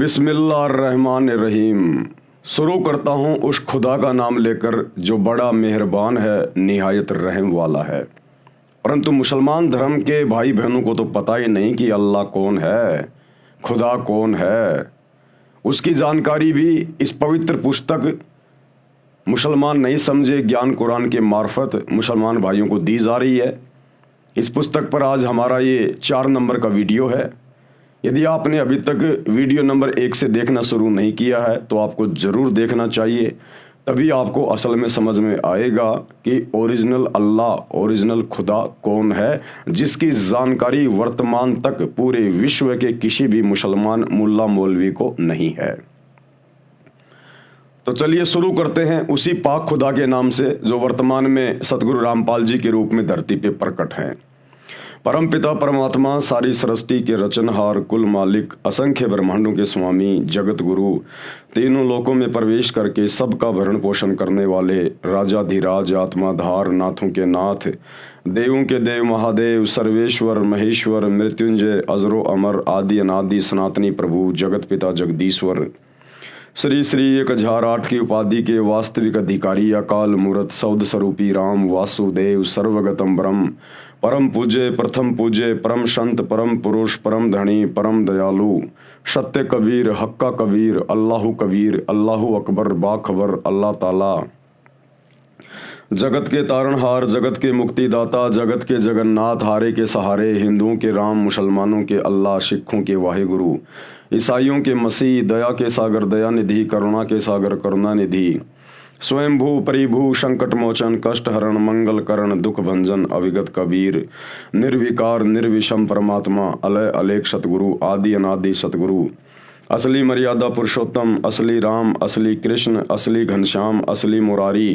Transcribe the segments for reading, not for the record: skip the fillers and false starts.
बिस्मिल्लाहिर्रहमानिर्रहीम। शुरू करता हूँ उस खुदा का नाम लेकर जो बड़ा मेहरबान है, निहायत रहम वाला है। परंतु मुसलमान धर्म के भाई बहनों को तो पता ही नहीं कि अल्लाह कौन है, खुदा कौन है। उसकी जानकारी भी इस पवित्र पुस्तक मुसलमान नहीं समझे ज्ञान कुरान के मार्फत मुसलमान भाइयों को दी जा रही है। इस पुस्तक पर आज हमारा ये 4 नंबर का वीडियो है। यदि आपने अभी तक वीडियो नंबर 1 से देखना शुरू नहीं किया है तो आपको ज़रूर देखना चाहिए, तभी आपको असल में समझ में आएगा कि ओरिजिनल अल्लाह, ओरिजिनल खुदा कौन है, जिसकी जानकारी वर्तमान तक पूरे विश्व के किसी भी मुसलमान मुल्ला मौलवी को नहीं है। तो चलिए शुरू करते हैं उसी पाक खुदा के नाम से जो वर्तमान में सतगुरु रामपाल जी के रूप में धरती पे प्रकट हैं। परम पिता परमात्मा, सारी सृष्टि के रचनहार, कुल मालिक, असंख्य ब्रह्मांडों के स्वामी, जगत गुरु, तीनों लोकों में प्रवेश करके सबका भरण पोषण करने वाले, राजाधिराज, आत्माधार, नाथों के नाथ, देवों के देव, महादेव, सर्वेश्वर, महेश्वर, मृत्युंजय, अजरो अमर, आदि अनादि, सनातनी प्रभु, जगत पिता जगदीश्वर, श्री श्री 1008 की उपाधि के वास्तविक अधिकारी, अकाल मूर्त, सौद स्वरूपी राम, वासुदेव, सर्वगतम ब्रह्म, परम पूज्य, प्रथम पूज्य, परम संत, परम पुरुष, परम धनी, परम दयालु, सत्य कबीर, हक्का कबीर, अल्लाहु कबीर, अल्लाहु अकबर, बाखबर, अल्लाह ताला, जगत के तारणहार, जगत के मुक्तिदाता, जगत के जगन्नाथ, हारे के सहारे, हिंदुओं के राम, मुसलमानों के अल्लाह, सिखों के वाहिगुरु, ईसाइयों के मसीह, दया के सागर दया निधि, करुणा के सागर करुणा निधि, स्वयंभू परिभू, संकट मोचन, कष्ट हरण, मंगल करण, दुख भंजन, अविगत कबीर, निर्विकार निर्विषम परमात्मा, अलय अलेख सतगुरु, आदि अनादि सतगुरु, असली मर्यादा पुरुषोत्तम, असली राम, असली कृष्ण, असली घनश्याम, असली मुरारी,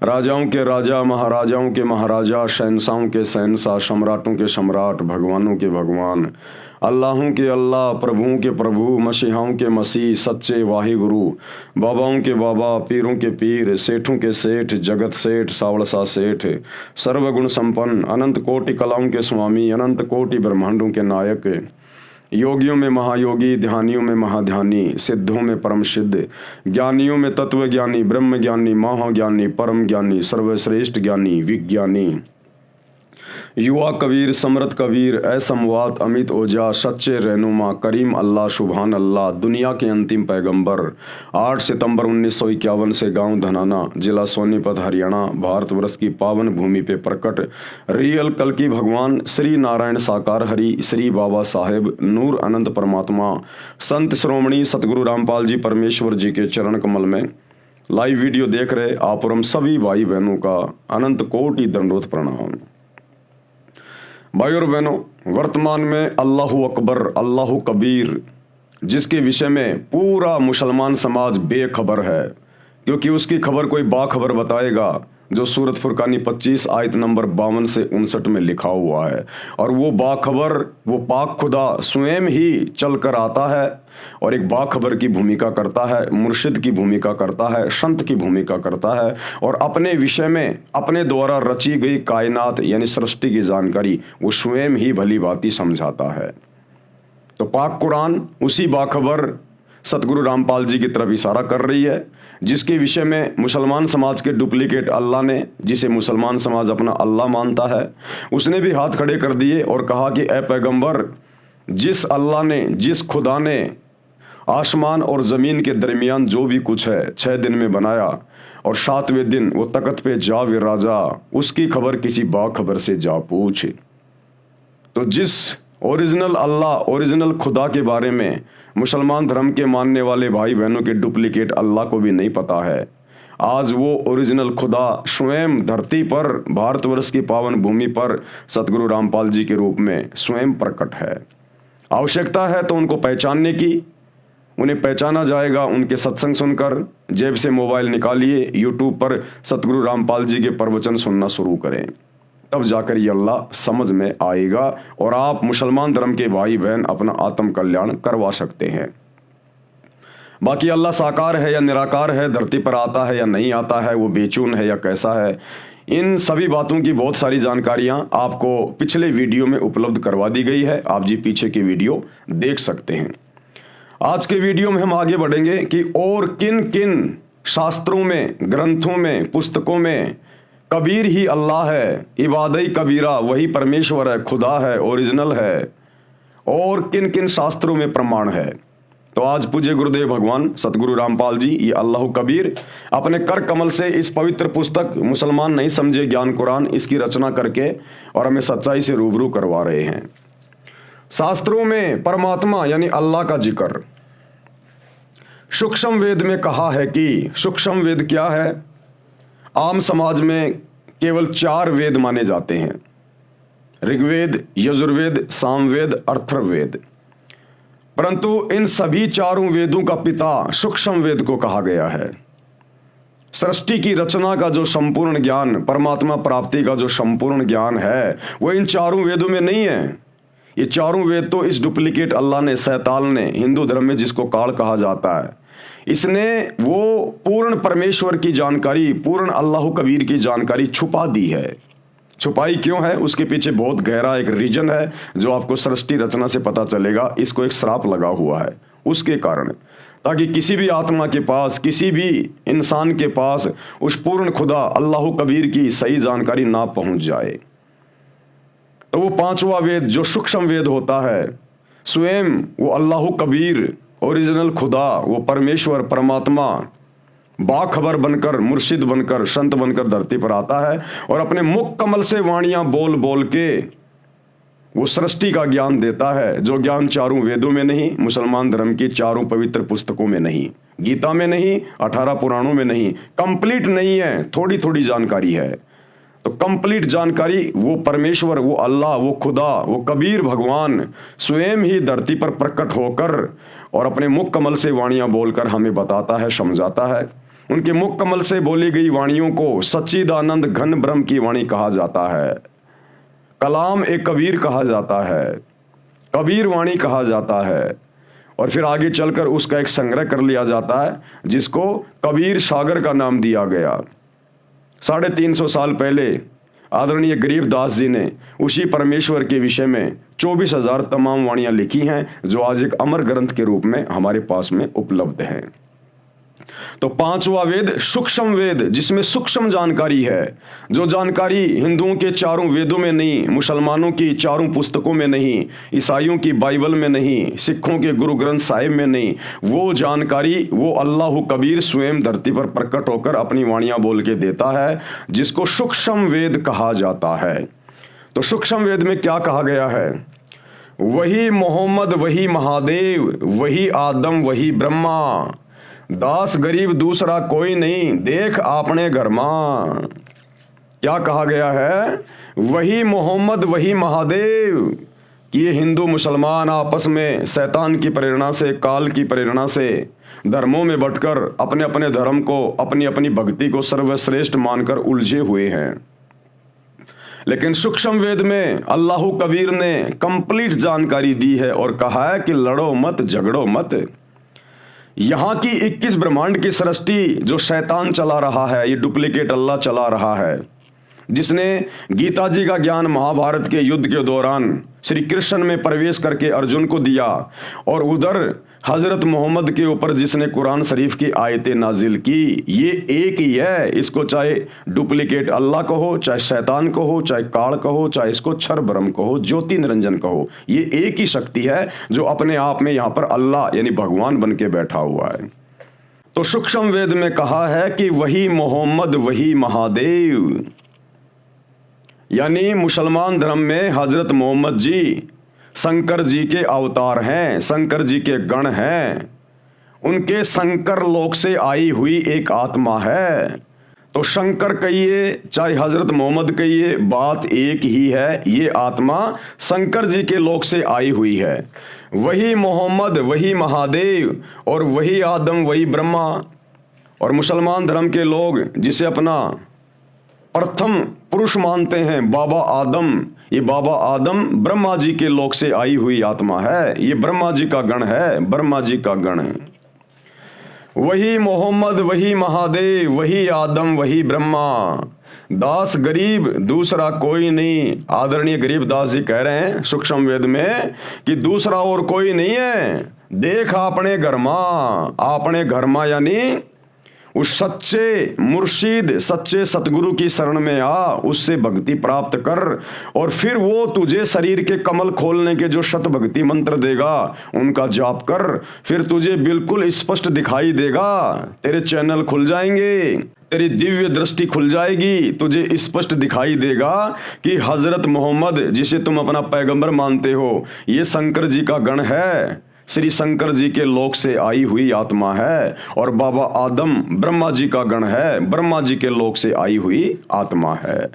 राजाओं के राजा, महाराजाओं के महाराजा, शहंशाहों के शहंशाह, सम्राटों के सम्राट, भगवानों के भगवान, अल्लाहों के अल्लाह, प्रभुओं के प्रभु, मसीहाओं के मसीह, सच्चे वाहिगुरु, बाबाओं के बाबा, पीरों के पीर, सेठों के सेठ, जगत सेठ, सावड़सा सेठ, सर्वगुण संपन्न, अनंत कोटि कलाओं के स्वामी, अनंत कोटि ब्रह्मांडों के नायक, योगियों में महायोगी, ध्यानियों में महाध्यानी, सिद्धों में परम सिद्ध, ज्ञानियों में तत्व ज्ञानी, ब्रह्म ज्ञानी, महाज्ञानी, परम ज्ञानी, सर्वश्रेष्ठ ज्ञानी, विज्ञानी, युवा कबीर, समृत कबीर, असमवात, अमित ओजा, सच्चे रहनुमा, करीम अल्लाह, सुभान अल्लाह, दुनिया के अंतिम पैगंबर, 8 सितंबर 1951 से गांव धनाना, जिला सोनीपत, हरियाणा, भारतवर्ष की पावन भूमि पे प्रकट रियल कल की भगवान श्री नारायण साकार हरि, श्री बाबा साहेब नूर अनंत परमात्मा, संत श्रोमणी सतगुरु रामपाल जी परमेश्वर जी के चरण कमल में लाइव वीडियो देख रहे आप और हम सभी भाई बहनों का अनंत कोटि दंडोत प्रणाम। भाई और बहनों, वर्तमान में अल्लाहु अकबर, अल्लाहु कबीर, जिसके विषय में पूरा मुसलमान समाज बेखबर है, क्योंकि उसकी खबर कोई बाखबर बताएगा जो सूरत फुरकानी 25 आयत नंबर 52 से 59 में लिखा हुआ है। और वो बाखबर, वो पाक खुदा स्वयं ही चल कर आता है और एक बाखबर की भूमिका करता है, मुर्शिद की भूमिका करता है, संत की भूमिका करता है और अपने विषय में अपने द्वारा रची गई कायनात यानी सृष्टि की जानकारी वो स्वयं ही भली भांति समझाता है। तो पाक कुरान उसी बाखबर सतगुरु रामपाल जी की तरफ इशारा कर रही है, जिसके विषय में मुसलमान समाज के डुप्लीकेट अल्लाह ने, जिसे मुसलमान समाज अपना अल्लाह मानता है, उसने भी हाथ खड़े कर दिए और कहा कि ए पैगंबर, जिस अल्लाह ने, जिस खुदा ने आसमान और ज़मीन के दरमियान जो भी कुछ है 6 दिन में बनाया और 7वें दिन वो तख्त पे जा विराजा, उसकी खबर किसी बाखबर से जा पूछ। तो जिस ओरिजिनल अल्लाह, ओरिजिनल खुदा के बारे में मुसलमान धर्म के मानने वाले भाई बहनों के डुप्लीकेट अल्लाह को भी नहीं पता है, आज वो ओरिजिनल खुदा स्वयं धरती पर, भारतवर्ष की पावन भूमि पर सतगुरु रामपाल जी के रूप में स्वयं प्रकट है। आवश्यकता है तो उनको पहचानने की, उन्हें पहचाना जाएगा उनके सत्संग सुनकर। जेब से मोबाइल निकालिए, यूट्यूब पर सतगुरु रामपाल जी के प्रवचन सुनना शुरू करें, तब जाकर ये अल्लाह समझ में आएगा और आप मुसलमान धर्म के भाई बहन अपना आत्म कल्याण करवा सकते हैं। बाकी अल्लाह साकार है या निराकार है, धरती पर आता है या नहीं आता है, वो बेचून है या कैसा है, इन सभी बातों की बहुत सारी जानकारियां आपको पिछले वीडियो में उपलब्ध करवा दी गई है। आप जी पीछे की वीडियो देख सकते हैं। आज के वीडियो में हम आगे बढ़ेंगे कि और किन किन शास्त्रों में, ग्रंथों में, पुस्तकों में कबीर ही अल्लाह है, इबादई कबीरा वही परमेश्वर है, खुदा है, ओरिजिनल है, और किन किन शास्त्रों में प्रमाण है। तो आज पूज्य गुरुदेव भगवान सतगुरु रामपाल जी ये अल्लाह कबीर अपने कर कमल से इस पवित्र पुस्तक मुसलमान नहीं समझे ज्ञान कुरान इसकी रचना करके और हमें सच्चाई से रूबरू करवा रहे हैं। शास्त्रों में परमात्मा यानी अल्लाह का जिक्र सूक्ष्म वेद में कहा है कि सूक्ष्म वेद क्या है? आम समाज में केवल 4 वेद माने जाते हैं, ऋग्वेद, यजुर्वेद, सामवेद, अथर्ववेद। परंतु इन सभी 4 वेदों का पिता सूक्ष्म वेद को कहा गया है। सृष्टि की रचना का जो संपूर्ण ज्ञान, परमात्मा प्राप्ति का जो संपूर्ण ज्ञान है वो इन 4 वेदों में नहीं है। ये 4 वेद तो इस डुप्लीकेट अल्लाह ने, शैतान ने, हिंदू धर्म में जिसको काल कहा जाता है, इसने वो पूर्ण परमेश्वर की जानकारी, पूर्ण अल्लाह कबीर की जानकारी छुपा दी है। छुपाई क्यों है? उसके पीछे बहुत गहरा एक रीजन है जो आपको सृष्टि रचना से पता चलेगा। इसको एक श्राप लगा हुआ है उसके कारण, ताकि किसी भी आत्मा के पास, किसी भी इंसान के पास उस पूर्ण खुदा अल्लाह कबीर की सही जानकारी ना पहुंच जाए। तो वो 5वां वेद जो सूक्ष्म वेद होता है, स्वयं वो अल्लाह कबीर ओरिजिनल खुदा, वो परमेश्वर परमात्मा बाखबर बनकर, मुर्शिद बनकर, संत बनकर धरती पर आता है और अपने मुख कमल से वाणियां बोल बोल के वो सृष्टि का ज्ञान देता है, जो ज्ञान 4 वेदों में नहीं, मुसलमान धर्म की 4 पवित्र पुस्तकों में नहीं, गीता में नहीं, 18 पुराणों में नहीं, कंप्लीट नहीं है, थोड़ी थोड़ी जानकारी है। तो कंप्लीट जानकारी वो परमेश्वर, वो अल्लाह, वो खुदा, वो कबीर भगवान स्वयं ही धरती पर प्रकट होकर और अपने मुख कमल से वाणियां बोलकर हमें बताता है, समझाता है। उनके मुख कमल से बोली गई वाणियों को सच्चिदानंद घन ब्रह्म की वाणी कहा जाता है, कलाम ए कबीर कहा जाता है, कबीर वाणी कहा जाता है। और फिर आगे चलकर उसका एक संग्रह कर लिया जाता है जिसको कबीर सागर का नाम दिया गया। 350 साल पहले आदरणीय गरीबदास जी ने उसी परमेश्वर के विषय में 24,000 तमाम वाणियां लिखी हैं, जो आज एक अमर ग्रंथ के रूप में हमारे पास में उपलब्ध है। तो 5वां वेद सूक्ष्म वेद, जिसमें सूक्ष्म जानकारी है, जो जानकारी हिंदुओं के 4 वेदों में नहीं, मुसलमानों की 4 पुस्तकों में नहीं, ईसाइयों की बाइबल में नहीं, सिखों के गुरु ग्रंथ साहिब में नहीं, वो जानकारी वो अल्लाह कबीर स्वयं धरती पर प्रकट होकर अपनी वाणियां बोल के देता है, जिसको सूक्ष्म वेद कहा जाता है। तो सूक्ष्म वेद में क्या कहा गया है? वही मोहम्मद, वही महादेव, वही आदम, वही ब्रह्मा, दास गरीब दूसरा कोई नहीं, देख आपने घर मां। क्या कहा गया है? वही मोहम्मद, वही महादेव। कि ये हिंदू मुसलमान आपस में शैतान की प्रेरणा से, काल की प्रेरणा से धर्मों में बंटकर अपने अपने धर्म को, अपनी अपनी भक्ति को सर्वश्रेष्ठ मानकर उलझे हुए हैं। लेकिन सूक्ष्म वेद में अल्लाह कबीर ने कंप्लीट जानकारी दी है और कहा है कि लड़ो मत, झगड़ो मत। यहां की 21 ब्रह्मांड की सृष्टि जो शैतान चला रहा है, ये डुप्लीकेट अल्लाह चला रहा है, जिसने गीता जी का ज्ञान महाभारत के युद्ध के दौरान श्री कृष्ण में प्रवेश करके अर्जुन को दिया, और उधर हजरत मोहम्मद के ऊपर जिसने कुरान शरीफ की आयतें नाजिल की, ये एक ही है। इसको चाहे डुप्लीकेट अल्लाह कहो, चाहे शैतान कहो, चाहे काल कहो, चाहे इसको क्षर ब्रह्म कहो, ज्योति निरंजन कहो, ये एक ही शक्ति है जो अपने आप में यहाँ पर अल्लाह यानी भगवान बन के बैठा हुआ है। तो सूक्ष्म वेद में कहा है कि वही मोहम्मद, वही महादेव, यानी मुसलमान धर्म में हजरत मोहम्मद जी शंकर जी के अवतार हैं, शंकर जी के गण हैं, उनके शंकर लोक से आई हुई एक आत्मा है। तो शंकर कहिए चाहे हजरत मोहम्मद कहिए, बात एक ही है, ये आत्मा शंकर जी के लोक से आई हुई है। वही मोहम्मद, वही महादेव, और वही आदम, वही ब्रह्मा। और मुसलमान धर्म के लोग जिसे अपना प्रथम पुरुष मानते हैं, बाबा आदम, ये बाबा आदम ब्रह्मा जी के लोक से आई हुई आत्मा है, ये ब्रह्मा जी का गण है, ब्रह्मा जी का गण है। वही मोहम्मद, वही महादेव, वही आदम, वही ब्रह्मा, दास गरीब दूसरा कोई नहीं। आदरणीय गरीबदास जी कह रहे हैं सूक्ष्म वेद में कि दूसरा और कोई नहीं है, देख आपने घर में यानी उस सच्चे मुर्शिद सच्चे सतगुरु की शरण में आ, उससे भक्ति प्राप्त कर और फिर वो तुझे शरीर के कमल खोलने के जो शत भक्ति मंत्र देगा उनका जाप कर, फिर तुझे बिल्कुल स्पष्ट दिखाई देगा, तेरे चैनल खुल जाएंगे, तेरी दिव्य दृष्टि खुल जाएगी, तुझे स्पष्ट दिखाई देगा कि हजरत मोहम्मद जिसे तुम अपना पैगंबर मानते हो ये शंकर जी का गण है, श्री शंकर जी के लोक से आई हुई आत्मा है, और बाबा आदम ब्रह्मा जी का गण है, ब्रह्मा जी के लोक से आई हुई आत्मा है।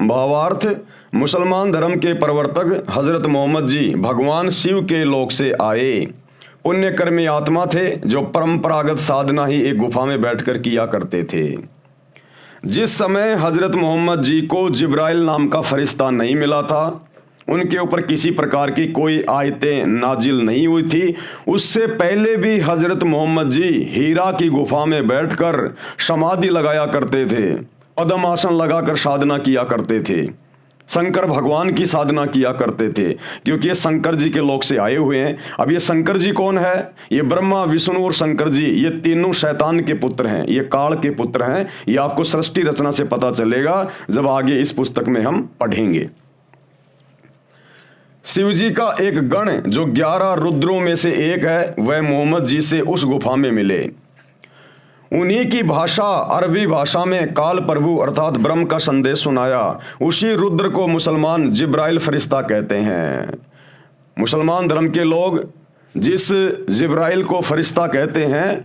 भावार्थ, मुसलमान धर्म के प्रवर्तक हजरत मोहम्मद जी भगवान शिव के लोक से आए, पुण्यकर्मी आत्मा थे जो परंपरागत साधना ही एक गुफा में बैठकर किया करते थे। जिस समय हजरत मोहम्मद जी को जिब्राइल नाम का फरिश्ता नहीं मिला था, उनके ऊपर किसी प्रकार की कोई आयतें नाजिल नहीं हुई थी, उससे पहले भी हजरत मोहम्मद जी हीरा की गुफा में बैठकर समाधि लगाया करते थे, पद्म आसन लगाकर साधना किया करते थे, शंकर भगवान की साधना किया करते थे, क्योंकि ये शंकर जी के लोक से आए हुए हैं। अब ये शंकर जी कौन है? ये ब्रह्मा विष्णु और शंकर जी ये तीनों शैतान के पुत्र हैं, ये काल के पुत्र हैं। ये आपको सृष्टि रचना से पता चलेगा जब आगे इस पुस्तक में हम पढ़ेंगे। शिव जी का एक गण जो 11 रुद्रों में से एक है, वह मोहम्मद जी से उस गुफा में मिले। उन्हीं की भाषा अरबी भाषा में काल प्रभु अर्थात ब्रह्म का संदेश सुनाया। उसी रुद्र को मुसलमान जिब्राइल फरिश्ता कहते हैं। मुसलमान धर्म के लोग जिस जिब्राइल को फरिश्ता कहते हैं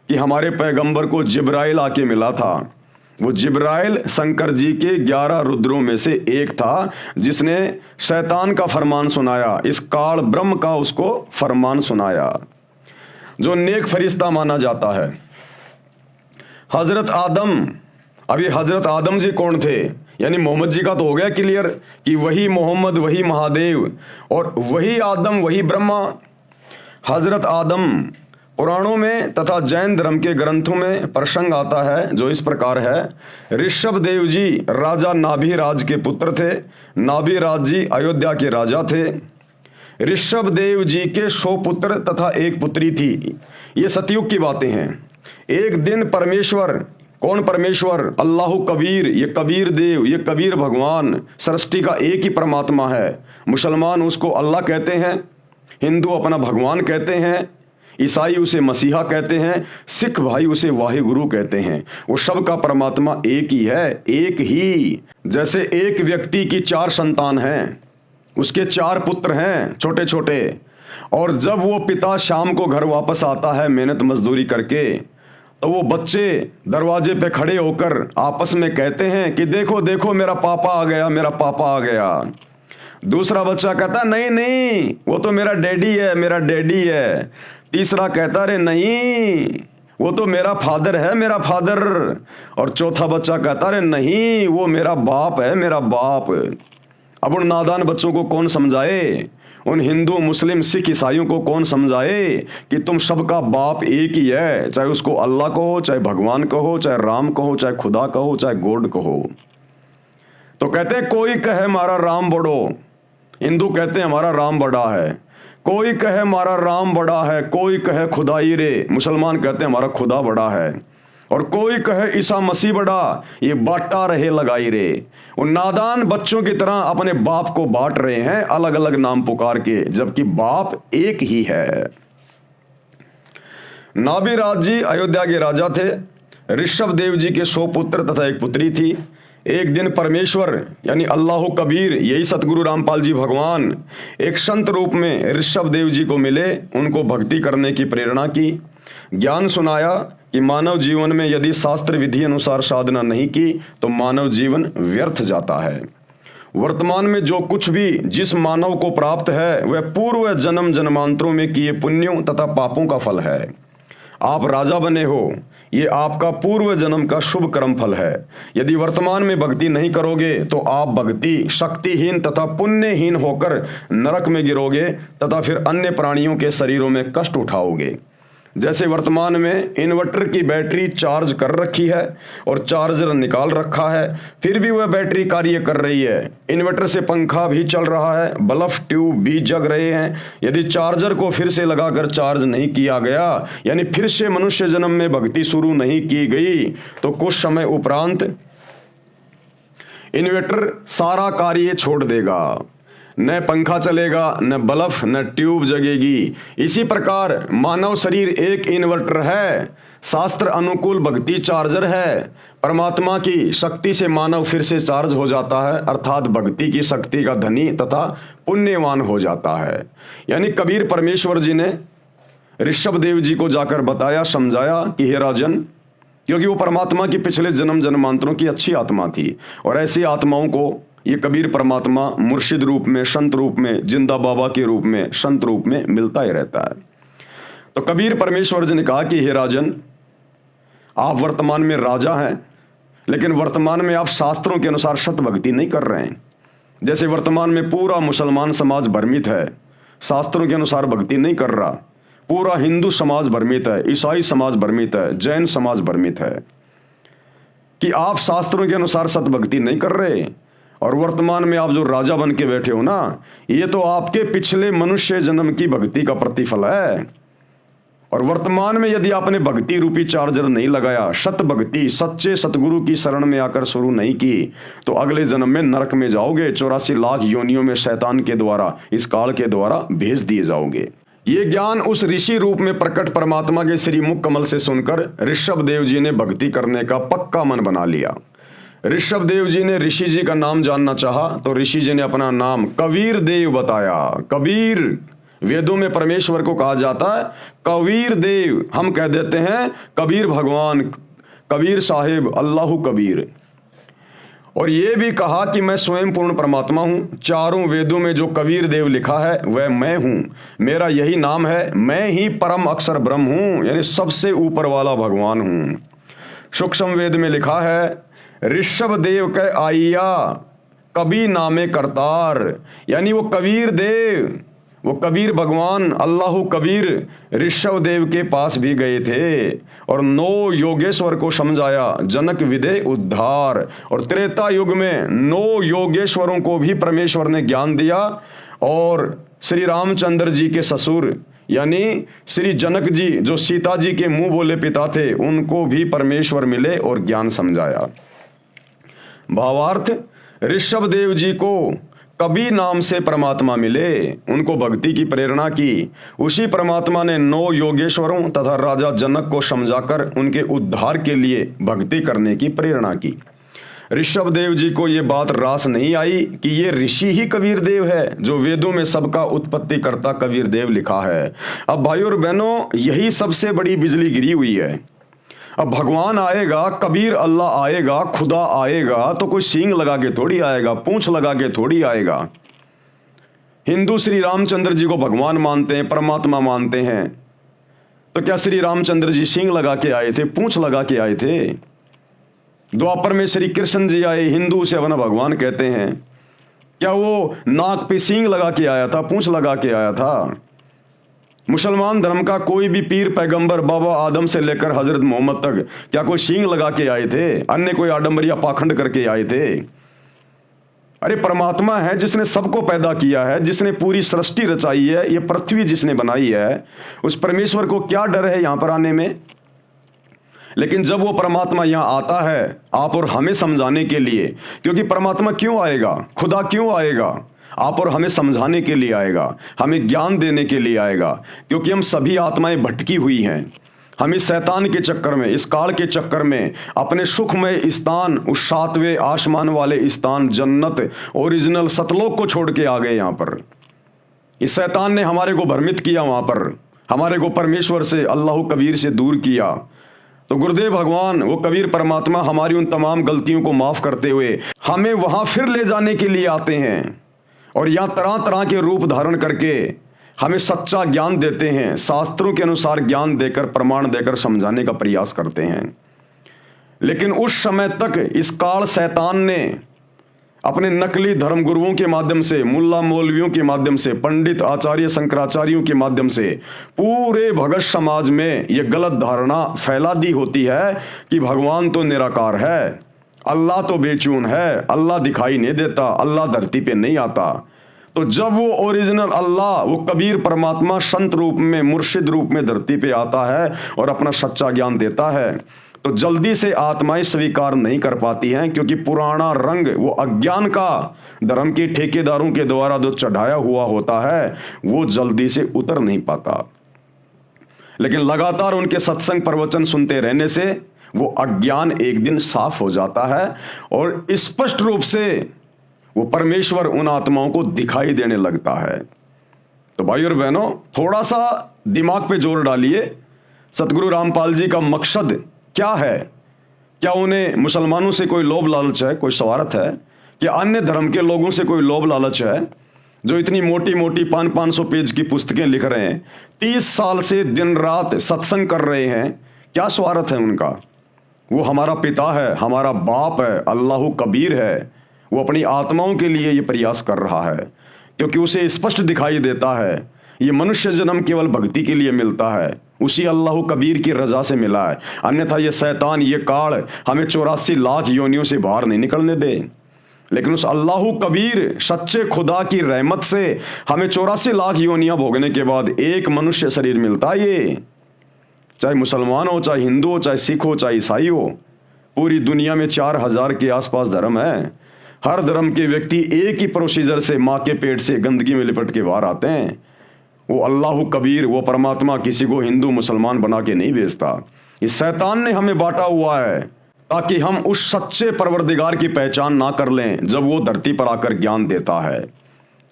कि हमारे पैगंबर को जिब्राइल आके मिला था, वो जिब्राइल शंकर जी के 11 रुद्रों में से एक था, जिसने शैतान का फरमान सुनाया, इस काल ब्रह्म का उसको फरमान सुनाया, जो नेक फरिश्ता माना जाता है। हजरत आदम, अब ये हजरत आदम जी कौन थे? यानी मोहम्मद जी का तो हो गया क्लियर कि वही मोहम्मद, वही महादेव और वही आदम, वही ब्रह्मा। हजरत आदम पुराणों में तथा जैन धर्म के ग्रंथों में प्रसंग आता है जो इस प्रकार है। ऋषभ देव जी राजा नाभिराज के पुत्र थे। नाभिराज जी अयोध्या के राजा थे। ऋषभ देव जी के 100 पुत्र तथा एक पुत्री थी। ये सतयुग की बातें हैं। एक दिन परमेश्वर, कौन परमेश्वर? अल्लाह कबीर, ये कबीर देव, ये कबीर भगवान सृष्टि का एक ही परमात्मा है। मुसलमान उसको अल्लाह कहते हैं, हिंदू अपना भगवान कहते हैं, ईसाई उसे मसीहा कहते हैं, सिख भाई उसे वाहिगुरु कहते हैं। वो सब का परमात्मा एक ही है, एक ही। जैसे एक व्यक्ति की 4 संतान हैं, उसके 4 पुत्र हैं छोटे छोटे, और जब वो पिता शाम को घर वापस आता है मेहनत मजदूरी करके, तो वो बच्चे दरवाजे पे खड़े होकर आपस में कहते हैं कि देखो देखो मेरा पापा आ गया, मेरा पापा आ गया। दूसरा बच्चा कहता नहीं नहीं वो तो मेरा डैडी है, मेरा डैडी है। तीसरा कहता अरे नहीं वो तो मेरा फादर है, मेरा फादर। और चौथा बच्चा कहता अरे नहीं वो मेरा बाप है, मेरा बाप। अब उन नादान बच्चों को कौन समझाए? उन हिंदू मुस्लिम सिख ईसाइयों को कौन समझाए कि तुम सबका बाप एक ही है, चाहे उसको अल्लाह कहो, चाहे भगवान कहो, चाहे राम कहो, चाहे खुदा कहो, चाहे गॉड कहो। तो कहते हैं कोई कहे हमारा राम बड़ो, हिंदू कहते हैं हमारा राम बड़ा है। कोई कहे हमारा राम बड़ा है, कोई कहे खुदाई रे, मुसलमान कहते हैं हमारा खुदा बड़ा है। और कोई कहे ईसा मसीह बड़ा, ये बांटा रहे लगाई रे। उन नादान बच्चों की तरह अपने बाप को बांट रहे हैं अलग अलग नाम पुकार के, जबकि बाप एक ही है। नाभिराज जी अयोध्या के राजा थे। ऋषभ देव जी के 100 पुत्र तथा एक पुत्री थी। एक दिन परमेश्वर यानी अल्लाह कबीर, यही सतगुरु रामपाल जी भगवान एक संत रूप में ऋषभ देव जी को मिले, उनको भक्ति करने की प्रेरणा की, ज्ञान सुनाया कि मानव जीवन में यदि शास्त्र विधि अनुसार साधना नहीं की तो मानव जीवन व्यर्थ जाता है। वर्तमान में जो कुछ भी जिस मानव को प्राप्त है वह पूर्व जन्म जन्मांतरों में किए पुण्यों तथा पापों का फल है। आप राजा बने हो, ये आपका पूर्व जन्म का शुभ कर्म फल है। यदि वर्तमान में भक्ति नहीं करोगे तो आप भक्ति शक्तिहीन तथा पुण्यहीन होकर नरक में गिरोगे तथा फिर अन्य प्राणियों के शरीरों में कष्ट उठाओगे। जैसे वर्तमान में इन्वर्टर की बैटरी चार्ज कर रखी है और चार्जर निकाल रखा है, फिर भी वह बैटरी कार्य कर रही है। इन्वर्टर से पंखा भी चल रहा है, बल्ब ट्यूब भी जग रहे हैं। यदि चार्जर को फिर से लगाकर चार्ज नहीं किया गया, यानी फिर से मनुष्य जन्म में भक्ति शुरू नहीं की गई, तो कुछ समय उपरांत इन्वर्टर सारा कार्य छोड़ देगा। न पंखा चलेगा, न बल्ब, न ट्यूब जगेगी। इसी प्रकार मानव शरीर एक इन्वर्टर है, शास्त्र अनुकूल भक्ति चार्जर है। परमात्मा की शक्ति से मानव फिर से चार्ज हो जाता है, अर्थात भक्ति की शक्ति का धनी तथा पुण्यवान हो जाता है। यानी कबीर परमेश्वर जी ने ऋषभ देव जी को जाकर बताया, समझाया कि हे राजन, क्योंकि वो परमात्मा की पिछले जन्म जन्मांतरों की अच्छी आत्मा थी, और ऐसी आत्माओं को ये कबीर परमात्मा मुर्शिद रूप में, संत रूप में, जिंदा बाबा के रूप में, संत रूप में मिलता ही रहता है। तो कबीर परमेश्वर जी ने कहा कि हे राजन, आप वर्तमान में राजा हैं, लेकिन वर्तमान में आप शास्त्रों के अनुसार सत भक्ति नहीं कर रहे हैं। जैसे वर्तमान में पूरा मुसलमान समाज भ्रमित है, शास्त्रों के अनुसार भक्ति नहीं कर रहा। पूरा हिंदू समाज भ्रमित है, ईसाई समाज भ्रमित है, जैन समाज भ्रमित है कि आप शास्त्रों के अनुसार सत भक्ति नहीं कर रहे। और वर्तमान में आप जो राजा बन के बैठे हो ना, ये तो आपके पिछले मनुष्य जन्म की भक्ति का प्रतिफल है। और वर्तमान में यदि आपने भक्ति रूपी चार्जर नहीं लगाया, सत भक्ति सच्चे सतगुरु की शरण में आकर शुरू नहीं की, तो अगले जन्म में नरक में जाओगे। 84 लाख योनियों में शैतान के द्वारा, इस काल के द्वारा भेज दिए जाओगे। ये ज्ञान उस ऋषि रूप में प्रकट परमात्मा के श्रीमुख कमल से सुनकर ऋषभ देव जी ने भक्ति करने का पक्का मन बना लिया। ऋषभ देव जी ने ऋषि जी का नाम जानना चाहा, तो ऋषि जी ने अपना नाम कबीर देव बताया। कबीर, वेदों में परमेश्वर को कहा जाता है कबीर देव, हम कह देते हैं कबीर भगवान, कबीर साहिब, अल्लाहु कबीर। और ये भी कहा कि मैं स्वयं पूर्ण परमात्मा हूं। चारों वेदों में जो कबीर देव लिखा है वह मैं हूं, मेरा यही नाम है, मैं ही परम अक्षर ब्रह्म हूं, यानी सबसे ऊपर वाला भगवान हूं। सूक्ष्म वेद में लिखा है ऋषभ देव के आइया कबीर नामे करतार, यानी वो कबीर देव, वो कबीर भगवान अल्लाहु कबीर ऋषभ देव के पास भी गए थे और 9 योगेश्वर को समझाया, जनक विदे उद्धार। और त्रेता युग में 9 योगेश्वरों को भी परमेश्वर ने ज्ञान दिया, और श्री रामचंद्र जी के ससुर यानी श्री जनक जी, जो सीता जी के मुंह बोले पिता थे, उनको भी परमेश्वर मिले और ज्ञान समझाया। भावार्थ, ऋषभ देव जी को कबीर नाम से परमात्मा मिले, उनको भक्ति की प्रेरणा की। उसी परमात्मा ने 9 योगेश्वरों तथा राजा जनक को समझाकर उनके उद्धार के लिए भक्ति करने की प्रेरणा की। ऋषभ देव जी को ये बात रास नहीं आई कि ये ऋषि ही कबीर देव है, जो वेदों में सबका उत्पत्ति करता कबीर देव लिखा है। अब भाइयों और बहनों, यही सबसे बड़ी बिजली गिरी हुई है। अब भगवान आएगा, कबीर अल्लाह आएगा, खुदा आएगा, तो कोई सींग लगा के थोड़ी आएगा, पूंछ लगा के थोड़ी आएगा। हिंदू श्री रामचंद्र जी को भगवान मानते हैं, परमात्मा मानते हैं, तो क्या श्री रामचंद्र जी सींग लगा के आए थे, पूंछ लगा के आए थे? द्वापर में श्री कृष्ण जी आए, हिंदू उसे अपना भगवान कहते हैं, क्या वो नाक पे सींग लगा के आया था, पूंछ लगा के आया था? मुसलमान धर्म का कोई भी पीर पैगंबर बाबा आदम से लेकर हजरत मोहम्मद तक क्या कोई सींग लगा के आए थे? अन्य कोई आडंबर या पाखंड करके आए थे? अरे परमात्मा है जिसने सबको पैदा किया है, जिसने पूरी सृष्टि रचाई है, ये पृथ्वी जिसने बनाई है, उस परमेश्वर को क्या डर है यहां पर आने में? लेकिन जब वो परमात्मा यहां आता है आप और हमें समझाने के लिए, क्योंकि परमात्मा क्यों आएगा, खुदा क्यों आएगा? आप और हमें समझाने के लिए आएगा, हमें ज्ञान देने के लिए आएगा, क्योंकि हम सभी आत्माएं भटकी हुई हैं। हम इस शैतान के चक्कर में, इस काल के चक्कर में अपने सुखमय स्थान, उस 7वें आसमान वाले स्थान जन्नत ओरिजिनल सतलोक को छोड़ के आ गए। यहाँ पर इस शैतान ने हमारे को भ्रमित किया, वहां पर हमारे को परमेश्वर से, अल्लाह कबीर से दूर किया। तो गुरुदेव भगवान, वो कबीर परमात्मा हमारी उन तमाम गलतियों को माफ करते हुए हमें वहां फिर ले जाने के लिए आते हैं, और यहाँ तरह तरह के रूप धारण करके हमें सच्चा ज्ञान देते हैं, शास्त्रों के अनुसार ज्ञान देकर, प्रमाण देकर समझाने का प्रयास करते हैं। लेकिन उस समय तक इस काल शैतान ने अपने नकली धर्मगुरुओं के माध्यम से, मुल्ला मौलवियों के माध्यम से, पंडित आचार्य शंकराचार्यों के माध्यम से पूरे भगत समाज में यह गलत धारणा फैला दी होती है कि भगवान तो निराकार है, अल्लाह तो बेचून है, अल्लाह दिखाई नहीं देता, अल्लाह धरती पे नहीं आता। तो जब वो ओरिजिनल अल्लाह, वो कबीर परमात्मा संत रूप में, मुर्शिद रूप में धरती पे आता है और अपना सच्चा ज्ञान देता है, तो जल्दी से आत्माएं स्वीकार नहीं कर पाती हैं, क्योंकि पुराना रंग, वो अज्ञान का, धर्म के ठेकेदारों के द्वारा जो चढ़ाया हुआ होता है, वो जल्दी से उतर नहीं पाता। लेकिन लगातार उनके सत्संग प्रवचन सुनते रहने से वो अज्ञान एक दिन साफ हो जाता है और स्पष्ट रूप से वो परमेश्वर उन आत्माओं को दिखाई देने लगता है। तो भाई और बहनों, थोड़ा सा दिमाग पे जोर डालिए, सतगुरु रामपाल जी का मकसद क्या है? क्या उन्हें मुसलमानों से कोई लोभ लालच है, कोई स्वार्थ है? क्या अन्य धर्म के लोगों से कोई लोभ लालच है? जो इतनी मोटी मोटी 500-500 पेज की पुस्तकें लिख रहे हैं, 30 साल से दिन रात सत्संग कर रहे हैं, क्या स्वार्थ है उनका? वो हमारा पिता है, हमारा बाप है, अल्लाह कबीर है। वो अपनी आत्माओं के लिए ये प्रयास कर रहा है, क्योंकि उसे स्पष्ट दिखाई देता है ये मनुष्य जन्म केवल भक्ति के लिए मिलता है, उसी अल्लाह कबीर की रजा से मिला है। अन्यथा ये शैतान, ये काल हमें 84 लाख योनियों से बाहर नहीं निकलने दे। लेकिन उस अल्लाह कबीर सच्चे खुदा की रहमत से हमें 84 लाख योनियां भोगने के बाद एक मनुष्य शरीर मिलता है। ये चाहे मुसलमान हो, चाहे हिंदू हो, चाहे सिख हो, चाहे ईसाई हो, पूरी दुनिया में 4000 के आसपास धर्म है। हर धर्म के व्यक्ति एक ही प्रोसीजर से माँ के पेट से गंदगी में लिपट के बाहर आते हैं। वो अल्लाह कबीर, वो परमात्मा किसी को हिंदू मुसलमान बना के नहीं भेजता। इस शैतान ने हमें बांटा हुआ है ताकि हम उस सच्चे परवरदिगार की पहचान ना कर लें जब वो धरती पर आकर ज्ञान देता है।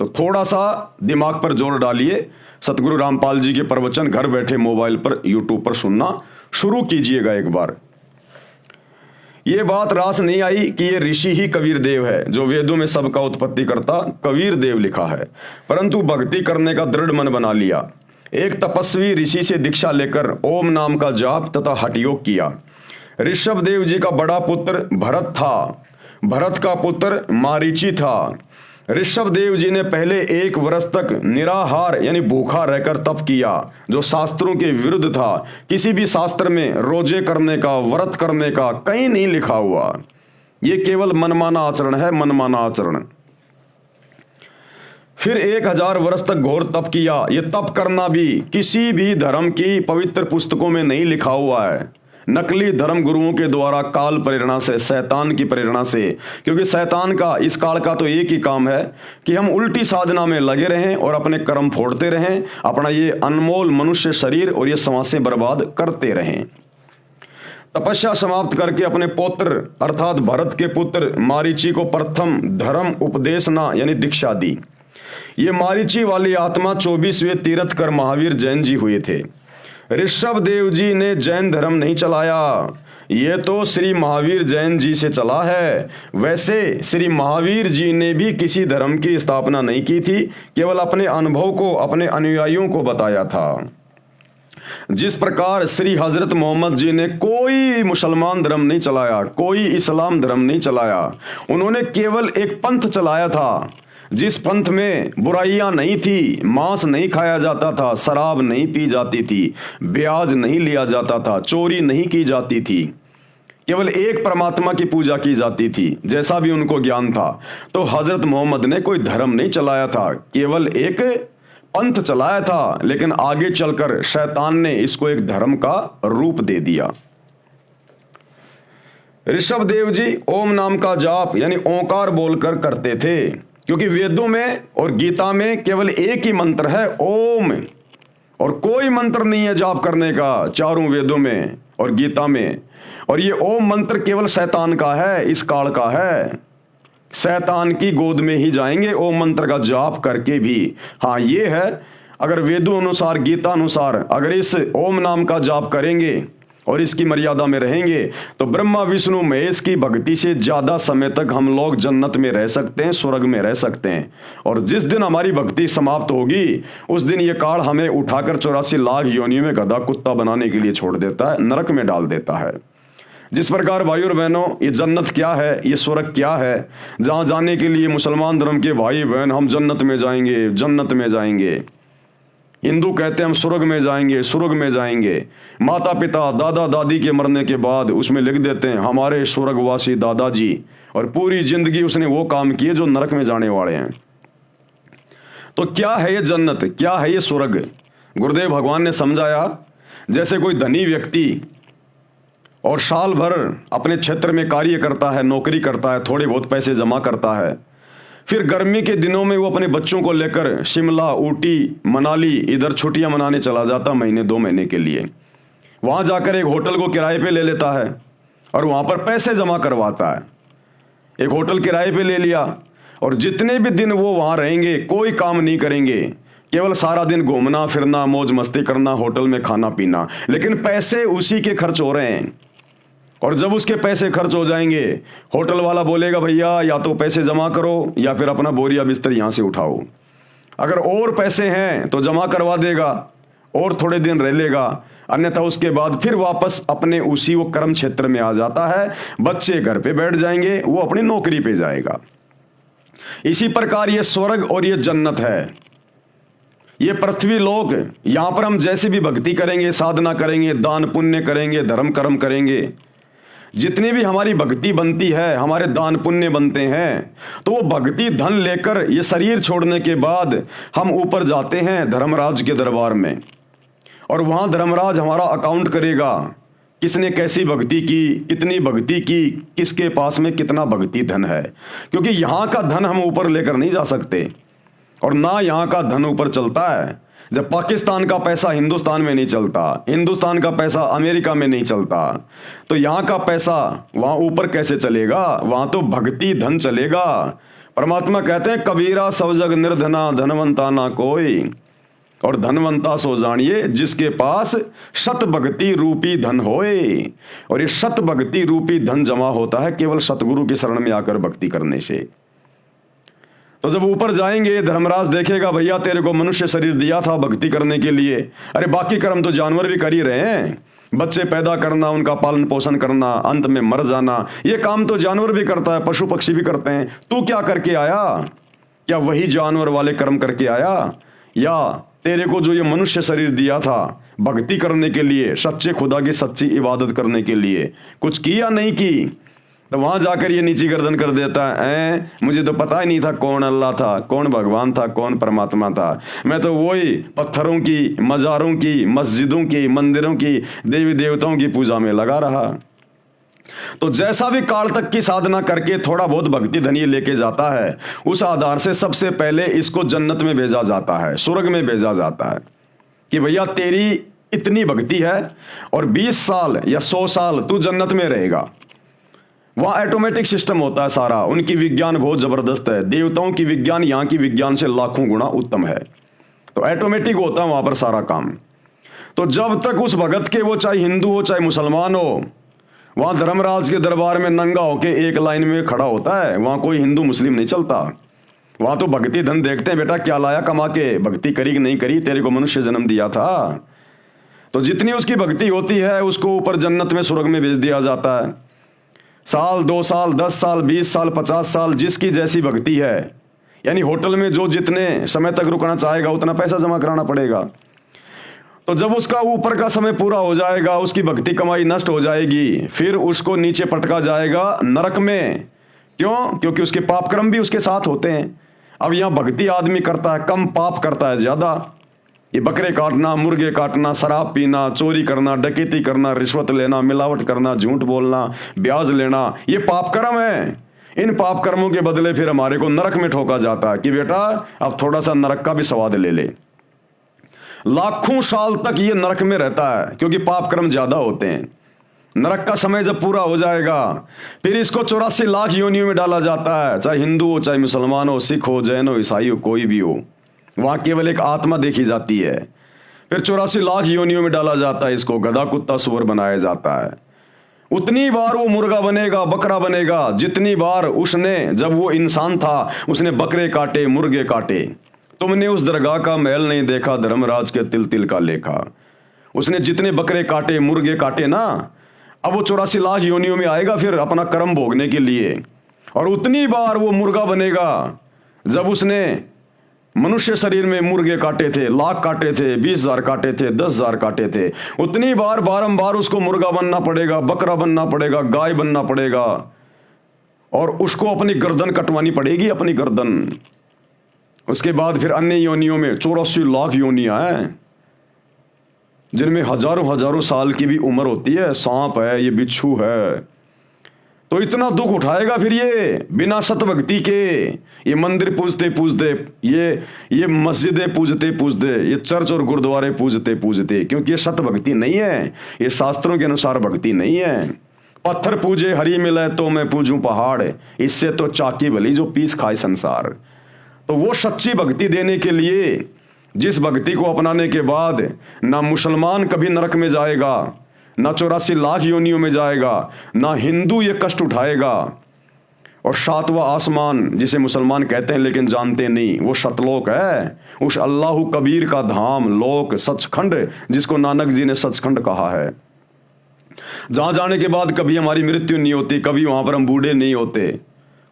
तो थोड़ा सा दिमाग पर जोर डालिए, सतगुरु रामपाल जी के प्रवचन घर बैठे मोबाइल पर, यूट्यूब पर सुनना शुरू कीजिएगा एक बार। ये बात रास नहीं आई कि ये ऋषि ही कबीर देव है, जो वेदों में सबका उत्पत्ति करता कबीर देव लिखा है, परंतु भक्ति करने का दृढ़ मन बना लिया। एक तपस्वी ऋषि से दीक्षा लेकर ओम नाम का जाप तथा हठ योग किया। ऋषभ देव जी का बड़ा पुत्र भरत था, भरत का पुत्र मारीची था। ऋषभ देव जी ने पहले 1 वर्ष तक निराहार यानी भूखा रहकर तप किया, जो शास्त्रों के विरुद्ध था। किसी भी शास्त्र में रोजे करने का, व्रत करने का कहीं नहीं लिखा हुआ। ये केवल मनमाना आचरण है, मनमाना आचरण। फिर 1000 वर्ष तक घोर तप किया। ये तप करना भी किसी भी धर्म की पवित्र पुस्तकों में नहीं लिखा हुआ है, नकली धर्म गुरुओं के द्वारा काल प्रेरणा से, शैतान की प्रेरणा से। क्योंकि शैतान का, इस काल का तो एक ही काम है कि हम उल्टी साधना में लगे रहें और अपने कर्म फोड़ते रहें, अपना ये अनमोल मनुष्य शरीर और ये सांसें बर्बाद करते रहें। तपस्या समाप्त करके अपने पुत्र अर्थात भरत के पुत्र मारीची को प्रथम धर्म उपदेशना यानी दीक्षा दी। ये मारीची वाली आत्मा 24वें तीर्थकर महावीर जैन जी हुए थे। ऋषभ देव जी ने जैन धर्म नहीं चलाया, ये तो श्री महावीर जैन जी से चला है। वैसे श्री महावीर जी ने भी किसी धर्म की स्थापना नहीं की थी, केवल अपने अनुभव को अपने अनुयायियों को बताया था। जिस प्रकार श्री हजरत मोहम्मद जी ने कोई मुसलमान धर्म नहीं चलाया, कोई इस्लाम धर्म नहीं चलाया, उन्होंने केवल एक पंथ चलाया था जिस पंथ में बुराइयां नहीं थी, मांस नहीं खाया जाता था, शराब नहीं पी जाती थी, ब्याज नहीं लिया जाता था, चोरी नहीं की जाती थी, केवल एक परमात्मा की पूजा की जाती थी, जैसा भी उनको ज्ञान था। तो हजरत मोहम्मद ने कोई धर्म नहीं चलाया था, केवल एक पंथ चलाया था। लेकिन आगे चलकर शैतान ने इसको एक धर्म का रूप दे दिया। ऋषभ देव जी ओम नाम का जाप यानी ओंकार बोलकर करते थे, क्योंकि वेदों में और गीता में केवल एक ही मंत्र है, ओम, और कोई मंत्र नहीं है जाप करने का चारों वेदों में और गीता में। और ये ओम मंत्र केवल शैतान का है, इस काल का है। शैतान की गोद में ही जाएंगे ओम मंत्र का जाप करके भी। हाँ, ये है, अगर वेदों अनुसार, गीता अनुसार अगर इस ओम नाम का जाप करेंगे और इसकी मर्यादा में रहेंगे तो ब्रह्मा विष्णु महेश की भक्ति से ज्यादा समय तक हम लोग जन्नत में रह सकते हैं, स्वर्ग में रह सकते हैं। और जिस दिन हमारी भक्ति समाप्त होगी उस दिन ये काल हमें उठाकर 84 लाख योनियों में गधा कुत्ता बनाने के लिए छोड़ देता है, नरक में डाल देता है। जिस प्रकार भाई और बहनों ये जन्नत क्या है, ये स्वर्ग क्या है, जहां जाने के लिए मुसलमान धर्म के भाई बहन हम जन्नत में जाएंगे, जन्नत में जाएंगे। हिंदू कहते हैं हम स्वर्ग में जाएंगे, स्वर्ग में जाएंगे। माता पिता दादा दादी के मरने के बाद उसमें लिख देते हैं हमारे स्वर्गवासी दादाजी, और पूरी जिंदगी उसने वो काम किए जो नरक में जाने वाले हैं। तो क्या है ये जन्नत, क्या है ये स्वर्ग? गुरुदेव भगवान ने समझाया, जैसे कोई धनी व्यक्ति और साल भर अपने क्षेत्र में कार्य करता है, नौकरी करता है, थोड़े बहुत पैसे जमा करता है, फिर गर्मी के दिनों में वो अपने बच्चों को लेकर शिमला, ऊटी, मनाली इधर छुट्टियां मनाने चला जाता महीने 2 महीने के लिए। वहां जाकर एक होटल को किराए पे ले लेता है और वहां पर पैसे जमा करवाता है। एक होटल किराए पे ले लिया और जितने भी दिन वो वहां रहेंगे कोई काम नहीं करेंगे, केवल सारा दिन घूमना फिरना, मौज मस्ती करना, होटल में खाना पीना, लेकिन पैसे उसी के खर्च हो रहे हैं। और जब उसके पैसे खर्च हो जाएंगे, होटल वाला बोलेगा भैया या तो पैसे जमा करो या फिर अपना बोरिया बिस्तर यहां से उठाओ। अगर और पैसे हैं तो जमा करवा देगा और थोड़े दिन रह लेगा, अन्यथा उसके बाद फिर वापस अपने उसी वो कर्म क्षेत्र में आ जाता है। बच्चे घर पे बैठ जाएंगे, वो अपनी नौकरी पे जाएगा। इसी प्रकार ये स्वर्ग और ये जन्नत है, ये पृथ्वी लोक। यहां पर हम जैसे भी भक्ति करेंगे, साधना करेंगे, दान पुण्य करेंगे, धर्म कर्म करेंगे, जितनी भी हमारी भक्ति बनती है, हमारे दान पुण्य बनते हैं, तो वो भक्ति धन लेकर ये शरीर छोड़ने के बाद हम ऊपर जाते हैं धर्मराज के दरबार में, और वहां धर्मराज हमारा अकाउंट करेगा, किसने कैसी भक्ति की, कितनी भक्ति की, किसके पास में कितना भक्ति धन है। क्योंकि यहां का धन हम ऊपर लेकर नहीं जा सकते, और ना यहां का धन ऊपर चलता है। जब पाकिस्तान का पैसा हिंदुस्तान में नहीं चलता, हिंदुस्तान का पैसा अमेरिका में नहीं चलता, तो यहां का पैसा वहां ऊपर कैसे चलेगा? वहां तो भक्ति धन चलेगा। परमात्मा कहते हैं कबीरा सब जग निर्धना, धनवंता ना कोई, और धनवंता सो जानिए जिसके पास शत भक्ति रूपी धन होए। और ये शत भक्ति रूपी धन जमा होता है केवल सतगुरु की शरण में आकर भक्ति करने से। तो जब ऊपर जाएंगे धर्मराज देखेगा भैया तेरे को मनुष्य शरीर दिया था भक्ति करने के लिए, अरे बाकी कर्म तो जानवर भी कर ही रहे हैं, बच्चे पैदा करना, उनका पालन पोषण करना, अंत में मर जाना, ये काम तो जानवर भी करता है, पशु पक्षी भी करते हैं। तू क्या करके आया? क्या वही जानवर वाले कर्म करके आया, या तेरे को जो ये मनुष्य शरीर दिया था भक्ति करने के लिए, सच्चे खुदा की सच्ची इबादत करने के लिए, कुछ किया नहीं की? तो वहां जाकर ये नीची गर्दन कर देता है, मुझे तो पता ही नहीं था कौन अल्लाह था, कौन भगवान था, कौन परमात्मा था। मैं तो वही पत्थरों की, मज़ारों की, मस्जिदों की, मंदिरों की, देवी देवताओं की पूजा में लगा रहा। तो जैसा भी काल तक की साधना करके थोड़ा बहुत भक्ति धनी लेके जाता है, उस आधार से सबसे पहले इसको जन्नत में भेजा जाता है, स्वर्ग में भेजा जाता है कि भैया तेरी इतनी भक्ति है और 20 साल या 100 साल तू जन्नत में रहेगा। वहां ऑटोमेटिक सिस्टम होता है सारा। उनकी विज्ञान बहुत जबरदस्त है, देवताओं की विज्ञान यहां की विज्ञान से लाखों गुना उत्तम है। तो ऑटोमेटिक होता है वहां पर सारा काम। तो जब तक उस भगत के, वो चाहे हिंदू हो चाहे मुसलमान हो, वहां धर्मराज के दरबार में नंगा होके एक लाइन में खड़ा होता है, वहां कोई हिंदू मुस्लिम नहीं चलता। वहां तो भक्ति धन देखते हैं, बेटा क्या लाया कमा के, भक्ति करी कि नहीं करी, तेरे को मनुष्य जन्म दिया था। तो जितनी उसकी भक्ति होती है उसको ऊपर जन्नत में, स्वर्ग में भेज दिया जाता है। साल 2 साल 10 साल 20 साल 50 साल जिसकी जैसी भक्ति है, यानी होटल में जो जितने समय तक रुकना चाहेगा उतना पैसा जमा कराना पड़ेगा। तो जब उसका ऊपर का समय पूरा हो जाएगा, उसकी भक्ति कमाई नष्ट हो जाएगी, फिर उसको नीचे पटका जाएगा नरक में। क्यों? क्योंकि उसके पाप कर्म भी उसके साथ होते हैं। अब यहां भक्ति आदमी करता है कम, पाप करता है ज्यादा। ये बकरे काटना, मुर्गे काटना, शराब पीना, चोरी करना, डकैती करना, रिश्वत लेना, मिलावट करना, झूठ बोलना, ब्याज लेना, ये पाप कर्म है। इन पाप कर्मों के बदले फिर हमारे को नरक में ठोका जाता है कि बेटा अब थोड़ा सा नरक का भी स्वाद ले ले। लाखों साल तक ये नरक में रहता है क्योंकि पाप कर्म ज्यादा होते हैं। नरक का समय जब पूरा हो जाएगा फिर इसको 84 लाख योनियों में डाला जाता है, चाहे हिंदू हो, चाहे मुसलमान हो, सिख हो, जैन हो, ईसाई हो, कोई भी हो। वहां केवल एक आत्मा देखी जाती है। फिर 84 लाख योनियों में डाला जाता है, इसको गधा कुत्ता सुअर बनाया जाता है। उतनी बार वो मुर्गा बनेगा, बकरा बनेगा, जितनी बार उसने, जब वो इंसान था उसने बकरे काटे, मुर्गे काटे। तुमने उस दरगाह का महल नहीं देखा, धर्मराज के तिल तिल का लेखा। उसने जितने बकरे काटे, मुर्गे काटे ना, अब वो 84 लाख योनियों में आएगा फिर अपना कर्म भोगने के लिए, और उतनी बार वो मुर्गा बनेगा जब उसने मनुष्य शरीर में मुर्गे काटे थे, लाख काटे थे, 20,000 काटे थे, 10,000 काटे थे, उतनी बार बारंबार उसको मुर्गा बनना पड़ेगा, बकरा बनना पड़ेगा, गाय बनना पड़ेगा, और उसको अपनी गर्दन कटवानी पड़ेगी, अपनी गर्दन। उसके बाद फिर अन्य योनियों में 84 लाख योनियां हैं जिनमें हजारों हजारों साल की भी उम्र होती है। सांप है, ये बिच्छू है, तो इतना दुख उठाएगा फिर ये बिना सत भक्ति के। ये मंदिर पूजते पूजते, ये मस्जिदें पूजते पूजते, ये चर्च और गुरुद्वारे पूजते पूजते, क्योंकि ये सत भक्ति नहीं है, ये शास्त्रों के अनुसार भक्ति नहीं है। पत्थर पूजे हरी मिले तो मैं पूजूं पहाड़, इससे तो चाकी भली जो पीस खाए संसार। तो वो सच्ची भक्ति देने के लिए, जिस भक्ति को अपनाने के बाद ना मुसलमान कभी नरक में जाएगा, ना 84 लाख योनियों में जाएगा, ना हिंदू ये कष्ट उठाएगा, और 7वां आसमान जिसे मुसलमान कहते हैं लेकिन जानते नहीं, वो सतलोक है, उस अल्लाह कबीर का धाम, लोक, सचखंड, जिसको नानक जी ने सचखंड कहा है, जहां जाने के बाद कभी हमारी मृत्यु नहीं होती, कभी वहां पर हम बूढ़े नहीं होते,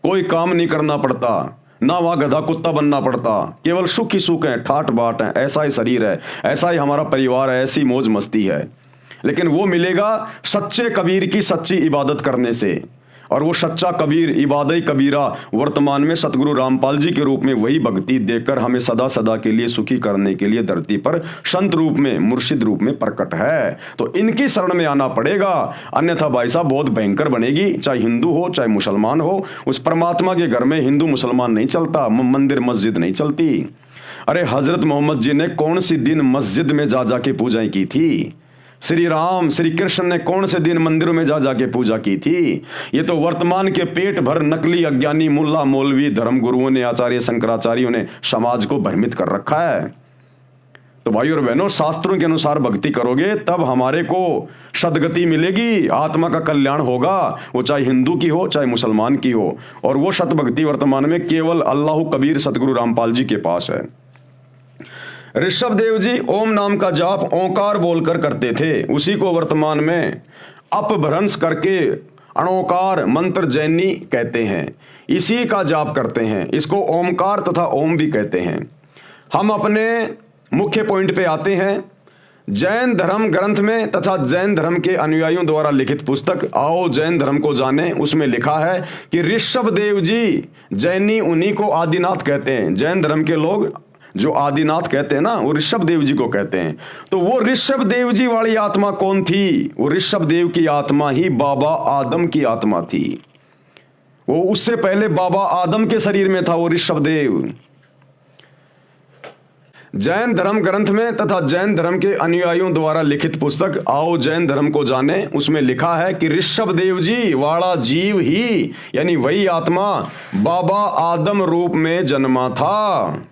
कोई काम नहीं करना पड़ता, ना वहां गधा कुत्ता बनना पड़ता, केवल सुख ही सुख है, ठाट बाट है, ऐसा ही शरीर है, ऐसा ही हमारा परिवार है, ऐसी मौज मस्ती है। लेकिन वो मिलेगा सच्चे कबीर की सच्ची इबादत करने से, और वो सच्चा कबीर, इबादत कबीरा, वर्तमान में सतगुरु रामपाल जी के रूप में वही भक्ति देकर हमें सदा सदा के लिए सुखी करने के लिए धरती पर संत रूप में, मुर्शिद रूप में प्रकट है। तो इनकी शरण में आना पड़ेगा, अन्यथा भाई साहब बहुत भयंकर बनेगी। चाहे हिंदू हो चाहे मुसलमान हो, उस परमात्मा के घर में हिंदू मुसलमान नहीं चलता, मंदिर मस्जिद नहीं चलती। अरे हजरत मोहम्मद जी ने कौन सी दिन मस्जिद में जा जाके पूजाएं की थी? श्री राम श्री कृष्ण ने कौन से दिन मंदिरों में जा जाके पूजा की थी? ये तो वर्तमान के पेट भर नकली अज्ञानी मुल्ला मौलवी धर्म गुरुओं ने, आचार्य शंकराचार्यों ने समाज को भ्रमित कर रखा है। तो भाई और बहनों, शास्त्रों के अनुसार भक्ति करोगे तब हमारे को सदगति मिलेगी, आत्मा का कल्याण होगा, वो चाहे हिंदू की हो चाहे मुसलमान की हो। और वो सतभक्ति वर्तमान में केवल अल्लाह कबीर सतगुरु रामपाल जी के पास है। ऋषभ देव जी ओम नाम का जाप ओंकार बोलकर करते थे, उसी को वर्तमान में अपभ्रंश करके अणोकार मंत्र जैनी कहते हैं, इसी का जाप करते हैं। इसको ओमकार तथा ओम भी कहते हैं। हम अपने मुख्य पॉइंट पे आते हैं। जैन धर्म ग्रंथ में तथा जैन धर्म के अनुयायियों द्वारा लिखित पुस्तक आओ जैन धर्म को जाने, उसमें लिखा है कि ऋषभ देव जी जैनी, उन्हीं को आदिनाथ कहते हैं। जैन धर्म के लोग जो आदिनाथ कहते हैं ना, वो ऋषभ देव जी को कहते हैं। तो वो ऋषभ देव जी वाली आत्मा कौन थी? वो ऋषभ देव की आत्मा ही बाबा आदम की आत्मा थी। वो उससे पहले बाबा आदम के शरीर में था वो ऋषभ देव। जैन धर्म ग्रंथ में तथा जैन धर्म के अनुयायियों द्वारा लिखित पुस्तक आओ जैन धर्म को जाने, उसमें लिखा है कि ऋषभ देव जी वाला जीव ही, यानी वही आत्मा बाबा आदम रूप में जन्मा था।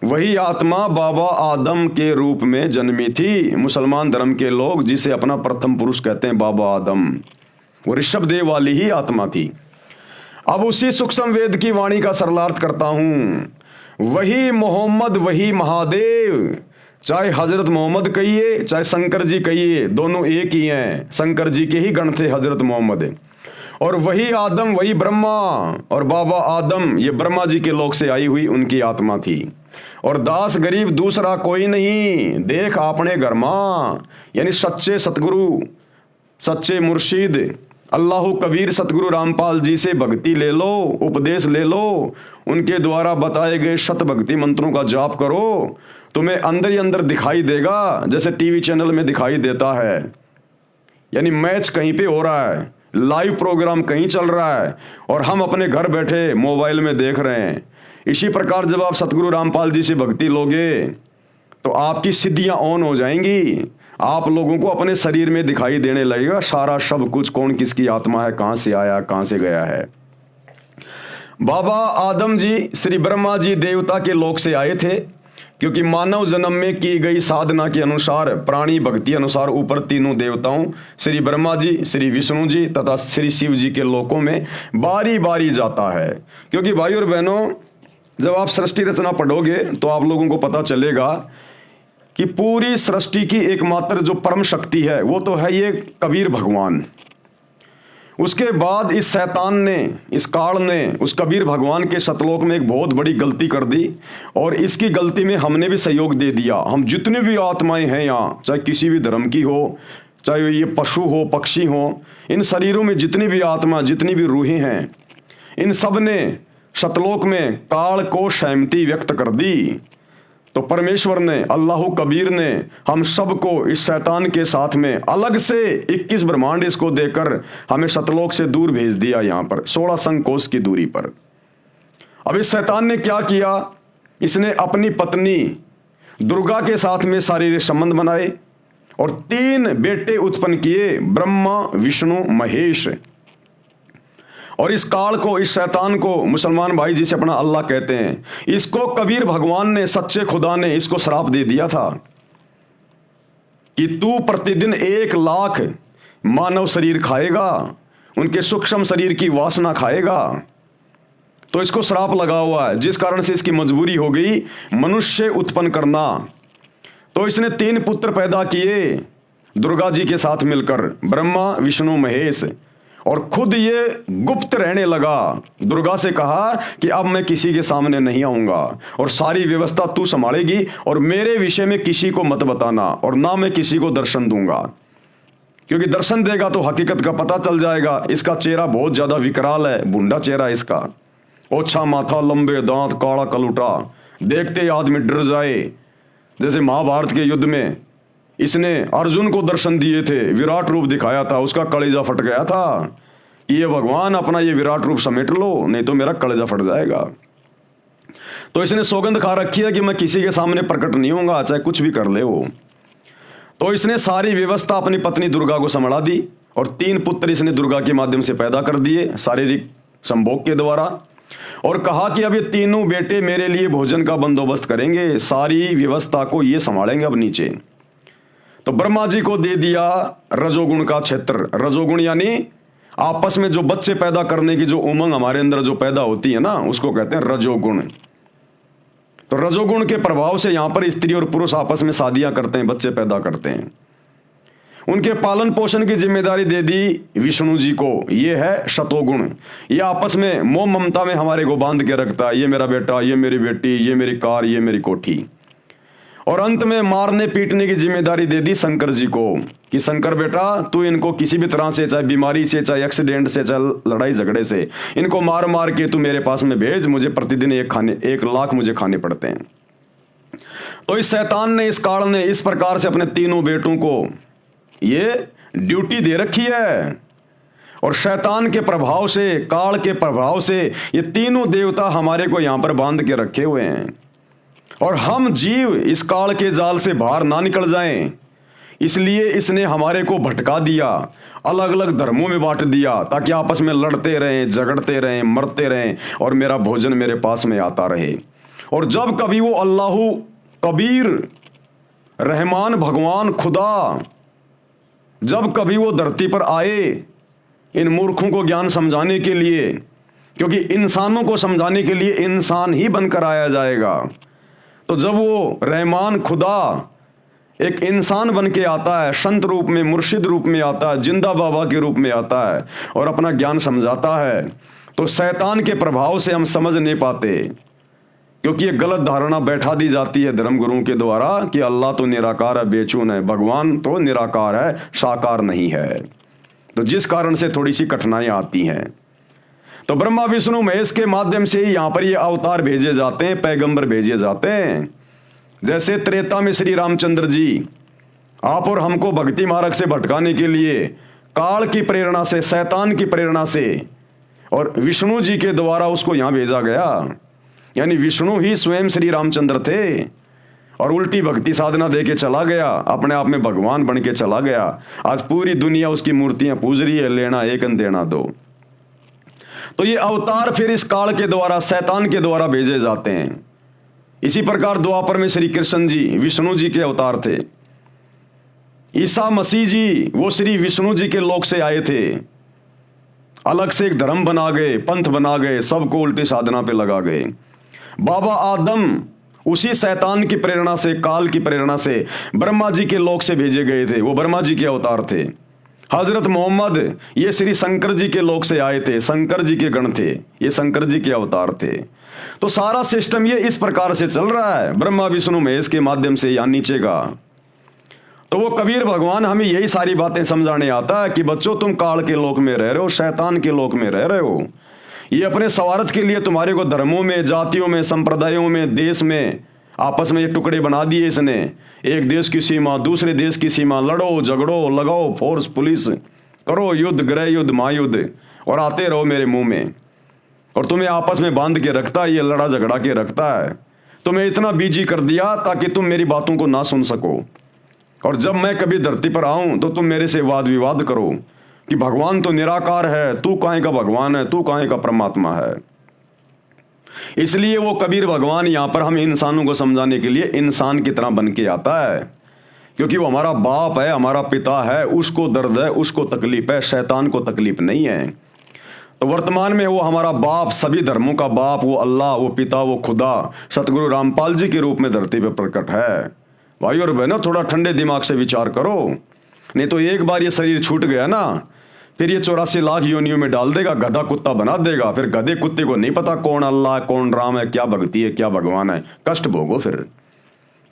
वही आत्मा बाबा आदम के रूप में जन्मी थी। मुसलमान धर्म के लोग जिसे अपना प्रथम पुरुष कहते हैं बाबा आदम, वो ऋषभ देव वाली ही आत्मा थी। अब उसी सूक्ष्म वेद की वाणी का सरलार्थ करता हूं। वही मोहम्मद, वही महादेव, चाहे हजरत मोहम्मद कहिए चाहे शंकर जी कहिए, दोनों एक ही हैं। शंकर जी के ही गण थे हजरत मोहम्मद। और वही आदम, वही ब्रह्मा, और बाबा आदम ये ब्रह्मा जी के लोक से आई हुई उनकी आत्मा थी। और दास गरीब दूसरा कोई नहीं, देख आपने घर मां, यानी सच्चे सतगुरु, सच्चे मुर्शिद अल्लाह कबीर सतगुरु रामपाल जी से भक्ति ले लो, उपदेश ले लो, उनके द्वारा बताए गए शत भक्ति मंत्रों का जाप करो, तुम्हें अंदर ही अंदर दिखाई देगा जैसे टीवी चैनल में दिखाई देता है। यानी मैच कहीं पे हो रहा है, लाइव प्रोग्राम कहीं चल रहा है, और हम अपने घर बैठे मोबाइल में देख रहे हैं। इसी प्रकार जब आप सतगुरु रामपाल जी से भक्ति लोगे तो आपकी सिद्धियां ऑन हो जाएंगी। आप लोगों को अपने शरीर में दिखाई देने लगेगा सारा सब कुछ, कौन किसकी आत्मा है, कहां से आया कहां से गया है। बाबा आदम जी श्री ब्रह्मा जी देवता के लोक से आए थे, क्योंकि मानव जन्म में की गई साधना के अनुसार, प्राणी भक्ति अनुसार ऊपर तीनों देवताओं श्री ब्रह्मा जी, श्री विष्णु जी तथा श्री शिव जी के लोकों में बारी बारी जाता है। क्योंकि भाई और बहनों, जब आप सृष्टि रचना पढ़ोगे तो आप लोगों को पता चलेगा कि पूरी सृष्टि की एकमात्र जो परम शक्ति है वो तो है ये कबीर भगवान। उसके बाद इस शैतान ने, इस काल ने उस कबीर भगवान के सतलोक में एक बहुत बड़ी गलती कर दी और इसकी गलती में हमने भी सहयोग दे दिया। हम जितनी भी आत्माएं हैं यहाँ, चाहे किसी भी धर्म की हो, चाहे ये पशु हो, पक्षी हो, इन शरीरों में जितनी भी आत्मा, जितनी भी रूहें हैं, इन सब ने सतलोक में काल को सहमति व्यक्त कर दी। तो परमेश्वर ने, अल्लाह कबीर ने हम सबको इस शैतान के साथ में अलग से 21 ब्रह्मांड इसको देकर हमें सतलोक से दूर भेज दिया, यहाँ पर 16 संकोश की दूरी पर। अब इस शैतान ने क्या किया, इसने अपनी पत्नी दुर्गा के साथ में शारीरिक संबंध बनाए और 3 बेटे उत्पन्न किए, ब्रह्मा, विष्णु, महेश। और इस काल को, इस शैतान को मुसलमान भाई जिसे अपना अल्लाह कहते हैं, इसको कबीर भगवान ने, सच्चे खुदा ने इसको श्राप दे दिया था कि तू प्रतिदिन 1 लाख मानव शरीर खाएगा, उनके सूक्ष्म शरीर की वासना खाएगा। तो इसको श्राप लगा हुआ है, जिस कारण से इसकी मजबूरी हो गई मनुष्य उत्पन्न करना। तो इसने 3 पुत्र पैदा किए दुर्गा जी के साथ मिलकर, ब्रह्मा, विष्णु, महेश। और खुद ये गुप्त रहने लगा। दुर्गा से कहा कि अब मैं किसी के सामने नहीं आऊंगा और सारी व्यवस्था तू संभालेगी और मेरे विषय में किसी को मत बताना और ना मैं किसी को दर्शन दूंगा, क्योंकि दर्शन देगा तो हकीकत का पता चल जाएगा। इसका चेहरा बहुत ज्यादा विकराल है, भुंडा चेहरा इसका, ओछा माथा, लंबे दांत, काला कलूटा, देखते आदमी डर जाए। जैसे महाभारत के युद्ध में इसने अर्जुन को दर्शन दिए थे, विराट रूप दिखाया था, उसका कलेजा फट गया था कि ये भगवान अपना ये विराट रूप समेट लो, नहीं तो मेरा कलेजा फट जाएगा। तो इसने सौगंध खा रखी है कि मैं किसी के सामने प्रकट नहीं होऊंगा, चाहे कुछ भी कर ले वो। तो इसने सारी व्यवस्था अपनी पत्नी दुर्गा को संभाला दी और 3 पुत्र इसने दुर्गा के माध्यम से पैदा कर दिए शारीरिक संभोग के द्वारा, और कहा कि अब ये 3 बेटे मेरे लिए भोजन का बंदोबस्त करेंगे, सारी व्यवस्था को ये संभालेंगे अब नीचे। तो ब्रह्मा जी को दे दिया रजोगुण का क्षेत्र। रजोगुण यानी आपस में जो बच्चे पैदा करने की जो उमंग हमारे अंदर जो पैदा होती है ना, उसको कहते हैं रजोगुण। तो रजोगुण के प्रभाव से यहां पर स्त्री और पुरुष आपस में शादियां करते हैं, बच्चे पैदा करते हैं। उनके पालन पोषण की जिम्मेदारी दे दी विष्णु जी को, ये है शतोगुण। ये आपस में मोह ममता में हमारे को बांध के रखता है, ये मेरा बेटा, ये मेरी बेटी, ये मेरी कार, ये मेरी कोठी। और अंत में मारने पीटने की जिम्मेदारी दे दी शंकर जी को कि शंकर बेटा तू इनको किसी भी तरह से, चाहे बीमारी से, चाहे एक्सीडेंट से, चाहे लड़ाई झगड़े से, इनको मार मार के तू मेरे पास में भेज, मुझे प्रतिदिन 1 लाख मुझे खाने पड़ते हैं। तो इस शैतान ने, इस काल ने इस प्रकार से अपने 3 बेटों को ये ड्यूटी दे रखी है। और शैतान के प्रभाव से, काल के प्रभाव से ये 3 देवता हमारे को यहां पर बांध के रखे हुए हैं और हम जीव इस काल के जाल से बाहर ना निकल जाएं, इसलिए इसने हमारे को भटका दिया, अलग अलग धर्मों में बांट दिया, ताकि आपस में लड़ते रहें, झगड़ते रहें, मरते रहें और मेरा भोजन मेरे पास में आता रहे। और जब कभी वो अल्लाह कबीर रहमान भगवान खुदा जब कभी वो धरती पर आए इन मूर्खों को ज्ञान समझाने के लिए, क्योंकि इंसानों को समझाने के लिए इंसान ही बनकर आया जाएगा, तो जब वो रहमान खुदा एक इंसान बन के आता है, संत रूप में, मुर्शिद रूप में आता है, जिंदा बाबा के रूप में आता है और अपना ज्ञान समझाता है, तो शैतान के प्रभाव से हम समझ नहीं पाते, क्योंकि ये गलत धारणा बैठा दी जाती है धर्म गुरुओं के द्वारा कि अल्लाह तो निराकार है, बेचून है, भगवान तो निराकार है, साकार नहीं है। तो जिस कारण से थोड़ी सी कठिनाइयां आती हैं। तो ब्रह्मा विष्णु महेश के माध्यम से ही यहाँ पर ये अवतार भेजे जाते हैं, पैगंबर भेजे जाते हैं। जैसे त्रेता में श्री रामचंद्र जी आप और हमको भक्ति मार्ग से भटकाने के लिए काल की प्रेरणा से, शैतान की प्रेरणा से और विष्णु जी के द्वारा उसको यहाँ भेजा गया। यानी विष्णु ही स्वयं श्री रामचंद्र थे और उल्टी भक्ति साधना दे के चला गया, अपने आप में भगवान बन के चला गया। आज पूरी दुनिया उसकी मूर्तियां पूज रही है, लेना एक देना दो। तो ये अवतार फिर इस काल के द्वारा, शैतान के द्वारा भेजे जाते हैं। इसी प्रकार द्वापर में श्री कृष्ण जी विष्णु जी के अवतार थे। ईसा मसीह जी वो श्री विष्णु जी के लोक से आए थे, अलग से एक धर्म बना गए, पंथ बना गए, सबको उल्टी साधना पे लगा गए। बाबा आदम उसी शैतान की प्रेरणा से, काल की प्रेरणा से ब्रह्मा जी के लोक से भेजे गए थे। वो ब्रह्मा जी के अवतार थे। हजरत मोहम्मद ये श्री शंकर जी के लोक से आए थे, शंकर जी के गण थे, ये शंकर जी के अवतार थे। तो सारा सिस्टम ये इस प्रकार से चल रहा है, ब्रह्मा विष्णु महेश के माध्यम से या नीचे का। तो वो कबीर भगवान हमें यही सारी बातें समझाने आता है कि बच्चों तुम काल के लोक में रह रहे हो, शैतान के लोक में रह रहे हो। ये अपने स्वार्थ के लिए तुम्हारे को धर्मों में, जातियों में, संप्रदायों में, देश में आपस में ये टुकड़े बना दिए इसने। एक देश की सीमा, दूसरे देश की सीमा, लड़ो झगड़ो, लगाओ फोर्स पुलिस, करो युद्ध, गृह युद्ध, महायुद्ध, और आते रहो मेरे मुंह में। और तुम्हें आपस में बांध के रखता है, ये लड़ा झगड़ा के रखता है। तुम्हें इतना बिजी कर दिया ताकि तुम मेरी बातों को ना सुन सको। और जब मैं कभी धरती पर आऊं तो तुम मेरे से वाद विवाद करो कि भगवान तो निराकार है, तू काहे का भगवान है, तू काहे का परमात्मा है। इसलिए वो कबीर भगवान यहां पर हम इंसानों को समझाने के लिए इंसान की तरह बन के आता है, क्योंकि वो हमारा बाप है, हमारा पिता है, उसको दर्द है, उसको तकलीफ है, शैतान को तकलीफ नहीं है। तो वर्तमान में वो हमारा बाप, सभी धर्मों का बाप, वो अल्लाह, वो पिता, वो खुदा सतगुरु रामपाल जी के रूप में धरती पर प्रकट है। भाई और बहनों, थोड़ा ठंडे दिमाग से विचार करो, नहीं तो एक बार ये शरीर छूट गया ना, फिर ये 84 लाख योनियों में डाल देगा, गधा कुत्ता बना देगा। फिर गधे कुत्ते को नहीं पता कौन अल्लाह, कौन राम है, क्या भक्ति है, क्या भगवान है, कष्ट भोगो फिर।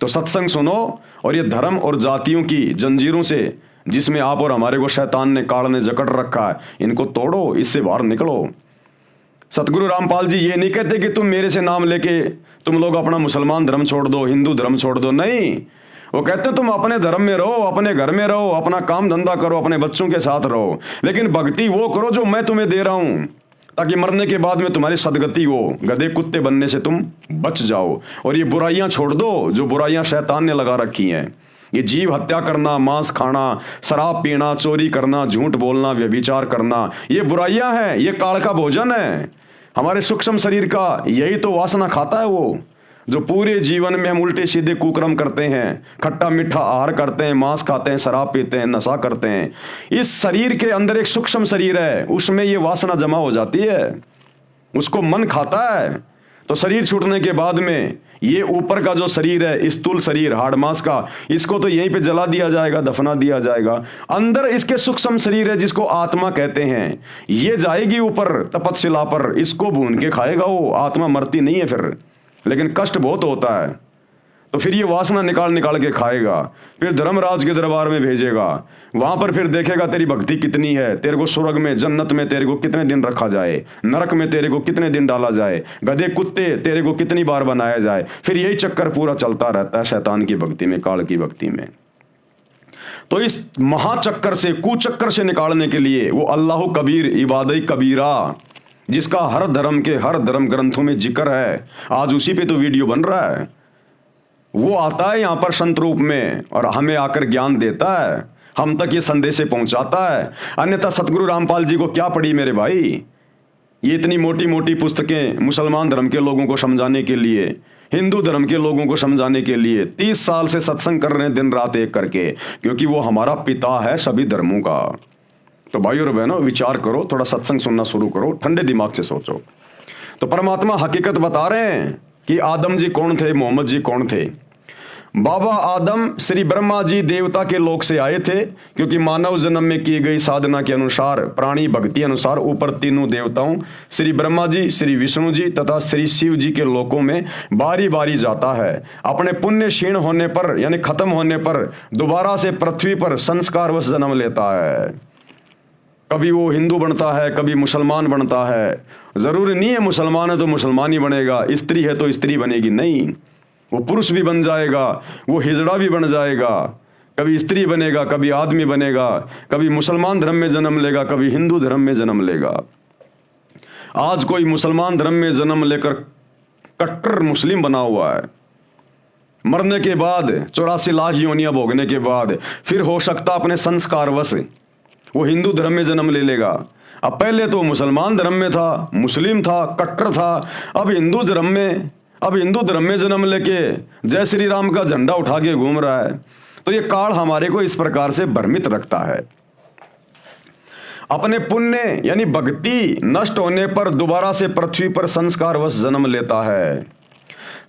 तो सत्संग सुनो और ये धर्म और जातियों की जंजीरों से जिसमें आप और हमारे को शैतान ने, काल ने जकड़ रखा है, इनको तोड़ो, इससे बाहर निकलो। सतगुरु रामपाल जी ये नहीं कहते कि तुम मेरे से नाम लेके तुम लोग अपना मुसलमान धर्म छोड़ दो, हिंदू धर्म छोड़ दो, नहीं। वो कहते हैं तुम अपने धर्म में रहो, अपने घर में रहो, अपना काम धंधा करो, अपने बच्चों के साथ रहो, लेकिन भक्ति वो करो जो मैं तुम्हें दे रहा हूं, ताकि मरने के बाद में तुम्हारी सदगति हो, गधे कुत्ते बनने से तुम बच जाओ। और ये बुराइयां छोड़ दो जो बुराइयां शैतान ने लगा रखी हैं। ये जीव हत्या करना, मांस खाना, शराब पीना, चोरी करना, झूठ बोलना, व्यभिचार करना, ये बुराइयां हैं, ये काल का भोजन है। हमारे सूक्ष्म शरीर का यही तो वासना खाता है वो, जो पूरे जीवन में हम उल्टे सीधे कुकर्म करते हैं, खट्टा मीठा आहार करते हैं, मांस खाते हैं, शराब पीते हैं, नशा करते हैं। इस शरीर के अंदर एक सूक्ष्म शरीर है, उसमें ये वासना जमा हो जाती है, उसको मन खाता है। तो शरीर छूटने के बाद में ये ऊपर का जो शरीर है, स्थूल शरीर, हाड़ मांस का, इसको तो यहीं पे जला दिया जाएगा, दफना दिया जाएगा। अंदर इसके सूक्ष्म शरीर है जिसको आत्मा कहते हैं, ये जाएगी ऊपर तपस्या पर, इसको भून के खाएगा वो। आत्मा मरती नहीं है फिर, लेकिन कष्ट बहुत होता है। तो फिर ये वासना निकाल निकाल के खाएगा, फिर धर्मराज के दरबार में भेजेगा, वहां पर फिर देखेगा तेरी भक्ति कितनी है, तेरे को स्वर्ग में, जन्नत में तेरे को कितने दिन रखा जाए, नरक में तेरे को कितने दिन डाला जाए, गधे कुत्ते तेरे को कितनी बार बनाया जाए। फिर यही चक्कर पूरा चलता रहता है शैतान की भक्ति में, काल की भक्ति में। तो इस महाचक्कर से, कुचक्कर से निकालने के लिए वो अल्लाह कबीर, इबादई कबीरा, जिसका हर धर्म के हर धर्म ग्रंथों में जिक्र है, आज उसी पे तो वीडियो बन रहा है, वो आता है यहाँ पर संत रूप में और हमें आकर ज्ञान देता है, हम तक ये संदेश पहुंचाता है। अन्यथा सतगुरु रामपाल जी को क्या पड़ी मेरे भाई, ये इतनी मोटी मोटी पुस्तकें मुसलमान धर्म के लोगों को समझाने के लिए, हिंदू धर्म के लोगों को समझाने के लिए 30 साल से सत्संग कर रहे हैं दिन रात एक करके, क्योंकि वो हमारा पिता है सभी धर्मों का। तो भाई और बहनों, विचार करो, थोड़ा सत्संग सुनना शुरू करो, ठंडे दिमाग से सोचो। तो परमात्मा हकीकत बता रहे हैं कि आदम जी कौन थे, मोहम्मद जी कौन थे। बाबा आदम श्री ब्रह्मा जी देवता के लोक से आए थे, क्योंकि मानव जन्म में की गई साधना के अनुसार, प्राणी भक्ति अनुसार ऊपर तीनों देवताओं श्री ब्रह्मा जी, श्री विष्णु जी तथा श्री शिव जी के लोकों में बारी बारी जाता है। अपने पुण्य क्षीण होने पर, यानी खत्म होने पर, दोबारा से पृथ्वी पर संस्कारवश जन्म लेता है। कभी वो हिंदू बनता है, कभी मुसलमान बनता है। जरूरी नहीं है मुसलमान है तो मुसलमान ही बनेगा, स्त्री है तो स्त्री बनेगी, नहीं, वो पुरुष भी बन जाएगा, वो हिजड़ा भी बन जाएगा, कभी स्त्री बनेगा, कभी आदमी बनेगा, कभी मुसलमान धर्म में जन्म लेगा, कभी हिंदू धर्म में जन्म लेगा। आज कोई मुसलमान धर्म में जन्म लेकर कट्टर मुस्लिम बना हुआ है, मरने के बाद 84 लाख योनियां भोगने के बाद फिर हो सकता अपने संस्कारवश वो हिंदू धर्म में जन्म ले लेगा। अब पहले तो मुसलमान धर्म में था, मुस्लिम था, कट्टर था, अब हिंदू धर्म में जन्म लेके जय श्री राम का झंडा उठा के घूम रहा है। तो ये काल हमारे को इस प्रकार से भ्रमित रखता है। अपने पुण्य यानी भक्ति नष्ट होने पर दोबारा से पृथ्वी पर संस्कारवश जन्म लेता है।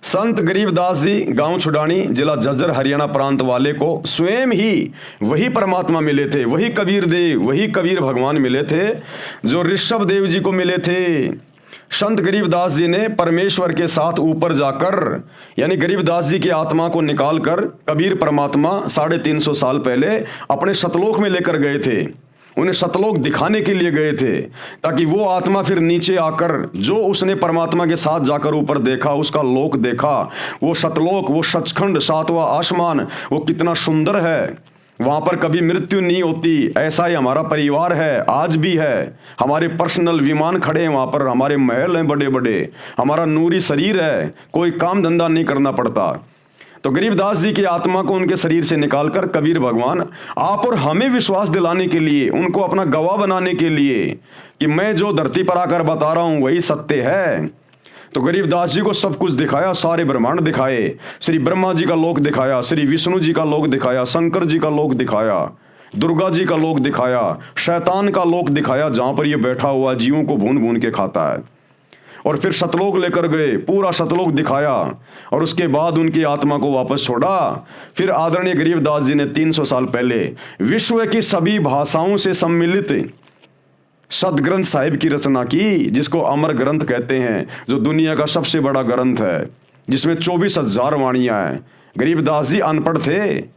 संत गरीबदास जी गांव छुडानी जिला झज्जर हरियाणा प्रांत वाले को स्वयं ही वही परमात्मा मिले थे, वही कबीर देव, वही कबीर भगवान मिले थे जो ऋषभ देव जी को मिले थे। संत गरीबदास जी ने परमेश्वर के साथ ऊपर जाकर यानी गरीबदास जी की आत्मा को निकालकर कबीर परमात्मा 350 साल पहले अपने सतलोक में लेकर गए थे। उन्हें सतलोक दिखाने के लिए गए थे ताकि वो आत्मा फिर नीचे आकर जो उसने परमात्मा के साथ जाकर ऊपर देखा, उसका लोक देखा, वो सतलोक, वो सचखंड, सातवां आसमान, वो कितना सुंदर है। वहां पर कभी मृत्यु नहीं होती। ऐसा ही हमारा परिवार है, आज भी है। हमारे पर्सनल विमान खड़े हैं वहां पर, हमारे महल हैं बड़े बड़े, हमारा नूरी शरीर है, कोई काम धंधा नहीं करना पड़ता। तो गरीबदास जी की आत्मा को उनके शरीर से निकालकर कबीर भगवान आप और हमें विश्वास दिलाने के लिए, उनको अपना गवाह बनाने के लिए कि मैं जो धरती पर आकर बता रहा हूं वही सत्य है, तो गरीबदास जी को सब कुछ दिखाया, सारे ब्रह्मांड दिखाए। श्री ब्रह्मा जी का लोक दिखाया, श्री विष्णु जी का लोक दिखाया, शंकर जी का लोक दिखाया, दुर्गा जी का लोक दिखाया, शैतान का लोक दिखाया जहां पर ये बैठा हुआ जीवों को भून भून के खाता है। और फिर सतलोक लेकर गए, पूरा सतलोक दिखाया और उसके बाद उनकी आत्मा को वापस छोड़ा। फिर आदरणीय गरीबदास जी ने 300 साल पहले विश्व की सभी भाषाओं से सम्मिलित सदग्रंथ साहिब की रचना की, जिसको अमर ग्रंथ कहते हैं, जो दुनिया का सबसे बड़ा ग्रंथ है, जिसमें 24,000 वाणियां हैं। गरीबदास जी अनपढ़ थे,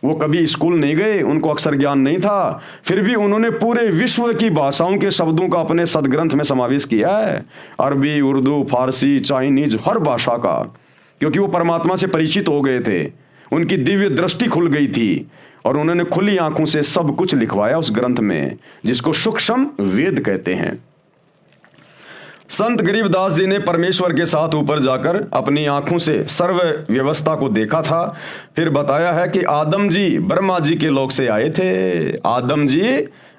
वो कभी स्कूल नहीं गए, उनको अक्षर ज्ञान नहीं था, फिर भी उन्होंने पूरे विश्व की भाषाओं के शब्दों का अपने सदग्रंथ में समावेश किया है। अरबी, उर्दू, फारसी, चाइनीज, हर भाषा का, क्योंकि वो परमात्मा से परिचित हो गए थे, उनकी दिव्य दृष्टि खुल गई थी और उन्होंने खुली आंखों से सब कुछ लिखवाया उस ग्रंथ में, जिसको सूक्ष्म वेद कहते हैं। संत गरीबदास जी ने परमेश्वर के साथ ऊपर जाकर अपनी आंखों से सर्व व्यवस्था को देखा था। फिर बताया है कि आदम जी ब्रह्मा जी के लोक से आए थे, आदम जी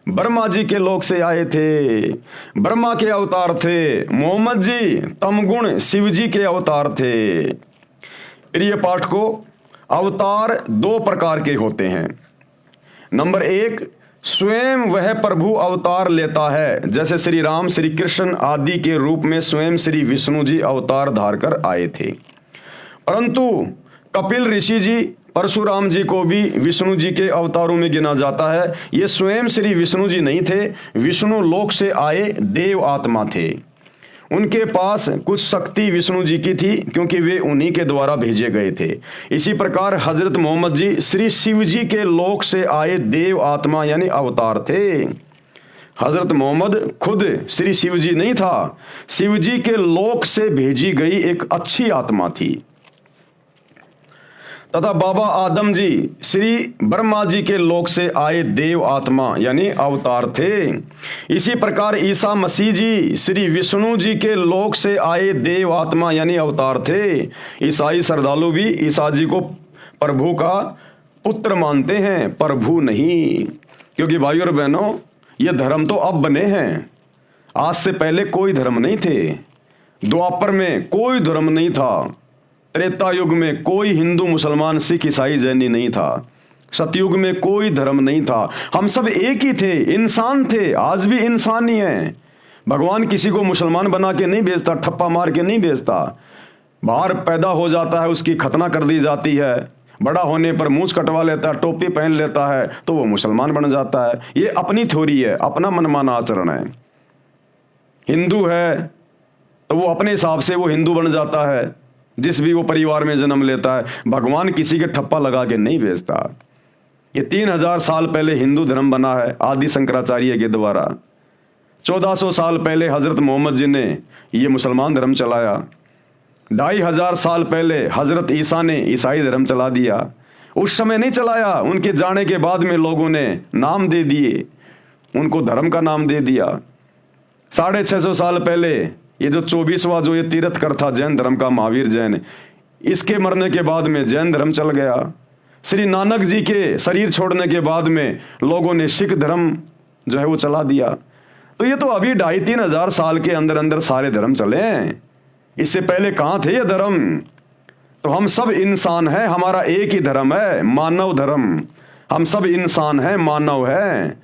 ब्रह्मा जी के लोक से आए थे, ब्रह्मा के अवतार थे। मोहम्मद जी तमगुण शिव जी के अवतार थे। प्रिय पाठ को, अवतार 2 प्रकार के होते हैं। नंबर 1, स्वयं वह प्रभु अवतार लेता है, जैसे श्री राम, श्री कृष्ण आदि के रूप में स्वयं श्री विष्णु जी अवतार धारकर आए थे। परंतु कपिल ऋषि जी, परशुराम जी को भी विष्णु जी के अवतारों में गिना जाता है। ये स्वयं श्री विष्णु जी नहीं थे, विष्णु लोक से आए देव आत्मा थे। उनके पास कुछ शक्ति विष्णु जी की थी, क्योंकि वे उन्हीं के द्वारा भेजे गए थे। इसी प्रकार हजरत मोहम्मद जी श्री शिव जी के लोक से आए देव आत्मा यानी अवतार थे। हजरत मोहम्मद खुद श्री शिव जी नहीं था, शिव जी के लोक से भेजी गई एक अच्छी आत्मा थी। तथा बाबा आदम जी श्री ब्रह्मा जी के लोक से आए देव आत्मा यानी अवतार थे। इसी प्रकार ईसा मसीह जी श्री विष्णु जी के लोक से आए देव आत्मा यानी अवतार थे। ईसाई श्रद्धालु भी ईसा जी को प्रभु का पुत्र मानते हैं, प्रभु नहीं। क्योंकि भाइयों और बहनों, ये धर्म तो अब बने हैं, आज से पहले कोई धर्म नहीं थे। द्वापर में कोई धर्म नहीं था, त्रेता युग में कोई हिंदू, मुसलमान, सिख, ईसाई, जैनी नहीं था, सतयुग में कोई धर्म नहीं था। हम सब एक ही थे, इंसान थे, आज भी इंसान ही हैं। भगवान किसी को मुसलमान बना के नहीं भेजता, ठप्पा मार के नहीं भेजता। बाहर पैदा हो जाता है, उसकी खतना कर दी जाती है, बड़ा होने पर मूंछ कटवा लेता है, टोपी पहन लेता है, तो वो मुसलमान बन जाता है। ये अपनी थ्योरी है, अपना मनमाना आचरण है। हिंदू है तो वो अपने हिसाब से वो हिंदू बन जाता है, जिस भी वो परिवार में जन्म लेता है। भगवान किसी के ठप्पा लगा के नहीं भेजता। ये 3000 साल पहले हिंदू धर्म बना है आदि शंकराचार्य के द्वारा। 1400 साल पहले हजरत मोहम्मद जी ने ये मुसलमान धर्म चलाया। 2500 साल पहले हजरत ईसा ने ईसाई धर्म चला दिया। उस समय नहीं चलाया, उनके जाने के बाद में लोगों ने नाम दे दिए, उनको धर्म का नाम दे दिया। 650 साल पहले ये जो 24वां जो ये तीर्थकर था जैन धर्म का, महावीर जैन, इसके मरने के बाद में जैन धर्म चल गया। श्री नानक जी के शरीर छोड़ने के बाद में लोगों ने सिख धर्म जो है वो चला दिया। तो ये तो अभी 2500-3000 हजार साल के अंदर अंदर सारे धर्म चले हैं। इससे पहले कहाँ थे ये धर्म? तो हम सब इंसान हैं, हमारा एक ही धर्म है, मानव धर्म। हम सब इंसान हैं, मानव हैं।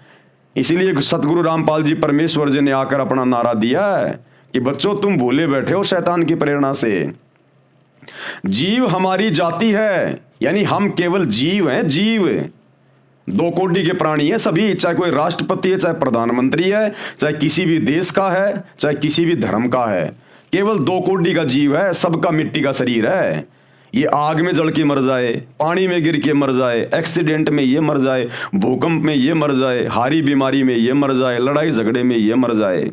इसीलिए सतगुरु रामपाल जी परमेश्वर जी ने आकर अपना नारा दिया है कि बच्चों तुम भूले बैठे हो शैतान की प्रेरणा से। जीव हमारी जाति है, यानी हम केवल जीव हैं, जीव। दो कोटि के प्राणी हैं सभी, चाहे कोई राष्ट्रपति है, चाहे प्रधानमंत्री है, चाहे किसी भी देश का है, चाहे किसी भी धर्म का है, केवल दो कोटि का जीव है, सबका मिट्टी का शरीर है। ये आग में जल के मर जाए, पानी में गिर के मर जाए, एक्सीडेंट में ये मर जाए, भूकंप में ये मर जाए, हारी बीमारी में ये मर जाए, लड़ाई झगड़े में ये मर जाए।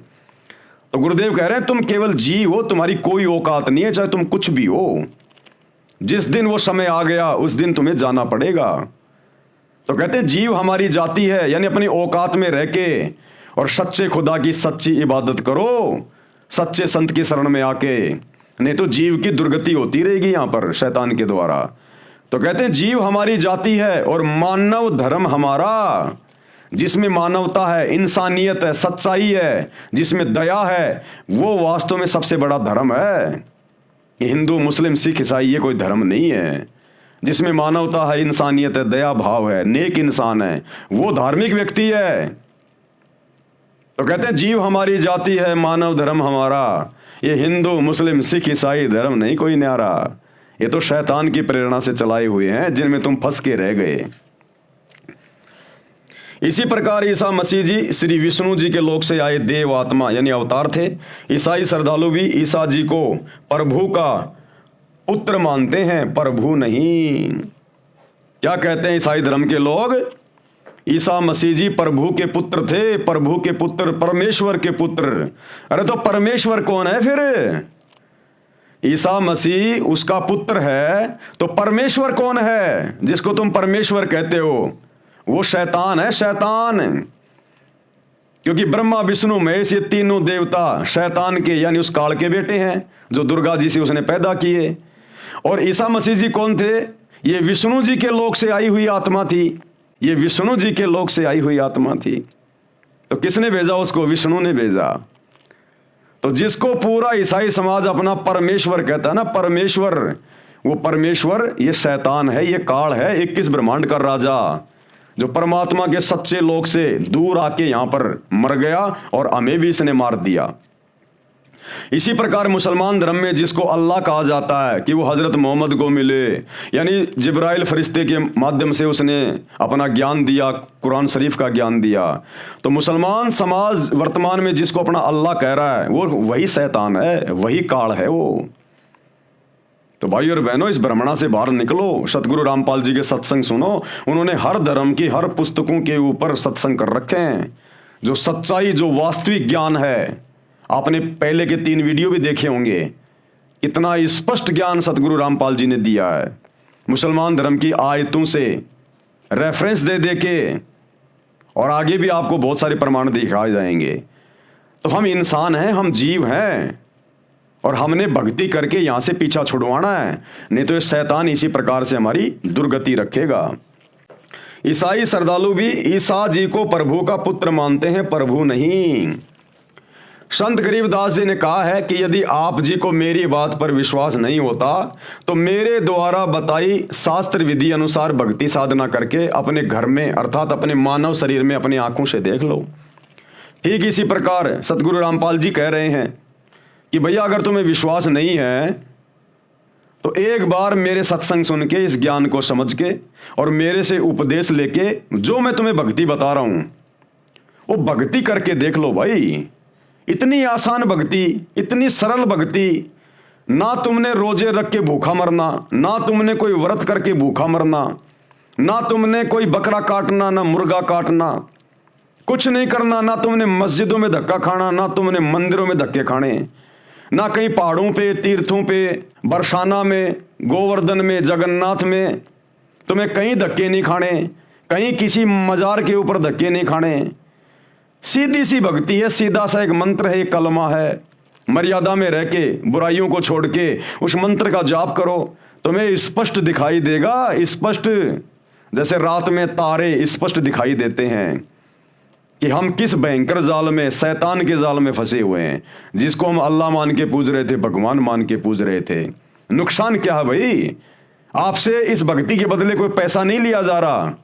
तो गुरुदेव कह रहे हैं तुम केवल जीव हो, तुम्हारी कोई औकात नहीं है, चाहे तुम कुछ भी हो। जिस दिन वो समय आ गया उस दिन तुम्हें जाना पड़ेगा। तो कहते हैं जीव हमारी जाति है, यानी अपनी औकात में रह के और सच्चे खुदा की सच्ची इबादत करो, सच्चे संत की शरण में आके, नहीं तो जीव की दुर्गति होती रहेगी यहां पर शैतान के द्वारा। तो कहते हैं जीव हमारी जाति है और मानव धर्म हमारा, जिसमें मानवता है, इंसानियत है, सच्चाई है, जिसमें दया है, वो वास्तव में सबसे बड़ा धर्म है। ये हिंदू, मुस्लिम, सिख, ईसाई ये कोई धर्म नहीं है। जिसमें मानवता है, इंसानियत है, दया भाव है, नेक इंसान है, वो धार्मिक व्यक्ति है। तो कहते हैं जीव हमारी जाति है, मानव धर्म हमारा। ये हिंदू, मुस्लिम, सिख, ईसाई धर्म नहीं कोई न्यारा, ये तो शैतान की प्रेरणा से चलाए हुए हैं, जिनमें तुम फंस के रह गए। इसी प्रकार ईसा मसीह जी श्री विष्णु जी के लोक से आए देव आत्मा यानी अवतार थे। ईसाई श्रद्धालु भी ईसा जी को प्रभु का पुत्र मानते हैं, प्रभु नहीं। क्या कहते हैं ईसाई धर्म के लोग? ईसा मसीह जी प्रभु के पुत्र थे, प्रभु के पुत्र, परमेश्वर के पुत्र। अरे तो परमेश्वर कौन है फिर? ईसा मसीह उसका पुत्र है, तो परमेश्वर कौन है जिसको तुम परमेश्वर कहते हो? वो शैतान है, शैतान। क्योंकि ब्रह्मा, विष्णु, महेश ये तीनों देवता शैतान के यानी उस काल के बेटे हैं, जो दुर्गा जी से उसने पैदा किए। और ईसा मसीह जी कौन थे? ये विष्णु जी के लोक से आई हुई आत्मा थी, ये विष्णु जी के लोक से आई हुई आत्मा थी। तो किसने भेजा उसको? विष्णु ने भेजा। तो जिसको पूरा ईसाई समाज अपना परमेश्वर कहता है ना, परमेश्वर, वो परमेश्वर ये शैतान है, ये काल है, 21 ब्रह्मांड का राजा, जो परमात्मा के सच्चे लोक से दूर आके यहां पर मर गया और हमें भी इसने मार दिया। इसी प्रकार मुसलमान धर्म में जिसको अल्लाह कहा जाता है कि वो हजरत मोहम्मद को मिले, यानी जिब्राइल फरिश्ते के माध्यम से उसने अपना ज्ञान दिया, कुरान शरीफ का ज्ञान दिया। तो मुसलमान समाज वर्तमान में जिसको अपना अल्लाह कह रहा है, वो वही शैतान है, वही काल है वो। तो भाई और बहनों, इस भ्रमणा से बाहर निकलो, सतगुरु रामपाल जी के सत्संग सुनो। उन्होंने हर धर्म की हर पुस्तकों के ऊपर सत्संग कर रखे हैं। जो सच्चाई, जो वास्तविक ज्ञान है, आपने पहले के 3 वीडियो भी देखे होंगे, इतना स्पष्ट ज्ञान सतगुरु रामपाल जी ने दिया है। मुसलमान धर्म की आयतों से रेफरेंस दे दे के, और आगे भी आपको बहुत सारे प्रमाण दिखाए जाएंगे। तो हम इंसान हैं, हम जीव हैं, और हमने भक्ति करके यहां से पीछा छुड़वाना है, नहीं तो ये शैतान इसी प्रकार से हमारी दुर्गति रखेगा। ईसाई श्रद्धालु भी ईसा जी को प्रभु का पुत्र मानते हैं, प्रभु नहीं। संत गरीबदास जी ने कहा है कि यदि आप जी को मेरी बात पर विश्वास नहीं होता तो मेरे द्वारा बताई शास्त्र विधि अनुसार भक्ति साधना करके अपने घर में अर्थात अपने मानव शरीर में अपनी आंखों से देख लो। ठीक इसी प्रकार सतगुरु रामपाल जी कह रहे हैं कि भैया अगर तुम्हें विश्वास नहीं है तो एक बार मेरे सत्संग सुन के इस ज्ञान को समझ के और मेरे से उपदेश लेके जो मैं तुम्हें भक्ति बता रहा हूं वो भक्ति करके देख लो भाई। इतनी आसान भक्ति, इतनी सरल भक्ति, ना तुमने रोजे रख के भूखा मरना, ना तुमने कोई व्रत करके भूखा मरना, ना तुमने कोई बकरा काटना, ना मुर्गा काटना, कुछ नहीं करना, ना तुमने मस्जिदों में धक्का खाना, ना तुमने मंदिरों में धक्के खाने, ना कहीं पहाड़ों पे, तीर्थों पे, बरसाना में, गोवर्धन में, जगन्नाथ में तुम्हें कहीं धक्के नहीं खाने, कहीं किसी मजार के ऊपर धक्के नहीं खाने। सीधी सी भक्ति है, सीधा सा एक मंत्र है, एक कलमा है। मर्यादा में रह के बुराइयों को छोड़ के उस मंत्र का जाप करो, तुम्हें स्पष्ट दिखाई देगा, स्पष्ट जैसे रात में तारे स्पष्ट दिखाई देते हैं कि हम किस भयंकर जाल में, शैतान के जाल में फंसे हुए हैं। जिसको हम अल्लाह मान के पूज रहे थे, भगवान मान के पूज रहे थे। नुकसान क्या है भाई? आपसे इस भक्ति के बदले कोई पैसा नहीं लिया जा रहा,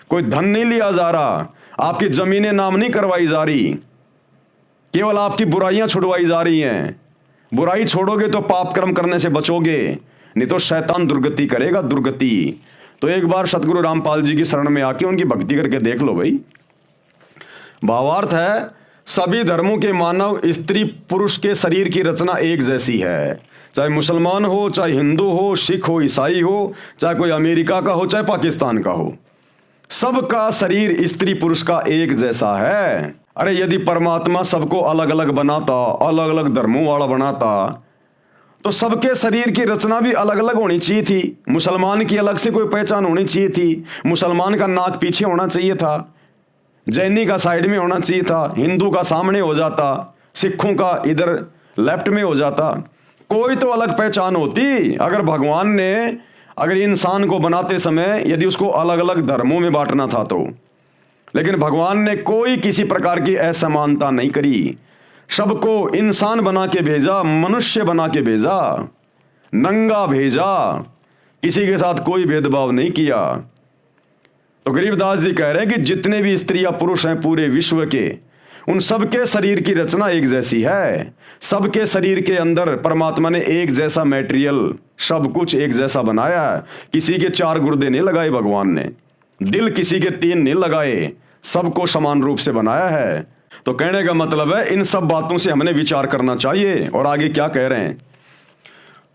कोई धन नहीं लिया जा रहा, आपकी जमीनें नाम नहीं करवाई जा रही, केवल आपकी बुराइयां छुड़वाई जा रही हैं। बुराई छोड़ोगे तो पाप कर्म करने से बचोगे, नहीं तो शैतान दुर्गति करेगा, दुर्गति। तो एक बार सतगुरु रामपाल जी की शरण में आके उनकी भक्ति करके देख लो भाई। भावार्थ है, सभी धर्मों के मानव स्त्री पुरुष के शरीर की रचना एक जैसी है। चाहे मुसलमान हो, चाहे हिंदू हो, सिख हो, ईसाई हो, चाहे कोई अमेरिका का हो, चाहे पाकिस्तान का हो, सबका शरीर स्त्री पुरुष का एक जैसा है। अरे यदि परमात्मा सबको अलग अलग बनाता, अलग अलग धर्मों वाला बनाता, तो सबके शरीर की रचना भी अलग अलग होनी चाहिए थी। मुसलमान की अलग से कोई पहचान होनी चाहिए थी। मुसलमान का नाक पीछे होना चाहिए था, जैनी का साइड में होना चाहिए था, हिंदू का सामने हो जाता, सिखों का इधर लेफ्ट में हो जाता। कोई तो अलग पहचान होती। अगर भगवान ने अगर इंसान को बनाते समय यदि उसको अलग अलग धर्मों में बांटना था तो, लेकिन भगवान ने कोई किसी प्रकार की असमानता नहीं करी। सबको इंसान बना के भेजा, मनुष्य बना के भेजा, नंगा भेजा, किसी के साथ कोई भेदभाव नहीं किया। तो गरीबदास जी कह रहे हैं कि जितने भी स्त्री या पुरुष हैं पूरे विश्व के, उन सबके शरीर की रचना एक जैसी है। सबके शरीर के अंदर परमात्मा ने एक जैसा मटेरियल, सब कुछ एक जैसा बनाया है। किसी के 4 गुर्दे नहीं लगाए भगवान ने, दिल किसी के 3 नहीं लगाए, सबको समान रूप से बनाया है। तो कहने का मतलब है इन सब बातों से हमने विचार करना चाहिए। और आगे क्या कह रहे हैं,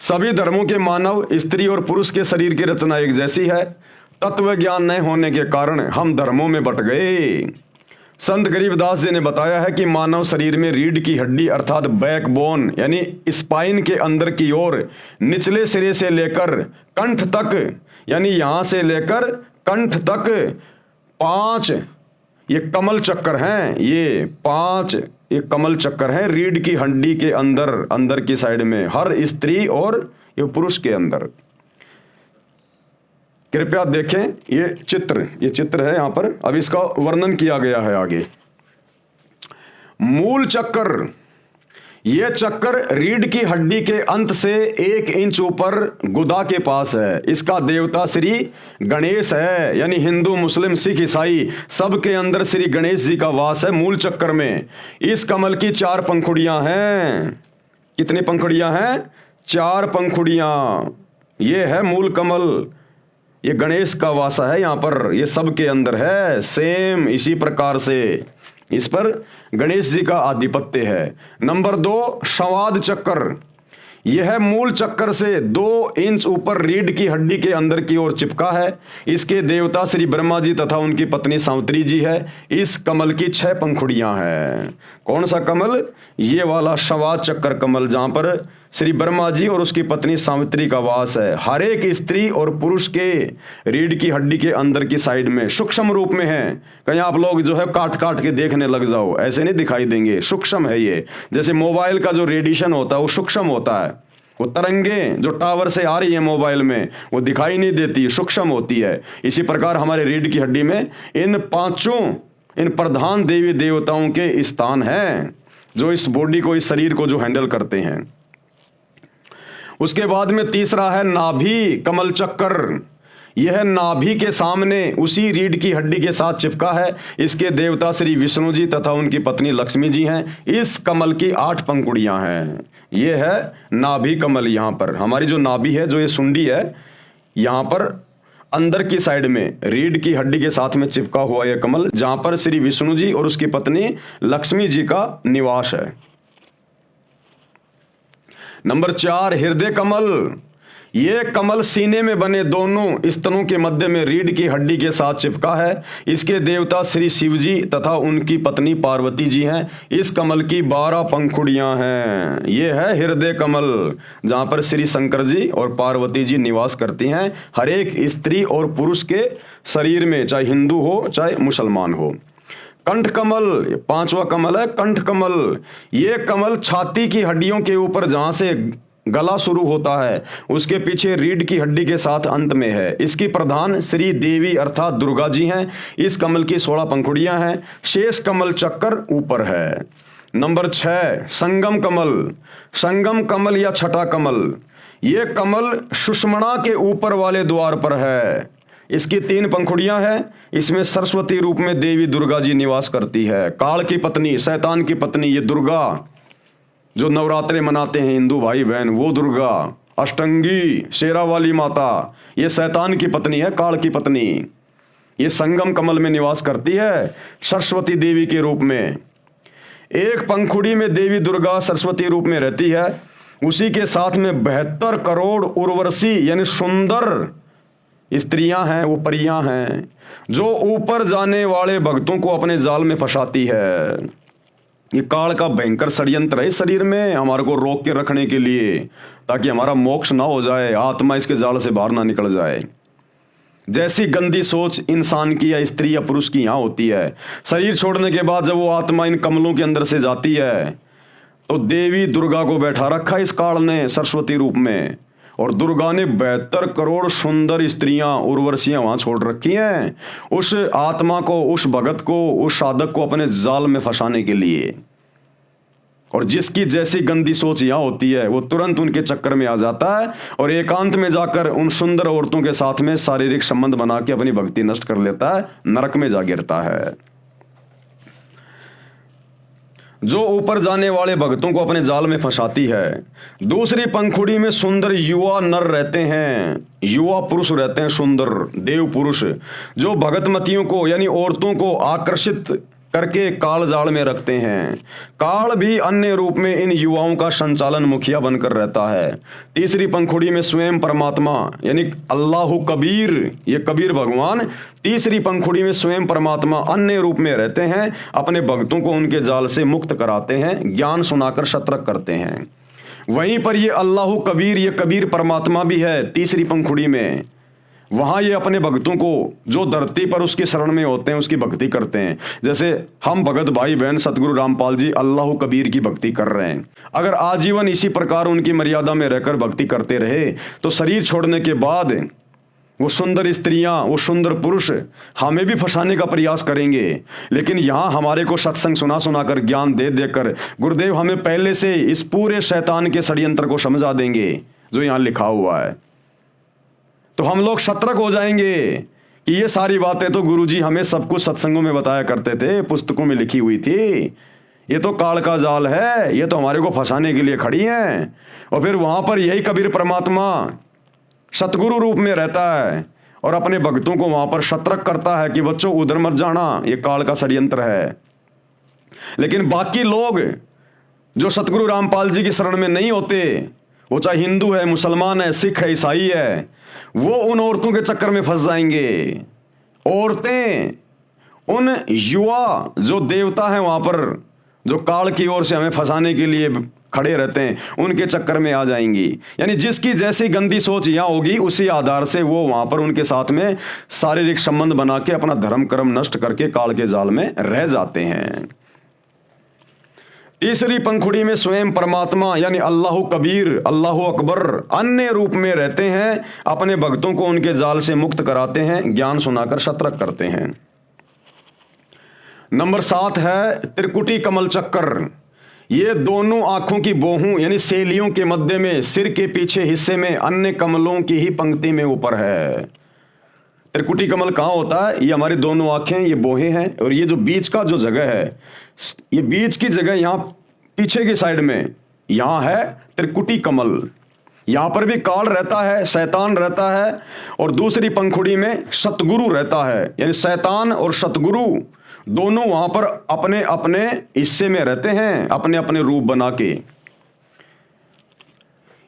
सभी धर्मों के मानव स्त्री और पुरुष के शरीर की रचना एक जैसी है। तत्व ज्ञान न होने के कारण हम धर्मों में बट गए। संत गरीबदास जी ने बताया है कि मानव शरीर में रीढ़ की हड्डी अर्थात बैकबोन यानी स्पाइन के अंदर की ओर निचले सिरे से लेकर कंठ तक, यानी यहां से लेकर कंठ तक 5 ये कमल चक्कर हैं। ये 5 ये कमल चक्कर हैं रीढ़ की हड्डी के अंदर की साइड में, हर स्त्री और ये पुरुष के अंदर। कृपया देखें ये चित्र है यहां पर। अब इसका वर्णन किया गया है आगे। मूल चक्कर, ये चक्कर रीढ़ की हड्डी के अंत से 1 इंच ऊपर गुदा के पास है। इसका देवता श्री गणेश है, यानी हिंदू मुस्लिम सिख ईसाई सबके अंदर श्री गणेश जी का वास है मूल चक्कर में। इस कमल की 4 पंखुड़ियां हैं। कितनी पंखुड़ियां हैं? 4 पंखुड़ियां। ये है मूल कमल, ये गणेश का वासा है यहां पर, ये सबके अंदर है। सेम इसी प्रकार से इस पर गणेश जी का आधिपत्य है। नंबर 2 संवाद चक्कर, यह मूल चक्कर से 2 इंच ऊपर रीढ़ की हड्डी के अंदर की ओर चिपका है। इसके देवता श्री ब्रह्मा जी तथा उनकी पत्नी सावित्री जी है। इस कमल की 6 पंखुड़ियां हैं। कौन सा कमल? ये वाला संवाद चक्कर कमल, जहां पर श्री ब्रह्मा जी और उसकी पत्नी सावित्री का वास है। हर एक स्त्री और पुरुष के रीढ़ की हड्डी के अंदर की साइड में सूक्ष्म रूप में है। कहीं आप लोग जो है काट काट के देखने लग जाओ, ऐसे नहीं दिखाई देंगे। सूक्ष्म है ये, जैसे मोबाइल का जो रेडिएशन होता है वो सूक्ष्म होता है। वो तरंगे जो टावर से आ रही है मोबाइल में वो दिखाई नहीं देती, सूक्ष्म होती है। इसी प्रकार हमारे रीढ़ की हड्डी में इन 5 इन प्रधान देवी देवताओं के स्थान हैं जो इस बॉडी को, इस शरीर को जो हैंडल करते हैं। उसके बाद में तीसरा है नाभि कमल चक्कर। यह नाभि के सामने उसी रीढ़ की हड्डी के साथ चिपका है। इसके देवता श्री विष्णु जी तथा उनकी पत्नी लक्ष्मी जी हैं। इस कमल की 8 पंखुड़ियां हैं। यह है नाभि कमल। यहां पर हमारी जो नाभि है, जो ये सुंडी है, यहां पर अंदर की साइड में रीढ़ की हड्डी के साथ में चिपका हुआ यह कमल, जहां पर श्री विष्णु जी और उसकी पत्नी लक्ष्मी जी का निवास है। नंबर 4 हृदय कमल। ये कमल सीने में बने दोनों स्तनों के मध्य में रीढ़ की हड्डी के साथ चिपका है। इसके देवता श्री शिव जी तथा उनकी पत्नी पार्वती जी हैं। इस कमल की 12 पंखुड़ियां हैं। ये है हृदय कमल, जहां पर श्री शंकर जी और पार्वती जी निवास करती हैं हर एक स्त्री और पुरुष के शरीर में, चाहे हिंदू हो चाहे मुसलमान हो। कंठ कमल 5वां कमल है कंठ कमल। ये कमल छाती की हड्डियों के ऊपर, जहां से गला शुरू होता है, उसके पीछे रीढ़ की हड्डी के साथ अंत में है। इसकी प्रधान श्री देवी अर्थात दुर्गा जी हैं। इस कमल की 16 पंखुड़ियां हैं। शेष कमल चक्कर ऊपर है। नंबर 6 संगम कमल। संगम कमल या छठा कमल, यह कमल सुषुम्ना के ऊपर वाले द्वार पर है। इसकी 3 पंखुड़ियां हैं। इसमें सरस्वती रूप में देवी दुर्गा जी निवास करती है। काल की पत्नी, शैतान की पत्नी, ये दुर्गा जो नवरात्रे मनाते हैं हिंदू भाई बहन, वो दुर्गा अष्टंगी, शेरावाली माता, ये शैतान की पत्नी है, काल की पत्नी। ये संगम कमल में निवास करती है सरस्वती देवी के रूप में। एक पंखुड़ी में देवी दुर्गा सरस्वती रूप में रहती है, उसी के साथ में 72 करोड़ उर्वशी यानी सुंदर स्त्रियां हैं, वो परियां हैं, जो ऊपर जाने वाले भक्तों को अपने जाल में फंसाती है। ये काल का भयंकर षड्यंत्र है शरीर में, हमारे को रोक के रखने के लिए, ताकि हमारा मोक्ष ना हो जाए, आत्मा इसके जाल से बाहर ना निकल जाए। जैसी गंदी सोच इंसान की या स्त्री या पुरुष की यहां होती है, शरीर छोड़ने के बाद जब वो आत्मा इन कमलों के अंदर से जाती है, तो देवी दुर्गा को बैठा रखा इस काल ने सरस्वती रूप में, और दुर्गा ने 72 करोड़ सुंदर स्त्रियां उर्वशियां वहां छोड़ रखी हैं उस आत्मा को, उस भगत को, उस साधक को अपने जाल में फंसाने के लिए। और जिसकी जैसी गंदी सोच यहां होती है, वो तुरंत उनके चक्कर में आ जाता है और एकांत में जाकर उन सुंदर औरतों के साथ में शारीरिक संबंध बना के अपनी भक्ति नष्ट कर लेता है, नरक में जा गिरता है। जो ऊपर जाने वाले भक्तों को अपने जाल में फंसाती है। दूसरी पंखुड़ी में सुंदर युवा नर रहते हैं, युवा पुरुष रहते हैं, सुंदर देव पुरुष, जो भगतमतियों को यानी औरतों को आकर्षित करके काल जाल में रखते हैं। काल भी अन्य रूप में इन युवाओं का संचालन मुखिया बनकर रहता है। तीसरी पंखुड़ी में स्वयं परमात्मा यानी अल्लाह कबीर, ये कबीर भगवान तीसरी पंखुड़ी में स्वयं परमात्मा अन्य रूप में रहते हैं, अपने भक्तों को उनके जाल से मुक्त कराते हैं, ज्ञान सुनाकर सतर्क करते हैं। वहीं पर ये अल्लाह कबीर, ये कबीर परमात्मा भी है तीसरी पंखुड़ी में। वहां ये अपने भक्तों को जो धरती पर उसकी शरण में होते हैं उसकी भक्ति करते हैं। जैसे हम भगत भाई बहन सतगुरु रामपाल जी अल्लाह कबीर की भक्ति कर रहे हैं, अगर आजीवन इसी प्रकार उनकी मर्यादा में रहकर भक्ति करते रहे तो शरीर छोड़ने के बाद वो सुंदर स्त्रियां, वो सुंदर पुरुष हमें भी फंसाने का प्रयास करेंगे। लेकिन यहाँ हमारे को सत्संग सुना सुनाकर, ज्ञान दे देकर गुरुदेव हमें पहले से इस पूरे शैतान के षड्यंत्र को समझा देंगे जो यहाँ लिखा हुआ है। तो हम लोग सतर्क हो जाएंगे कि ये सारी बातें तो गुरुजी हमें सब कुछ सत्संगों में बताया करते थे, पुस्तकों में लिखी हुई थी, ये तो काल का जाल है, ये तो हमारे को फंसाने के लिए खड़ी हैं। और फिर वहां पर यही कबीर परमात्मा सतगुरु रूप में रहता है और अपने भक्तों को वहां पर सतर्क करता है कि बच्चों उधर मत जाना, ये काल का षड्यंत्र है। लेकिन बाकी लोग जो सतगुरु रामपाल जी की शरण में नहीं होते, वो चाहे हिंदू है, मुसलमान है, सिख है, ईसाई है, वो उन औरतों के चक्कर में फंस जाएंगे। औरतें उन युवा जो देवता हैं वहां पर, जो काल की ओर से हमें फंसाने के लिए खड़े रहते हैं, उनके चक्कर में आ जाएंगी। यानी जिसकी जैसी गंदी सोच यहां होगी उसी आधार से वो वहां पर उनके साथ में शारीरिक संबंध बना के अपना धर्म कर्म नष्ट करके काल के जाल में रह जाते हैं। तीसरी पंखुड़ी में स्वयं परमात्मा यानी अल्लाह कबीर, अल्लाह अकबर अन्य रूप में रहते हैं, अपने भक्तों को उनके जाल से मुक्त कराते हैं, ज्ञान सुनाकर सतर्क करते हैं। नंबर 7 है त्रिकुटी कमल चक्कर। ये दोनों आंखों की बोहों यानी सेलियों के मध्य में सिर के पीछे हिस्से में अन्य कमलों की ही पंक्ति में ऊपर है। त्रिकुटी कमल कहाँ होता है? ये हमारी दोनों आंखें, ये बोहें हैं, और ये जो बीच का जो जगह है, ये बीच की जगह यहाँ पीछे की साइड में यहाँ है त्रिकुटी कमल। यहाँ पर भी काल रहता है, शैतान रहता है, और दूसरी पंखुड़ी में सतगुरु रहता है। यानी शैतान और सतगुरु दोनों वहां पर अपने अपने हिस्से में रहते हैं, अपने अपने रूप बना के।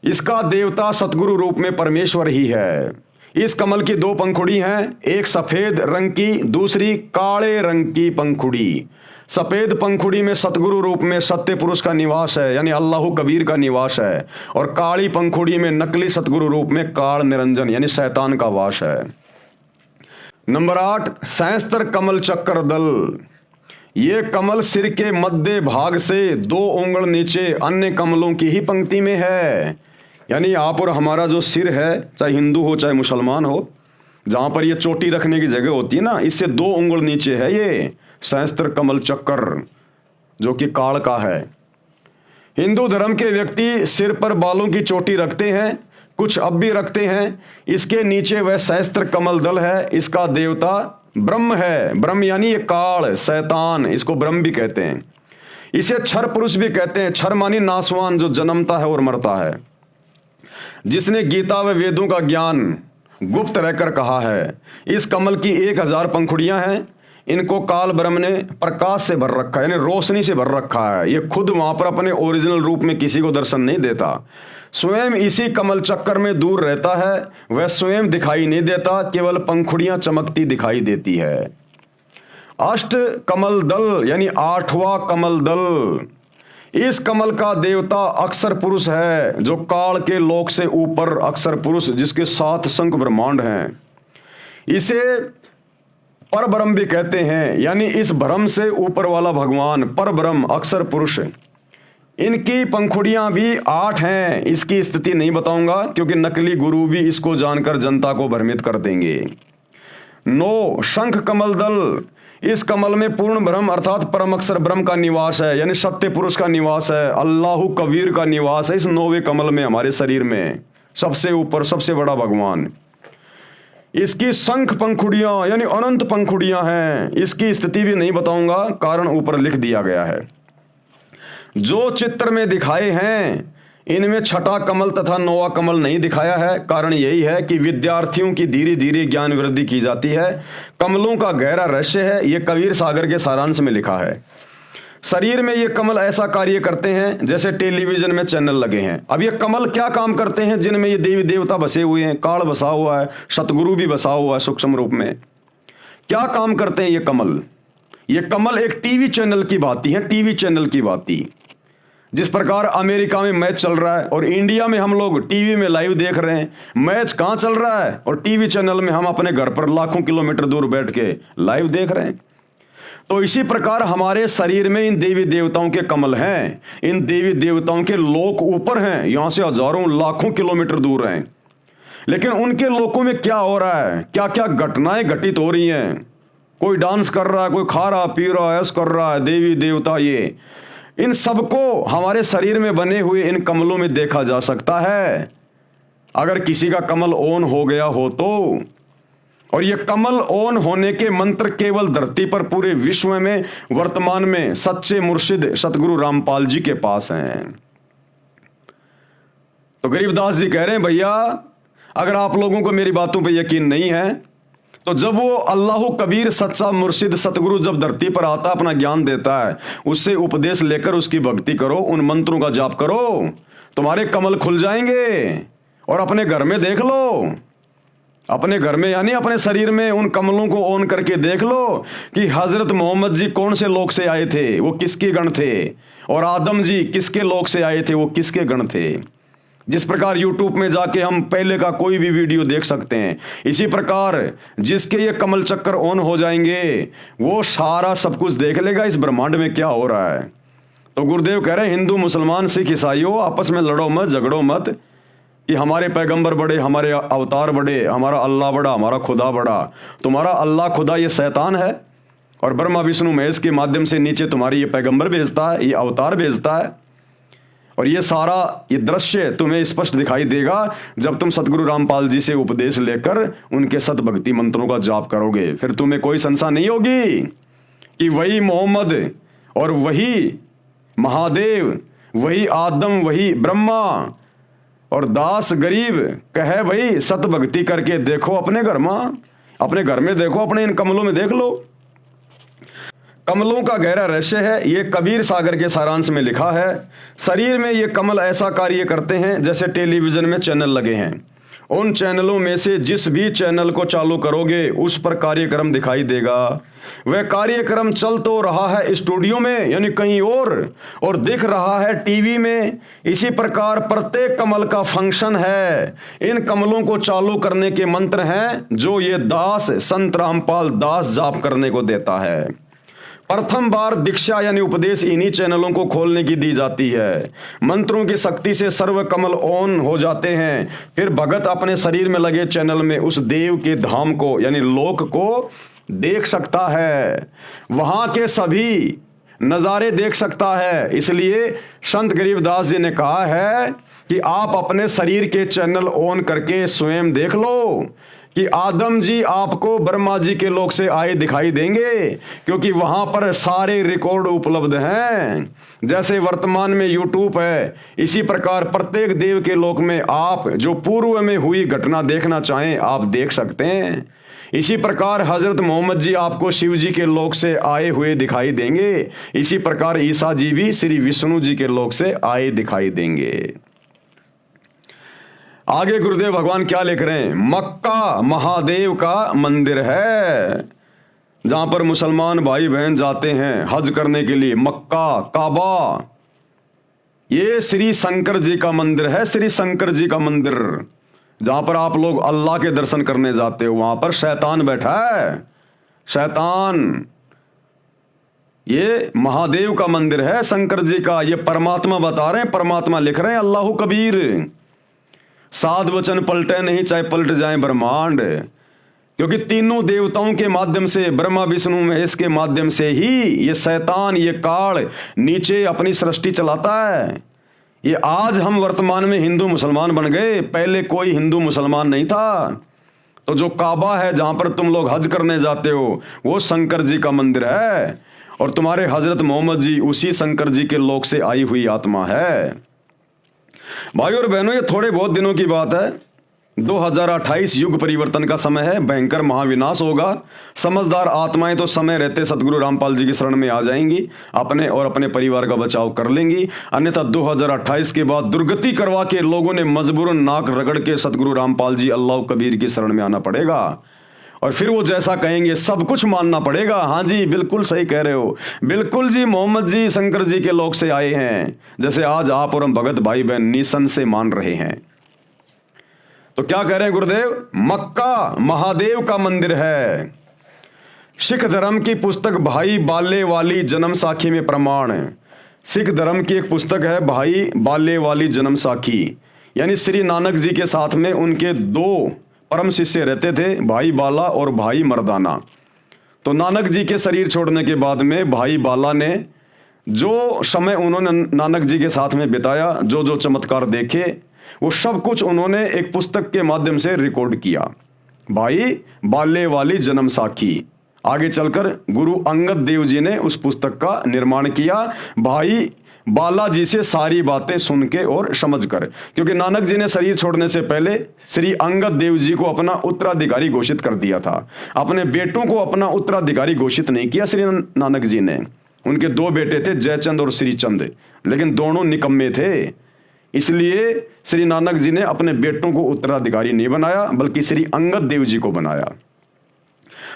इसका देवता सतगुरु रूप में परमेश्वर ही है। इस कमल की 2 पंखुड़ी हैं, एक सफेद रंग की, दूसरी काले रंग की पंखुड़ी। सफेद पंखुड़ी में सतगुरु रूप में सत्य पुरुष का निवास है, यानी अल्लाह कबीर का निवास है, और काली पंखुड़ी में नकली सतगुरु रूप में काल निरंजन यानी शैतान का वास है। नंबर 8 सहस्त्र कमल चक्कर दल। ये कमल सिर के मध्य भाग से 2 उंगल नीचे अन्य कमलों की ही पंक्ति में है। यानी आप और हमारा जो सिर है, चाहे हिंदू हो चाहे मुसलमान हो, जहां पर ये चोटी रखने की जगह होती है ना, इससे 2 उंगल नीचे है ये सहस्त्र कमल चक्कर, जो कि काल का है। हिंदू धर्म के व्यक्ति सिर पर बालों की चोटी रखते हैं, कुछ अब भी रखते हैं। इसके नीचे वह सहस्त्र कमल दल है। इसका देवता ब्रह्म है। ब्रह्म यानी ये काल, शैतान, इसको ब्रह्म भी कहते हैं। इसे क्षर पुरुष भी कहते हैं। क्षर मानी नासवान, जो जन्मता है और मरता है। जिसने गीता व वेदों का ज्ञान गुप्त रहकर कहा है। इस कमल की 1000 पंखुड़ियां हैं, इनको काल ब्रह्म ने प्रकाश से भर रखा है, यानी रोशनी से भर रखा है। ये खुद वहां पर अपने ओरिजिनल रूप में किसी को दर्शन नहीं देता, स्वयं इसी कमल चक्कर में दूर रहता है। वह स्वयं दिखाई नहीं देता, केवल पंखुड़ियां चमकती दिखाई देती है। अष्ट कमल दल यानी 8वां कमल दल, इस कमल का देवता अक्षर पुरुष है, जो काल के लोक से ऊपर अक्षर पुरुष, जिसके 7 शंख ब्रह्मांड हैं। इसे पर ब्रह्म भी कहते हैं, यानी इस ब्रह्म से ऊपर वाला भगवान पर ब्रह्म अक्षर पुरुष। इनकी पंखुड़ियां भी 8 हैं। इसकी स्थिति नहीं बताऊंगा, क्योंकि नकली गुरु भी इसको जानकर जनता को भ्रमित कर देंगे। 9 शंख कमल दल, इस कमल में पूर्ण ब्रह्म अर्थात परम अक्षर ब्रह्म का निवास है, यानी सत्य पुरुष का निवास है, अल्लाहु कबीर का निवास है इस 9वें कमल में। हमारे शरीर में सबसे ऊपर सबसे बड़ा भगवान। इसकी शंख पंखुड़ियां यानी अनंत पंखुड़ियां हैं। इसकी स्थिति भी नहीं बताऊंगा, कारण ऊपर लिख दिया गया है। जो चित्र में दिखाए हैं, इनमें 6ठा कमल तथा 9वां कमल नहीं दिखाया है। कारण यही है कि विद्यार्थियों की धीरे धीरे ज्ञान वृद्धि की जाती है। कमलों का गहरा रहस्य है, यह कबीर सागर के सारांश में लिखा है। शरीर में ये कमल ऐसा कार्य करते हैं जैसे टेलीविजन में चैनल लगे हैं। अब ये कमल क्या काम करते हैं, जिनमें ये देवी देवता बसे हुए हैं, काल बसा हुआ है, सतगुरु भी बसा हुआ है सूक्ष्म रूप में। क्या काम करते हैं ये कमल? ये कमल एक टीवी चैनल की भांति है, टीवी चैनल की भांति। जिस प्रकार अमेरिका में मैच चल रहा है और इंडिया में हम लोग टीवी में लाइव देख रहे हैं, मैच कहां चल रहा है और टीवी चैनल में हम अपने घर पर लाखों किलोमीटर दूर बैठ के लाइव देख रहे हैं। तो इसी प्रकार हमारे शरीर में इन देवी देवताओं के कमल हैं। इन देवी देवताओं के लोक ऊपर हैं, यहां से हजारों लाखों किलोमीटर दूर हैं। लेकिन उनके लोकों में क्या हो रहा है, क्या क्या घटनाएं घटित हो रही हैं। कोई डांस कर रहा है, कोई खा रहा पी रहा है, ऐश कर रहा है, देवी देवता ये, इन सबको हमारे शरीर में बने हुए इन कमलों में देखा जा सकता है, अगर किसी का कमल ऑन हो गया हो तो। और ये कमल ऑन होने के मंत्र केवल धरती पर पूरे विश्व में वर्तमान में सच्चे मुर्शिद सतगुरु रामपाल जी के पास हैं। तो गरीबदास जी कह रहे हैं, भैया अगर आप लोगों को मेरी बातों पे यकीन नहीं है, तो जब वो अल्लाहु कबीर सच्चा मुर्शिद सतगुरु जब धरती पर आता, अपना ज्ञान देता है, उससे उपदेश लेकर उसकी भक्ति करो, उन मंत्रों का जाप करो, तुम्हारे कमल खुल जाएंगे। और अपने घर में देख लो, अपने घर में यानी अपने शरीर में उन कमलों को ऑन करके देख लो कि हजरत मोहम्मद जी कौन से लोक से आए थे, वो किसके गण थे, और आदम जी किसके लोक से आए थे, वो किसके गण थे। जिस प्रकार यूट्यूब में जाके हम पहले का कोई भी वीडियो देख सकते हैं, इसी प्रकार जिसके ये कमल चक्कर ऑन हो जाएंगे वो सारा सब कुछ देख लेगा इस ब्रह्मांड में क्या हो रहा है। तो गुरुदेव कह रहे हैं, हिंदू मुसलमान सिख ईसाइयों आपस में लड़ो मत, झगड़ो मत कि हमारे पैगंबर बड़े, हमारे अवतार बड़े, हमारा अल्लाह बड़ा, हमारा खुदा बड़ा। तुम्हारा अल्लाह खुदा ये शैतान है, और ब्रह्मा विष्णु महेश के माध्यम से नीचे तुम्हारी ये पैगंबर भेजता है, ये अवतार भेजता है। और ये सारा ये दृश्य तुम्हें स्पष्ट दिखाई देगा जब तुम सतगुरु रामपाल जी से उपदेश लेकर उनके सत भक्ति मंत्रों का जाप करोगे। फिर तुम्हें कोई संशय नहीं होगी कि वही मोहम्मद और वही महादेव, वही आदम, वही ब्रह्मा और दास गरीब कहे भाई सत भक्ति करके देखो अपने घर में, अपने घर में देखो, अपने इन कमलों में देख लो। कमलों का गहरा रहस्य है, ये कबीर सागर के सारांश में लिखा है। शरीर में ये कमल ऐसा कार्य करते हैं जैसे टेलीविजन में चैनल लगे हैं। उन चैनलों में से जिस भी चैनल को चालू करोगे उस पर कार्यक्रम दिखाई देगा। वह कार्यक्रम चल तो रहा है स्टूडियो में यानी कहीं और दिख रहा है टीवी में। इसी प्रकार प्रत्येक कमल का फंक्शन है। इन कमलों को चालू करने के मंत्र हैं जो ये दास संत रामपाल दास जाप करने को देता है। प्रथम बार दीक्षा यानी उपदेश इन्हीं चैनलों को खोलने की दी जाती है। मंत्रों की शक्ति से सर्व कमल ऑन हो जाते हैं। फिर भगत अपने शरीर में लगे चैनल में उस देव के धाम को यानी लोक को देख सकता है, वहां के सभी नजारे देख सकता है। इसलिए संत गरीबदास जी ने कहा है कि आप अपने शरीर के चैनल ऑन करके स्वयं देख लो कि आदम जी आपको ब्रह्मा जी के लोक से आए दिखाई देंगे, क्योंकि वहां पर सारे रिकॉर्ड उपलब्ध हैं। जैसे वर्तमान में यूट्यूब है, इसी प्रकार प्रत्येक देव के लोक में आप जो पूर्व में हुई घटना देखना चाहें आप देख सकते हैं। इसी प्रकार हजरत मोहम्मद जी आपको शिव जी के लोक से आए हुए दिखाई देंगे। इसी प्रकार ईसा जी भी श्री विष्णु जी के लोक से आए दिखाई देंगे। आगे गुरुदेव भगवान क्या लिख रहे हैं? मक्का महादेव का मंदिर है, जहां पर मुसलमान भाई बहन जाते हैं हज करने के लिए। मक्का काबा, ये श्री शंकर जी का मंदिर है, श्री शंकर जी का मंदिर, जहां पर आप लोग अल्लाह के दर्शन करने जाते हो। वहां पर शैतान बैठा है, शैतान। ये महादेव का मंदिर है, शंकर जी का। ये परमात्मा बता रहे हैं, परमात्मा लिख रहे हैं, अल्लाहु कबीर। साध वचन पलटे नहीं, चाहे पलट जाए ब्रह्मांड, क्योंकि तीनों देवताओं के माध्यम से, ब्रह्मा विष्णु महेश के माध्यम से ही ये शैतान, ये काल नीचे अपनी सृष्टि चलाता है। ये आज हम वर्तमान में हिंदू मुसलमान बन गए, पहले कोई हिंदू मुसलमान नहीं था। तो जो काबा है जहां पर तुम लोग हज करने जाते हो, वो शंकर जी का मंदिर है, और तुम्हारे हजरत मोहम्मद जी उसी शंकर जी के लोक से आई हुई आत्मा है। भाई और बहनों, ये थोड़े बहुत दिनों की बात है। 2028 युग परिवर्तन का समय है, भयंकर महाविनाश होगा। समझदार आत्माएं तो समय रहते सतगुरु रामपाल जी की शरण में आ जाएंगी, अपने और अपने परिवार का बचाव कर लेंगी। अन्यथा 2028 के बाद दुर्गति करवा के लोगों ने मजबूरन नाक रगड़ के सतगुरु रामपाल जी अल्लाह कबीर की शरण में आना पड़ेगा, और फिर वो जैसा कहेंगे सब कुछ मानना पड़ेगा। हाँ जी, बिल्कुल सही कह रहे हो, बिल्कुल जी, मोहम्मद जी शंकर जी के लोक से आए हैं, जैसे आज आप और हम भगत भाई बहन निसन से मान रहे हैं। तो क्या कह रहे हैं गुरुदेव? मक्का महादेव का मंदिर है। सिख धर्म की पुस्तक भाई बाले वाली जन्म साखी में प्रमाण है। सिख धर्म की एक पुस्तक है भाई बाले वाली जन्म साखी, यानी श्री नानक जी के साथ में उनके दो परम शिष्य रहते थे, भाई बाला और भाई मर्दाना। तो नानक जी के शरीर छोड़ने के बाद में भाई बाला ने जो समय उन्होंने नानक जी के साथ में बिताया, जो जो चमत्कार देखे, वो सब कुछ उन्होंने एक पुस्तक के माध्यम से रिकॉर्ड किया, भाई बाले वाली जन्म साखी। आगे चलकर गुरु अंगद देव जी ने उस पुस्तक का निर्माण किया, भाई बालाजी से सारी बातें सुन के और समझ कर, क्योंकि नानक जी ने शरीर छोड़ने से पहले श्री अंगद देव जी को अपना उत्तराधिकारी घोषित कर दिया था। अपने बेटों को अपना उत्तराधिकारी घोषित नहीं किया श्री नानक जी ने। उनके दो बेटे थे, जयचंद और श्रीचंद, लेकिन दोनों निकम्मे थे, इसलिए श्री नानक जी ने अपने बेटों को उत्तराधिकारी नहीं बनाया, बल्कि श्री अंगद देव जी को बनाया।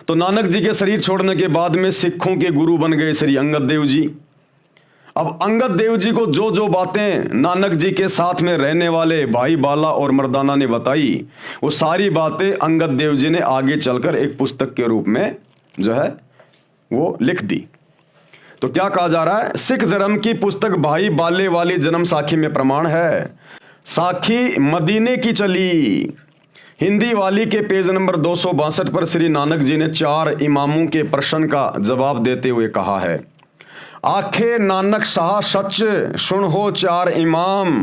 तो नानक जी के शरीर छोड़ने के बाद में सिखों के गुरु बन गए श्री अंगद देव जी। अब अंगद देव जी को जो जो बातें नानक जी के साथ में रहने वाले भाई बाला और मर्दाना ने बताई, वो सारी बातें अंगद देव जी ने आगे चलकर एक पुस्तक के रूप में जो है वो लिख दी। तो क्या कहा जा रहा है? सिख धर्म की पुस्तक भाई बाले वाली जन्म साखी में प्रमाण है, साखी मदीने की चली। हिंदी वाली के पेज नंबर 262 पर श्री नानक जी ने 4 इमामों के प्रश्न का जवाब देते हुए कहा है, आखे नानक शाह सच सुन हो 4 इमाम,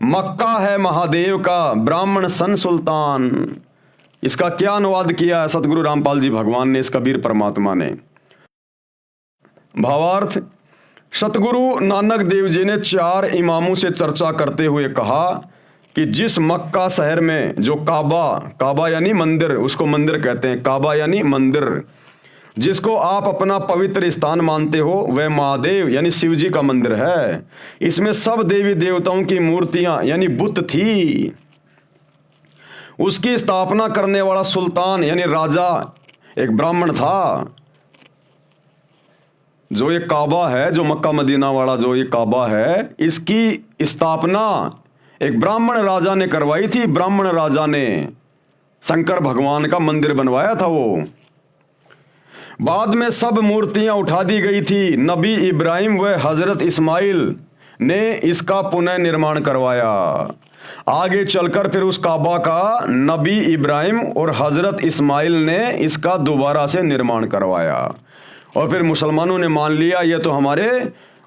मक्का है महादेव का ब्राह्मण सन सुल्तान। इसका क्या अनुवाद किया है सतगुरु रामपाल जी भगवान ने, इस कबीर परमात्मा ने? भावार्थ, सतगुरु नानक देव जी ने 4 इमामों से चर्चा करते हुए कहा कि जिस मक्का शहर में जो काबा यानी मंदिर, उसको मंदिर कहते हैं, काबा यानी मंदिर, जिसको आप अपना पवित्र स्थान मानते हो, वह महादेव यानी शिव जी का मंदिर है। इसमें सब देवी देवताओं की मूर्तियां यानी बुत थी। उसकी स्थापना करने वाला सुल्तान यानी राजा एक ब्राह्मण था। जो ये काबा है, जो मक्का मदीना वाला जो ये काबा है, इसकी स्थापना एक ब्राह्मण राजा ने करवाई थी। ब्राह्मण राजा ने शंकर भगवान का मंदिर बनवाया था वो। बाद में सब मूर्तियां उठा दी गई थी। नबी इब्राहिम व हजरत इस्माइल ने इसका पुनः निर्माण करवाया। आगे चलकर फिर उस काबा का नबी इब्राहिम और हजरत इस्माइल ने इसका दोबारा से निर्माण करवाया, और फिर मुसलमानों ने मान लिया ये तो हमारे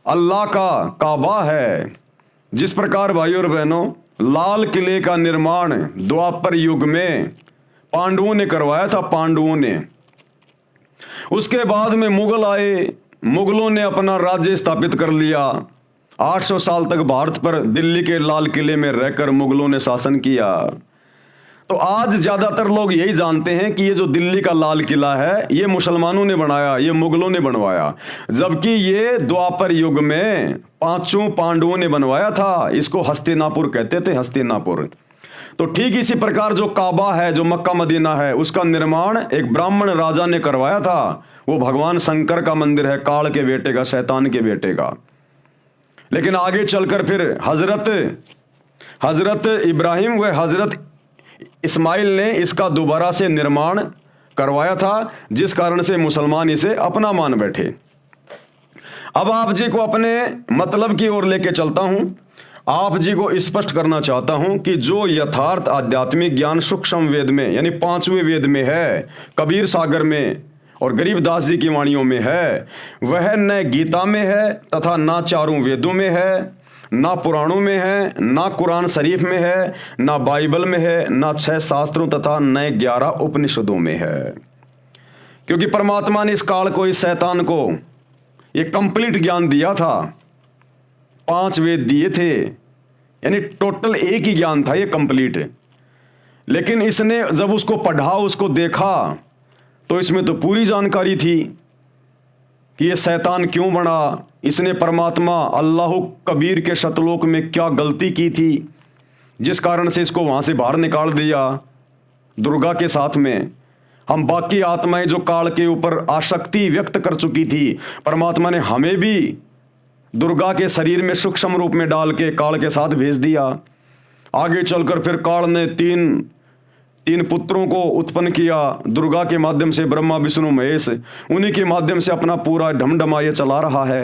अल्लाह का काबा है। जिस प्रकार भाइयों और बहनों लाल किले का निर्माण द्वापर युग में पांडवों ने करवाया था, पांडवों ने। उसके बाद में मुगल आए, मुगलों ने अपना राज्य स्थापित कर लिया। 800 साल तक भारत पर दिल्ली के लाल किले में रहकर मुगलों ने शासन किया। तो आज ज्यादातर लोग यही जानते हैं कि ये जो दिल्ली का लाल किला है ये मुसलमानों ने बनाया, ये मुगलों ने बनवाया, जबकि ये द्वापर युग में 5 पांडवों ने बनवाया था। इसको हस्तिनापुर कहते थे, हस्तिनापुर। तो ठीक इसी प्रकार जो काबा है, जो मक्का मदीना है, उसका निर्माण एक ब्राह्मण राजा ने करवाया था। वो भगवान शंकर का मंदिर है, काल के बेटे का, शैतान के बेटे का। लेकिन आगे चलकर फिर हजरत इब्राहिम व हजरत इस्माइल ने इसका दोबारा से निर्माण करवाया था, जिस कारण से मुसलमान इसे अपना मान बैठे। अब आप जी को अपने मतलब की ओर लेके चलता हूं। आप जी को स्पष्ट करना चाहता हूं कि जो यथार्थ आध्यात्मिक ज्ञान सूक्ष्म वेद में यानी 5वें वेद में है, कबीर सागर में और गरीबदास जी की वाणियों में है, वह न गीता में है तथा ना 4 वेदों में है, ना पुराणों में है, ना कुरान शरीफ में है, ना बाइबल में है, ना 6 शास्त्रों तथा न 11 उपनिषदों में है। क्योंकि परमात्मा ने इस काल को, इस शैतान को ये कंप्लीट ज्ञान दिया था। 5 वेद दिए थे, यानी टोटल एक ही ज्ञान था ये कंप्लीट। लेकिन इसने जब उसको पढ़ा, उसको देखा, तो इसमें तो पूरी जानकारी थी कि ये शैतान क्यों बना, इसने परमात्मा अल्लाह कबीर के शतलोक में क्या गलती की थी, जिस कारण से इसको वहां से बाहर निकाल दिया दुर्गा के साथ में। हम बाकी आत्माएं जो काल के ऊपर आसक्ति व्यक्त कर चुकी थी, परमात्मा ने हमें भी दुर्गा के शरीर में सूक्ष्म रूप में डाल के काल के साथ भेज दिया। आगे चलकर फिर काल ने तीन पुत्रों को उत्पन्न किया, दुर्गा के माध्यम से ब्रह्मा विष्णु महेश, उन्हीं के माध्यम से अपना पूरा ढमढमा ये चला रहा है।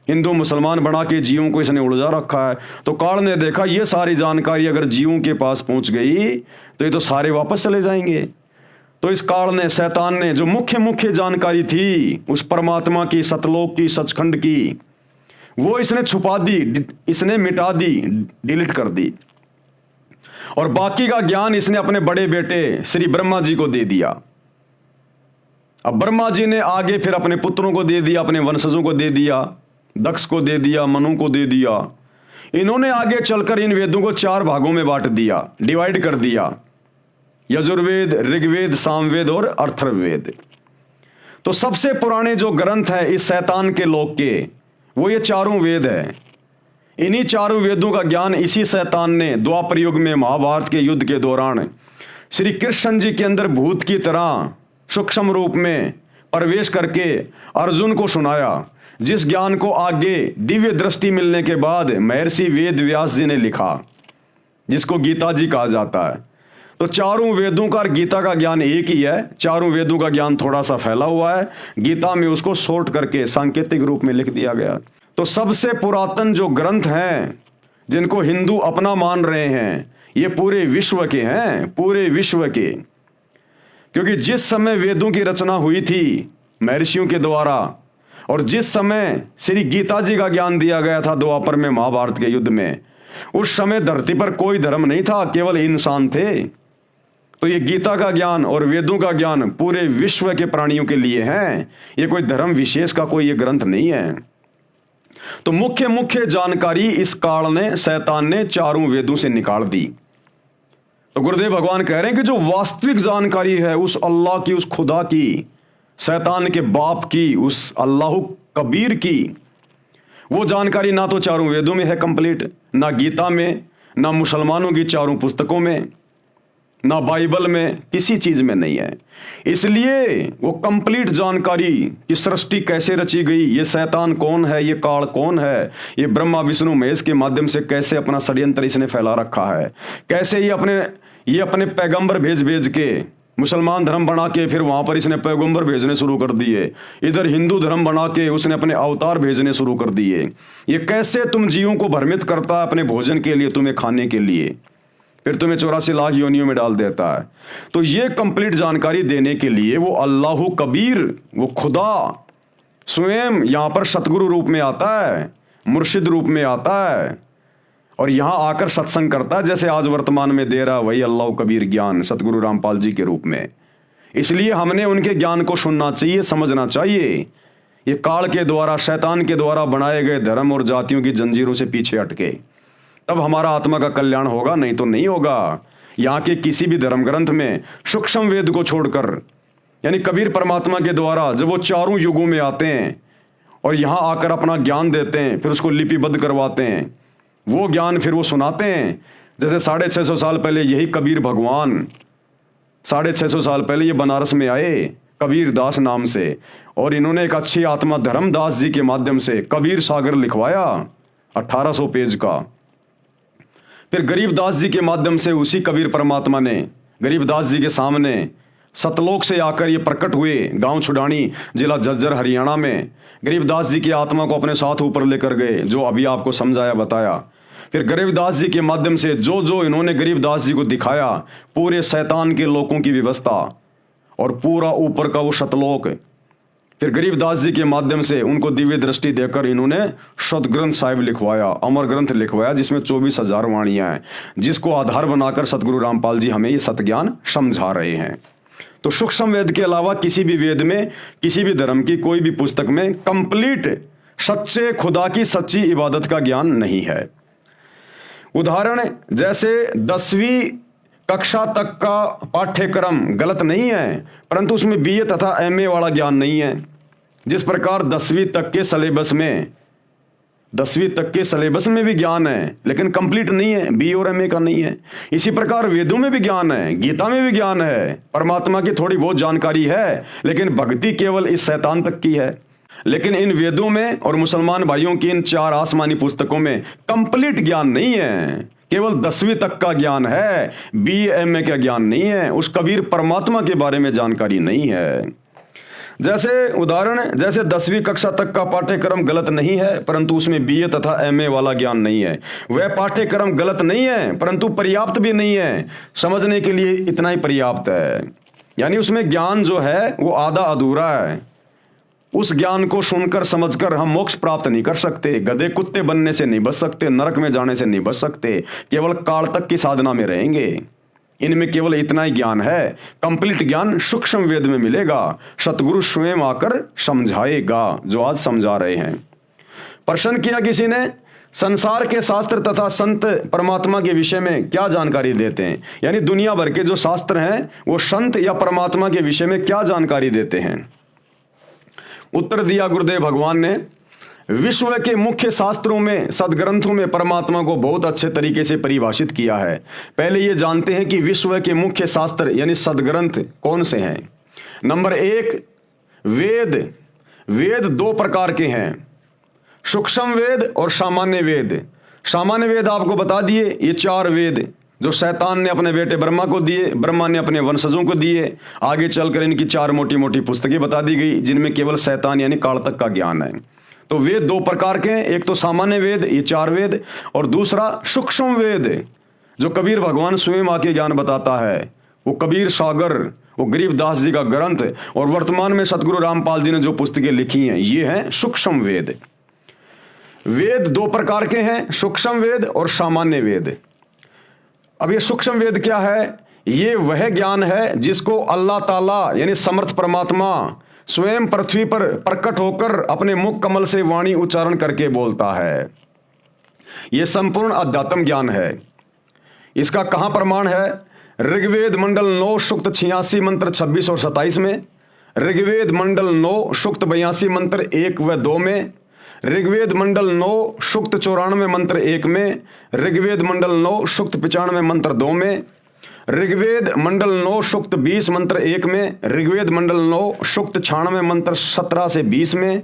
हिंदू मुसलमान बना के जीवों को इसने उलझा रखा है। तो काल ने देखा ये सारी जानकारी अगर जीवों के पास पहुंच गई तो ये तो सारे वापस चले जाएंगे। तो इस काल ने, शैतान ने, जो मुख्य जानकारी थी उस परमात्मा की, सतलोक की, सचखंड की, वो इसने छुपा दी, इसने मिटा दी, डिलीट कर दी। और बाकी का ज्ञान इसने अपने बड़े बेटे श्री ब्रह्मा जी को दे दिया। अब ब्रह्मा जी ने आगे फिर अपने पुत्रों को दे दिया, अपने वंशजों को दे दिया, दक्ष को दे दिया, मनु को दे दिया। इन्होंने आगे चलकर इन वेदों को 4 भागों में बांट दिया, डिवाइड कर दिया, यजुर्वेद, ऋग्वेद, सामवेद और अथर्ववेद। तो सबसे पुराने जो ग्रंथ है इस शैतान के लोक के, वो ये 4 वेद है। इन्हीं 4 वेदों का ज्ञान इसी शैतान ने द्वापर युग में महाभारत के युद्ध के दौरान श्री कृष्ण जी के अंदर भूत की तरह सूक्ष्म रूप में प्रवेश करके अर्जुन को सुनाया, जिस ज्ञान को आगे दिव्य दृष्टि मिलने के बाद महर्षि वेद व्यास जी ने लिखा, जिसको गीता जी कहा जाता है। तो 4 वेदों का और गीता का ज्ञान एक ही है। 4 वेदों का ज्ञान थोड़ा सा फैला हुआ है, गीता में उसको शॉर्ट करके सांकेतिक रूप में लिख दिया गया। तो सबसे पुरातन जो ग्रंथ हैं जिनको हिंदू अपना मान रहे हैं, ये पूरे विश्व के हैं, पूरे विश्व के। क्योंकि जिस समय वेदों की रचना हुई थी महर्षियों के द्वारा, और जिस समय श्री गीता जी का ज्ञान दिया गया था द्वापर में महाभारत के युद्ध में, उस समय धरती पर कोई धर्म नहीं था, केवल इंसान थे। तो ये गीता का ज्ञान और वेदों का ज्ञान पूरे विश्व के प्राणियों के लिए है, ये कोई धर्म विशेष का कोई ये ग्रंथ नहीं है। तो मुख्य जानकारी इस काल ने, शैतान ने 4 वेदों से निकाल दी। तो गुरुदेव भगवान कह रहे हैं कि जो वास्तविक जानकारी है उस अल्लाह की, उस खुदा की, शैतान के बाप की, उस अल्लाह कबीर की, वो जानकारी ना तो 4 वेदों में है कंप्लीट, ना गीता में, ना मुसलमानों की 4 पुस्तकों में, ना बाइबल में, किसी चीज में नहीं है। इसलिए वो कंप्लीट जानकारी कि सृष्टि कैसे रची गई, ये शैतान कौन है, ये काल कौन है, ये ब्रह्मा विष्णु महेश के माध्यम से कैसे अपना षड्यंत्र इसने फैला रखा है, कैसे ये अपने पैगंबर भेज के मुसलमान धर्म बना के फिर वहां पर इसने पैगंबर भेजने शुरू कर दिए, इधर हिंदू धर्म बना के उसने अपने अवतार भेजने शुरू कर दिए। ये कैसे तुम जीवों को भ्रमित करता है अपने भोजन के लिए, तुम्हें खाने के लिए, फिर तुम्हें 84 लाख योनियों में डाल देता है। तो ये कंप्लीट जानकारी देने के लिए वो अल्लाह कबीर, वो खुदा स्वयं यहां पर सतगुरु रूप में आता है, मुर्शिद रूप में आता है, और यहाँ आकर सत्संग करता है, जैसे आज वर्तमान में दे रहा वही अल्लाह कबीर ज्ञान सतगुरु रामपाल जी के रूप में। इसलिए हमने उनके ज्ञान को सुनना चाहिए, समझना चाहिए। ये काल के द्वारा, शैतान के द्वारा बनाए गए धर्म और जातियों की जंजीरों से पीछे हटके, तब हमारा आत्मा का कल्याण होगा, नहीं तो नहीं होगा। यहाँ के किसी भी धर्म ग्रंथ में सूक्ष्म वेद को छोड़कर, यानी कबीर परमात्मा के द्वारा जब वो चारों युगों में आते हैं और यहाँ आकर अपना ज्ञान देते हैं, फिर उसको लिपिबद्ध करवाते हैं, वो ज्ञान फिर वो सुनाते हैं। जैसे 650 साल पहले यही कबीर भगवान 650 साल पहले ये बनारस में आए कबीर दास नाम से, और इन्होंने एक अच्छी आत्मा धर्मदास जी के माध्यम से कबीर सागर लिखवाया 1800 पेज का। फिर गरीबदास जी के माध्यम से उसी कबीर परमात्मा ने गरीबदास जी के सामने सतलोक से आकर ये प्रकट हुए, गांव छुडानी जिला झज्जर हरियाणा में। गरीबदास जी की आत्मा को अपने साथ ऊपर लेकर गए, जो अभी आपको समझाया बताया। फिर गरीबदास जी के माध्यम से जो जो इन्होंने गरीबदास जी को दिखाया, पूरे शैतान के लोगों की व्यवस्था और पूरा ऊपर का वो सतलोक, फिर गरीबदास जी के माध्यम से उनको दिव्य दृष्टि देकर इन्होंने सदग्रंथ साहिब लिखवाया, अमर ग्रंथ लिखवाया, जिसमें 24,000 वाणियां हैं, जिसको आधार बनाकर सतगुरु रामपाल जी हमें ये सतज्ञान समझा रहे हैं। तो सूक्ष्म वेद के अलावा किसी भी वेद में, किसी भी धर्म की कोई भी पुस्तक में कंप्लीट सच्चे खुदा की सच्ची इबादत का ज्ञान नहीं है। उदाहरण जैसे 10वीं कक्षा तक का पाठ्यक्रम गलत नहीं है, परंतु उसमें BA तथा MA वाला ज्ञान नहीं है। जिस प्रकार 10वीं तक के सिलेबस में भी ज्ञान है, लेकिन कंप्लीट नहीं है, BA और MA का नहीं है। इसी प्रकार वेदों में भी ज्ञान है, गीता में भी ज्ञान है, परमात्मा की थोड़ी बहुत जानकारी है, लेकिन भक्ति केवल इस शैतान तक की है। लेकिन इन वेदों में और मुसलमान भाइयों की इन 4 आसमानी पुस्तकों में कंप्लीट ज्ञान नहीं है, केवल 10वीं तक का ज्ञान है, BA MA का ज्ञान नहीं है, उस कबीर परमात्मा के बारे में जानकारी नहीं है। जैसे उदाहरण, जैसे 10वीं कक्षा तक का पाठ्यक्रम गलत नहीं है, परंतु उसमें BA तथा MA वाला ज्ञान नहीं है। वह पाठ्यक्रम गलत नहीं है, परंतु पर्याप्त भी नहीं है, समझने के लिए इतना ही पर्याप्त है। यानी उसमें ज्ञान जो है वो आधा अधूरा है। उस ज्ञान को सुनकर समझकर हम मोक्ष प्राप्त नहीं कर सकते, गधे कुत्ते बनने से नहीं बच सकते, नरक में जाने से नहीं बच सकते, केवल काल तक की साधना में रहेंगे। इनमें केवल इतना ही ज्ञान है। कंप्लीट ज्ञान सूक्ष्म वेद में मिलेगा, सतगुरु स्वयं आकर समझाएगा, जो आज समझा रहे हैं। प्रश्न किया किसी ने, संसार के शास्त्र तथा संत परमात्मा के विषय में क्या जानकारी देते हैं, यानी दुनिया भर के जो शास्त्र हैं वो संत या परमात्मा के विषय में क्या जानकारी देते हैं। उत्तर दिया गुरुदेव भगवान ने, विश्व के मुख्य शास्त्रों में, सदग्रंथों में परमात्मा को बहुत अच्छे तरीके से परिभाषित किया है। पहले ये जानते हैं कि विश्व के मुख्य शास्त्र यानी सदग्रंथ कौन से हैं। नंबर 1, वेद। वेद 2 प्रकार के हैं, सूक्ष्म वेद और सामान्य वेद। सामान्य वेद आपको बता दिए, ये 4 वेद जो शैतान ने अपने बेटे ब्रह्मा को दिए, ब्रह्मा ने अपने वंशजों को दिए। आगे चलकर इनकी 4 मोटी मोटी पुस्तकें बता दी गई, जिनमें केवल शैतान यानी काल तक का ज्ञान है। तो वेद 2 प्रकार के हैं, एक तो सामान्य वेद, ये 4 वेद, और दूसरा सूक्ष्म वेद जो कबीर भगवान स्वयं आके ज्ञान बताता है। वो कबीर सागर, वो गरीबदास जी का ग्रंथ, और वर्तमान में सतगुरु रामपाल जी ने जो पुस्तकें लिखी हैं, ये हैं सूक्ष्म वेद। वेद 2 प्रकार के हैं, सूक्ष्म वेद और सामान्य वेद। अब ये सूक्ष्म वेद क्या है? ये वह ज्ञान है जिसको अल्लाह ताला यानी समर्थ परमात्मा स्वयं पृथ्वी पर प्रकट होकर अपने मुख कमल से वाणी उच्चारण करके बोलता है। यह संपूर्ण अध्यात्म ज्ञान है। इसका कहां प्रमाण है? ऋग्वेद मंडल 9 सूक्त 86 मंत्र 26 और 27 में, ऋग्वेद मंडल 9 सूक्त 82 मंत्र 1 व 2 में, ऋग्वेद मंडल 9 सूक्त 94 मंत्र 1 में, ऋग्वेद मंडल 9 सूक्त 95 मंत्र 2 में, ऋग्वेद मंडल 9 सूक्त 20 मंत्र 1 में, ऋग्वेद मंडल 9 सूक्त 96 मंत्र 17 से 20 में,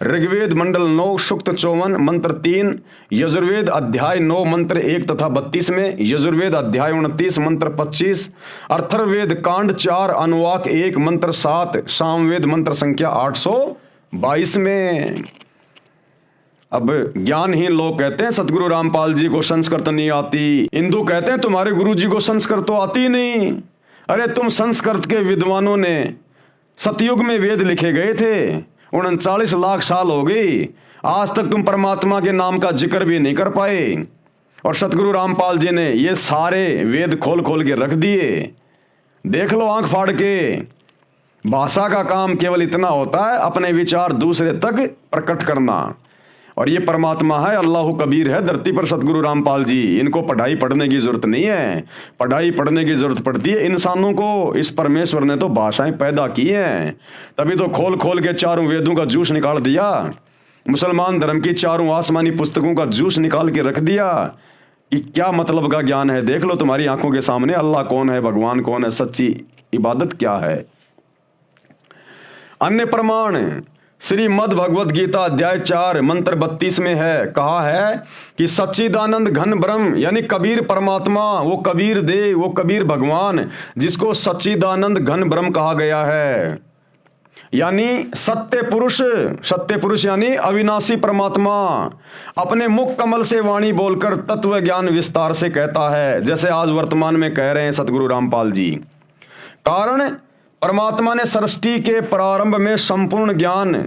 ऋग्वेद मंडल 9 सूक्त 54 मंत्र 3, यजुर्वेद अध्याय 9 मंत्र 1 तथा 32 में, यजुर्वेद अध्याय 29 मंत्र 25, अथर्ववेद कांड 4 अनुवाक 1 मंत्र 7, सामवेद मंत्र संख्या 822 में। अब ज्ञानहीन लोग कहते हैं सतगुरु रामपाल जी को संस्कृत नहीं आती, हिंदू कहते हैं तुम्हारे गुरु जी को संस्कृत तो आती नहीं। अरे तुम संस्कृत के विद्वानों ने, सतयुग में वेद लिखे गए थे, 39 लाख साल हो गई, आज तक तुम परमात्मा के नाम का जिक्र भी नहीं कर पाए। और सतगुरु रामपाल जी ने ये सारे वेद खोल खोल के रख दिए। देख लो आंख फाड़ के। भाषा का काम केवल इतना होता है, अपने विचार दूसरे तक प्रकट करना। और ये परमात्मा है, अल्लाह कबीर है धरती पर सतगुरु रामपाल जी। इनको पढ़ाई पढ़ने की जरूरत नहीं है। पढ़ाई पढ़ने की जरूरत पड़ती है इंसानों को। इस परमेश्वर ने तो भाषाएं पैदा की हैं, तभी तो खोल खोल के चारों वेदों का जूस निकाल दिया। मुसलमान धर्म की चारों आसमानी पुस्तकों का जूस निकाल के रख दिया कि क्या मतलब का ज्ञान है। देख लो तुम्हारी आंखों के सामने अल्लाह कौन है, भगवान कौन है, सच्ची इबादत क्या है। अन्य प्रमाण श्रीमद् भगवत गीता अध्याय 4 मंत्र 32 में है, कहा है कि सच्चिदानंद घन ब्रह्म यानी कबीर परमात्मा, वो कबीर देव, वो कबीर भगवान जिसको सच्चिदानंद घन ब्रह्म कहा गया है, यानी सत्य पुरुष यानी अविनाशी परमात्मा अपने मुख कमल से वाणी बोलकर तत्व ज्ञान विस्तार से कहता है, जैसे आज वर्तमान में कह रहे हैं सतगुरु रामपाल जी। कारण परमात्मा ने सृष्टि के प्रारंभ में संपूर्ण ज्ञान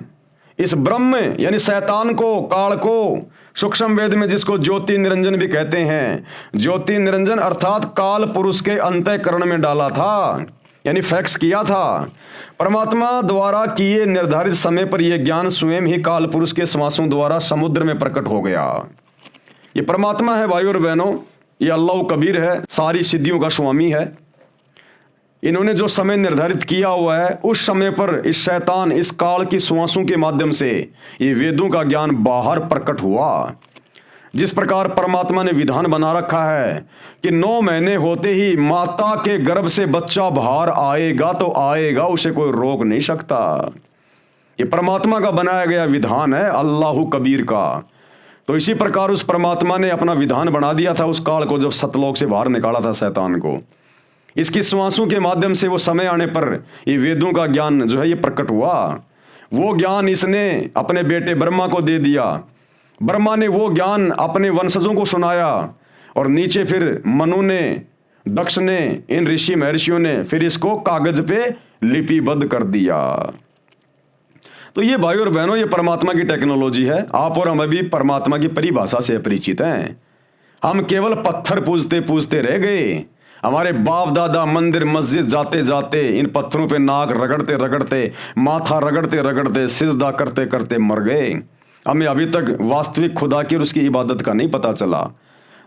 इस ब्रह्म यानी शैतान को, काल को, सूक्ष्म वेद में जिसको ज्योति निरंजन भी कहते हैं, ज्योति निरंजन अर्थात काल पुरुष के अंतःकरण में डाला था, यानी फैक्स किया था। परमात्मा द्वारा किए निर्धारित समय पर यह ज्ञान स्वयं ही काल पुरुष के श्वासों द्वारा समुद्र में प्रकट हो गया। ये परमात्मा है भाई और बहनों, ये अल्लाह कबीर है, सारी सिद्धियों का स्वामी है। इन्होंने जो समय निर्धारित किया हुआ है उस समय पर इस शैतान, इस काल की श्वासों के माध्यम से ये वेदों का ज्ञान बाहर प्रकट हुआ। जिस प्रकार परमात्मा ने विधान बना रखा है कि 9 महीने होते ही माता के गर्भ से बच्चा बाहर आएगा तो आएगा, उसे कोई रोक नहीं सकता। ये परमात्मा का बनाया गया विधान है, अल्लाह कबीर का। तो इसी प्रकार उस परमात्मा ने अपना विधान बना दिया था उस काल को, जब सतलोक से बाहर निकाला था शैतान को। इसकी श्वासों के माध्यम से वो समय आने पर ये वेदों का ज्ञान जो है ये प्रकट हुआ। वो ज्ञान इसने अपने बेटे ब्रह्मा को दे दिया। ब्रह्मा ने वो ज्ञान अपने वंशजों को सुनाया और नीचे फिर मनु ने, दक्ष ने, इन ऋषि महर्षियों ने फिर इसको कागज पे लिपिबद्ध कर दिया। तो ये भाई और बहनों, ये परमात्मा की टेक्नोलॉजी है। आप और हम अभी परमात्मा की परिभाषा से अपरिचित हैं। हम केवल पत्थर पूजते पूजते रह गए। हमारे बाप दादा मंदिर मस्जिद जाते जाते इन पत्थरों पे नाक रगड़ते रगड़ते, माथा रगड़ते रगड़ते, सिजदा करते करते मर गए। हमें अभी तक वास्तविक खुदा की और उसकी इबादत का नहीं पता चला।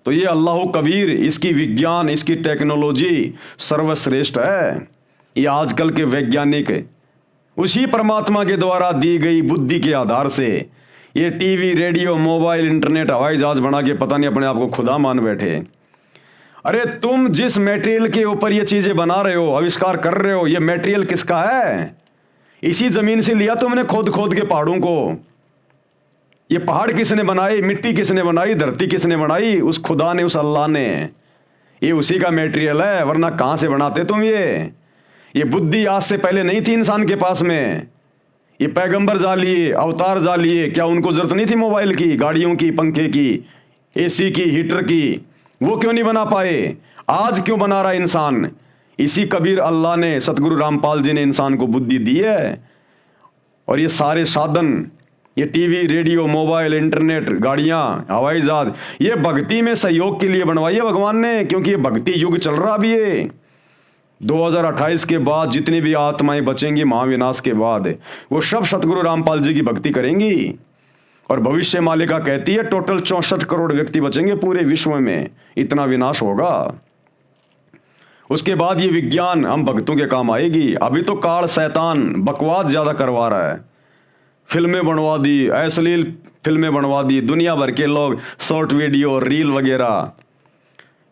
तो ये अल्लाह कबीर, इसकी विज्ञान, इसकी टेक्नोलॉजी सर्वश्रेष्ठ है। ये आजकल के वैज्ञानिक उसी परमात्मा के द्वारा दी गई बुद्धि के आधार से ये टीवी, रेडियो, मोबाइल, इंटरनेट, हवाई जहाज बना के पता नहीं अपने आप को खुदा मान बैठे। अरे तुम जिस मटेरियल के ऊपर ये चीजें बना रहे हो, आविष्कार कर रहे हो, ये मटेरियल किसका है? इसी जमीन से लिया तुमने खोद खोद के पहाड़ों को। ये पहाड़ किसने बनाई? मिट्टी किसने बनाई? धरती किसने बनाई? उस खुदा ने, उस अल्लाह ने। ये उसी का मटेरियल है, वरना कहां से बनाते तुम? ये बुद्धि आज से पहले नहीं थी इंसान के पास में। ये पैगंबर जा लिए, अवतार जा लिए, क्या उनको जरूरत नहीं थी मोबाइल की, गाड़ियों की, पंखे की, एसी की, हीटर की? वो क्यों नहीं बना पाए? आज क्यों बना रहा इंसान? इसी कबीर अल्लाह ने, सतगुरु रामपाल जी ने इंसान को बुद्धि दी है। और ये सारे साधन, ये टीवी, रेडियो, मोबाइल, इंटरनेट, गाड़ियां, हवाई जहाज, ये भक्ति में सहयोग के लिए बनवाई है भगवान ने, क्योंकि ये भक्ति युग चल रहा भी है। 2028 के बाद जितनी भी आत्माएं बचेंगी महाविनाश के बाद, वो सब सतगुरु रामपाल जी की भक्ति करेंगी। और भविष्य मालिका कहती है टोटल 64 करोड़ व्यक्ति बचेंगे पूरे विश्व में, इतना विनाश होगा। उसके बाद ये विज्ञान हम भक्तों के काम आएगी। अभी तो काल शैतान बकवास ज्यादा करवा रहा है। फिल्में बनवा दी, अश्लील फिल्में बनवा दी, दुनिया भर के लोग शॉर्ट वीडियो, रील वगैरह।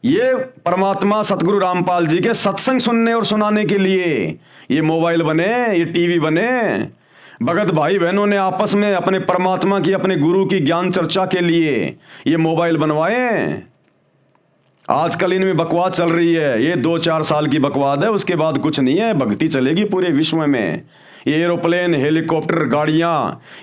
ये परमात्मा सतगुरु रामपाल जी के सत्संग सुनने और सुनाने के लिए ये मोबाइल बने, ये टीवी बने। भगत भाई बहनों ने आपस में अपने परमात्मा की, अपने गुरु की ज्ञान चर्चा के लिए ये मोबाइल बनवाए। आजकल इनमें बकवास चल रही है, ये 2-4 साल की बकवास है, उसके बाद कुछ नहीं है। भक्ति चलेगी पूरे विश्व में। ये एरोप्लेन, हेलीकॉप्टर, गाड़ियां,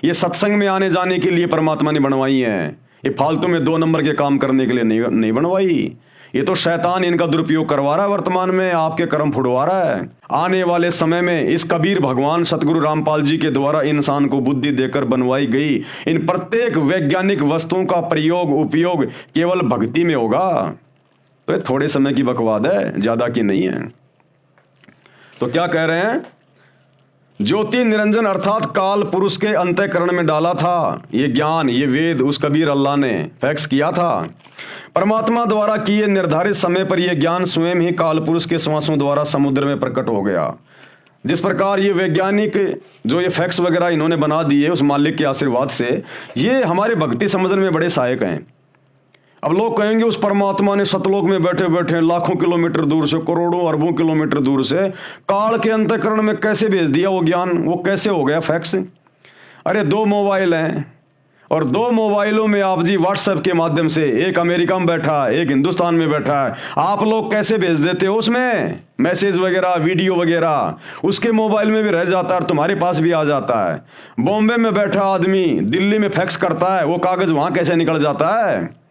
ये सत्संग में आने जाने के लिए परमात्मा ने बनवाई हैं। ये फालतू में 2 नंबर के काम करने के लिए नहीं बनवाई। ये तो शैतान इनका दुरुपयोग करवा रहा है, वर्तमान में आपके कर्म फुड़वा रहा है। आने वाले समय में इस कबीर भगवान सतगुरु रामपाल जी के द्वारा इंसान को बुद्धि देकर बनवाई गई इन प्रत्येक वैज्ञानिक वस्तुओं का प्रयोग उपयोग केवल भक्ति में होगा। तो ये थोड़े समय की बकवाद है, ज्यादा की नहीं है। तो क्या कह रहे हैं, ज्योति निरंजन अर्थात काल पुरुष के अंतःकरण में डाला था ये ज्ञान, ये वेद उस कबीर अल्लाह ने फैक्स किया था। परमात्मा द्वारा किए निर्धारित समय पर यह ज्ञान स्वयं ही काल पुरुष के श्वासों द्वारा समुद्र में प्रकट हो गया। जिस प्रकार ये वैज्ञानिक जो ये फैक्स वगैरह इन्होंने बना दिए उस मालिक के आशीर्वाद से, ये हमारे भक्ति समझने में बड़े सहायक हैं। अब लोग कहेंगे उस परमात्मा ने सतलोक में बैठे बैठे लाखों किलोमीटर दूर से, करोड़ों अरबों किलोमीटर दूर से काल के अंतःकरण में कैसे भेज दिया वो ज्ञान, वो कैसे हो गया फैक्स। अरे 2 मोबाइल हैं और 2 मोबाइलों में आप जी व्हाट्सएप के माध्यम से, एक अमेरिका में बैठा है एक हिंदुस्तान में बैठा है, आप लोग कैसे भेज देते हो उसमें मैसेज वगैरह वीडियो वगैरह, उसके मोबाइल में भी रह जाता है और तुम्हारे पास भी आ जाता है। बॉम्बे में बैठा आदमी दिल्ली में फैक्स करता है, वो कागज वहां कैसे निकल जाता है।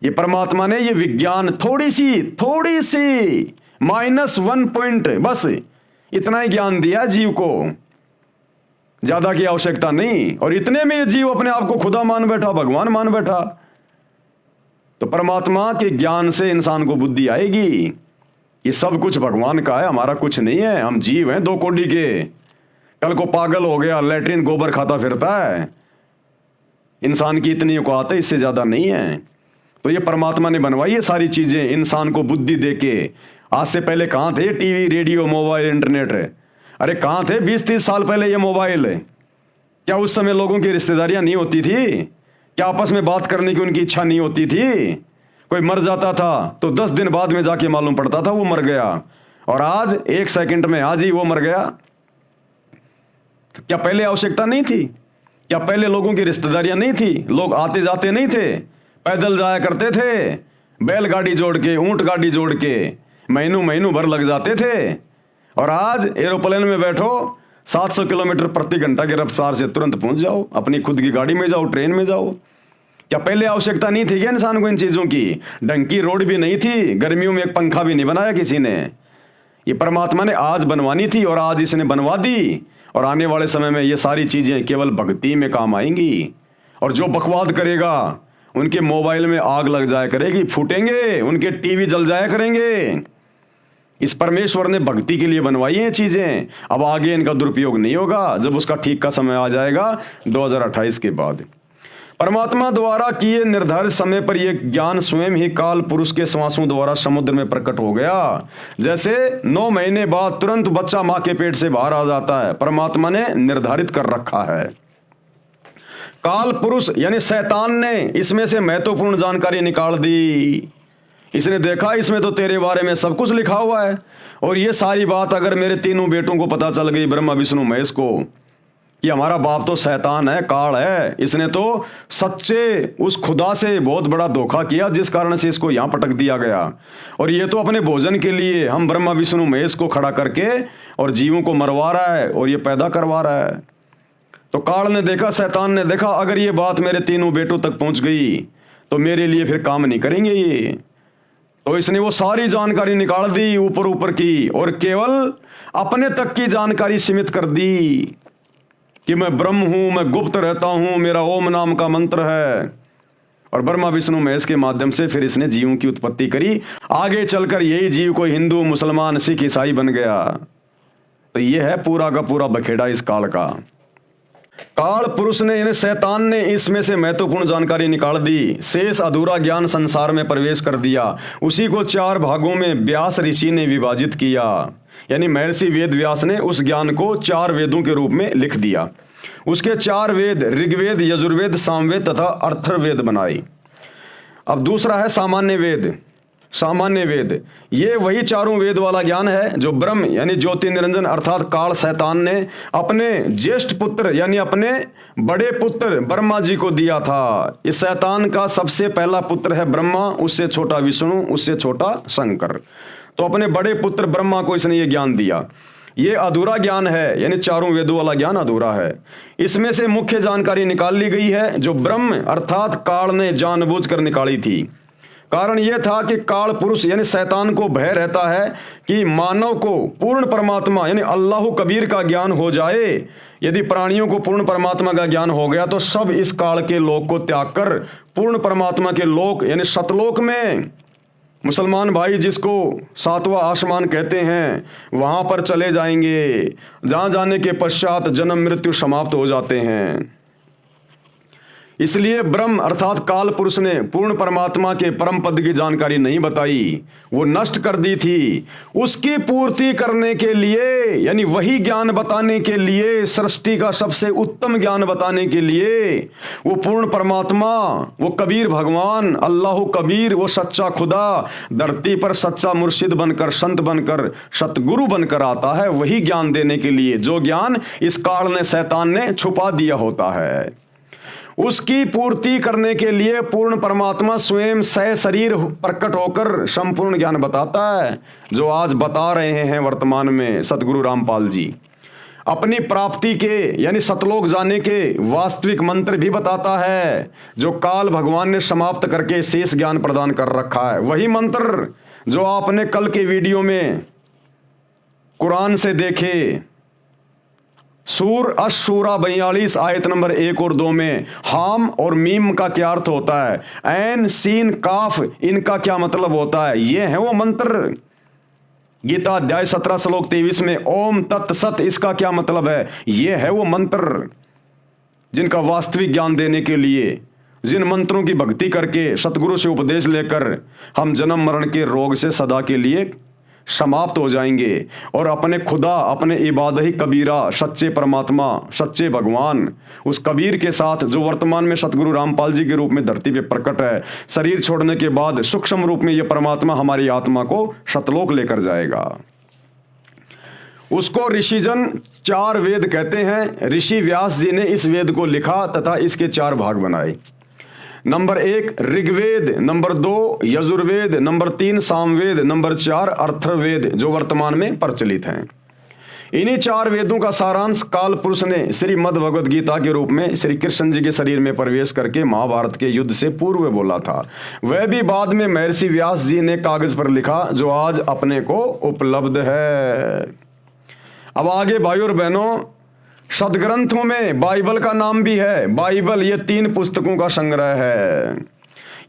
ये परमात्मा ने ये विज्ञान थोड़ी सी -1 पॉइंट बस इतना ही ज्ञान दिया जीव को, ज्यादा की आवश्यकता नहीं। और इतने में ये जीव अपने आप को खुदा मान बैठा, भगवान मान बैठा। तो परमात्मा के ज्ञान से इंसान को बुद्धि आएगी। ये सब कुछ भगवान का है, हमारा कुछ नहीं है। हम जीव हैं 2 कोड़ी के। कल को पागल हो गया, लैट्रिन गोबर खाता फिरता है। इंसान की इतनी औकात है, इससे ज्यादा नहीं है। तो ये परमात्मा ने बनवाई ये सारी चीजें इंसान को बुद्धि देके। आज से पहले कहां थे टीवी रेडियो मोबाइल इंटरनेट? अरे कहां थे 20-30 साल पहले ये मोबाइल? क्या उस समय लोगों की रिश्तेदारियां नहीं होती थी? क्या आपस में बात करने की उनकी इच्छा नहीं होती थी? कोई मर जाता था तो 10 दिन बाद में जाके मालूम पड़ता था वो मर गया, और आज 1 सेकंड में आज ही वो मर गया। तो क्या पहले आवश्यकता नहीं थी? क्या पहले लोगों की रिश्तेदारियां नहीं थी? लोग आते जाते नहीं थे? पैदल जाया करते थे, बैलगाड़ी जोड़ के, ऊंट गाड़ी जोड़ के महीनों भर लग जाते थे। और आज एरोप्लेन में बैठो, 700 किलोमीटर प्रति घंटा की रफ्तार से तुरंत पहुंच जाओ, अपनी खुद की गाड़ी में जाओ, ट्रेन में जाओ। क्या पहले आवश्यकता नहीं थी क्या इंसान को इन चीजों की? ढंग की रोड भी नहीं थी, गर्मियों में एक पंखा भी नहीं बनाया किसी ने। ये परमात्मा ने आज बनवानी थी और आज इसने बनवा दी। और आने वाले समय में ये सारी चीजें केवल भक्ति में काम आएंगी। और जो बकवाद करेगा उनके मोबाइल में आग लग जाया करेगी, फूटेंगे, उनके टीवी जल जाया करेंगे। इस परमेश्वर ने भक्ति के लिए बनवाई है चीजें। अब आगे इनका दुरुपयोग नहीं होगा, जब उसका ठीक का समय आ जाएगा 2028 के बाद। परमात्मा द्वारा किए निर्धारित समय पर यह ज्ञान स्वयं ही काल पुरुष के श्वासों द्वारा समुद्र में प्रकट हो गया। जैसे 9 महीने बाद तुरंत बच्चा मां के पेट से बाहर आ जाता है, परमात्मा ने निर्धारित कर रखा है। काल पुरुष यानी शैतान ने इसमें से महत्वपूर्ण जानकारी निकाल दी। इसने देखा इसमें तो तेरे बारे में सब कुछ लिखा हुआ है, और ये सारी बात अगर मेरे तीनों बेटों को पता चल गई, ब्रह्मा विष्णु महेश को, कि हमारा बाप तो शैतान है, काल है, इसने तो सच्चे उस खुदा से बहुत बड़ा धोखा किया जिस कारण से इसको यहां पटक दिया गया, और ये तो अपने भोजन के लिए हम ब्रह्मा विष्णु महेश को खड़ा करके और जीवों को मरवा रहा है और ये पैदा करवा रहा है। तो काल ने देखा, शैतान ने देखा, अगर ये बात मेरे तीनों बेटों तक पहुंच गई तो मेरे लिए फिर काम नहीं करेंगे ये। तो इसने वो सारी जानकारी निकाल दी ऊपर की, और केवल अपने तक की जानकारी सीमित कर दी कि मैं ब्रह्म हूं, मैं गुप्त रहता हूं, मेरा ओम नाम का मंत्र है। और ब्रह्मा विष्णु महेश के माध्यम से फिर इसने जीवों की उत्पत्ति करी। आगे चलकर यही जीव कोई हिंदू, मुसलमान, सिख, ईसाई बन गया। तो ये है पूरा का पूरा बखेड़ा इस काल का। काल पुरुष ने यानी शैतान ने इसमें से महत्वपूर्ण जानकारी निकाल दी, शेष अधूरा ज्ञान संसार में प्रवेश कर दिया। उसी को 4 भागों में व्यास ऋषि ने विभाजित किया, यानी महर्षि वेद व्यास ने उस ज्ञान को 4 वेदों के रूप में लिख दिया। उसके 4 वेद ऋग्वेद, यजुर्वेद, सामवेद तथा अथर्ववेद बनाए। अब दूसरा है सामान्य वेद। सामान्य वेद ये वही 4 वेद वाला ज्ञान है जो ब्रह्म यानी ज्योति निरंजन अर्थात काल शैतान ने अपने ज्येष्ठ पुत्र यानी अपने बड़े पुत्र ब्रह्मा जी को दिया था। इस शैतान का सबसे पहला पुत्र है ब्रह्मा, उससे छोटा विष्णु, उससे छोटा शंकर। तो अपने बड़े पुत्र ब्रह्मा को इसने ये ज्ञान दिया। ये अधूरा ज्ञान है, यानी 4 वेदों वाला ज्ञान अधूरा है। इसमें से मुख्य जानकारी निकाल ली गई है जो ब्रह्म अर्थात काल ने जानबूझकर निकाली थी। कारण यह था कि काल पुरुष यानी शैतान को भय रहता है कि मानव को पूर्ण परमात्मा यानी अल्लाह कबीर का ज्ञान हो जाए। यदि प्राणियों को पूर्ण परमात्मा का ज्ञान हो गया तो सब इस काल के लोक को त्याग कर पूर्ण परमात्मा के लोक यानी सतलोक में, मुसलमान भाई जिसको सातवां आसमान कहते हैं, वहां पर चले जाएंगे, जहां जाने के पश्चात जन्म मृत्यु समाप्त हो जाते हैं। इसलिए ब्रह्म अर्थात काल पुरुष ने पूर्ण परमात्मा के परम पद की जानकारी नहीं बताई, वो नष्ट कर दी थी। उसकी पूर्ति करने के लिए यानी वही ज्ञान बताने के लिए, सृष्टि का सबसे उत्तम ज्ञान बताने के लिए वो पूर्ण परमात्मा, वो कबीर भगवान, अल्लाह कबीर, वो सच्चा खुदा धरती पर सच्चा मुर्शिद बनकर, संत बनकर, सतगुरु बनकर आता है, वही ज्ञान देने के लिए जो ज्ञान इस काल ने, शैतान ने छुपा दिया होता है। उसकी पूर्ति करने के लिए पूर्ण परमात्मा स्वयं सशरीर प्रकट होकर संपूर्ण ज्ञान बताता है, जो आज बता रहे हैं वर्तमान में सतगुरु रामपाल जी। अपनी प्राप्ति के यानी सतलोक जाने के वास्तविक मंत्र भी बताता है, जो काल भगवान ने समाप्त करके शेष ज्ञान प्रदान कर रखा है। वही मंत्र जो आपने कल के वीडियो में कुरान से देखे, सूर अशूरा 42 आयत नंबर 1 और 2 में हाम और मीम का क्या अर्थ होता है, ऐन सीन काफ इनका क्या मतलब होता है, ये है वो मंत्र। गीता अध्याय 17 श्लोक 23 में ओम तत्सत इसका क्या मतलब है, ये है वो मंत्र जिनका वास्तविक ज्ञान देने के लिए, जिन मंत्रों की भक्ति करके सतगुरु से उपदेश लेकर हम जन्म मरण के रोग से सदा के लिए समाप्त हो जाएंगे और अपने खुदा, अपने इबादही कबीरा, सच्चे परमात्मा, सच्चे भगवान, उस कबीर के साथ जो वर्तमान में सतगुरु रामपाल जी के रूप में धरती पे प्रकट है, शरीर छोड़ने के बाद सूक्ष्म रूप में यह परमात्मा हमारी आत्मा को सतलोक लेकर जाएगा। उसको ऋषिजन 4 वेद कहते हैं। ऋषि व्यास जी ने इस वेद को लिखा तथा इसके 4 भाग बनाए। Number 1 Rigveda, number 2 Yajurveda, number 3 Samaveda, number 4 Atharvaveda, जो वर्तमान में प्रचलित हैं। इन्हीं 4 वेदों का सारांश काल पुरुष ने श्रीमद् भगवद गीता के रूप में श्री कृष्ण जी के शरीर में प्रवेश करके महाभारत के युद्ध से पूर्व बोला था। वह भी बाद में महर्षि व्यास जी ने कागज पर लिखा, जो आज अपने को उपलब्ध है। अब आगे भाइयों और बहनों, सदग्रंथों में बाइबल का नाम भी है। बाइबल ये 3 पुस्तकों का संग्रह है।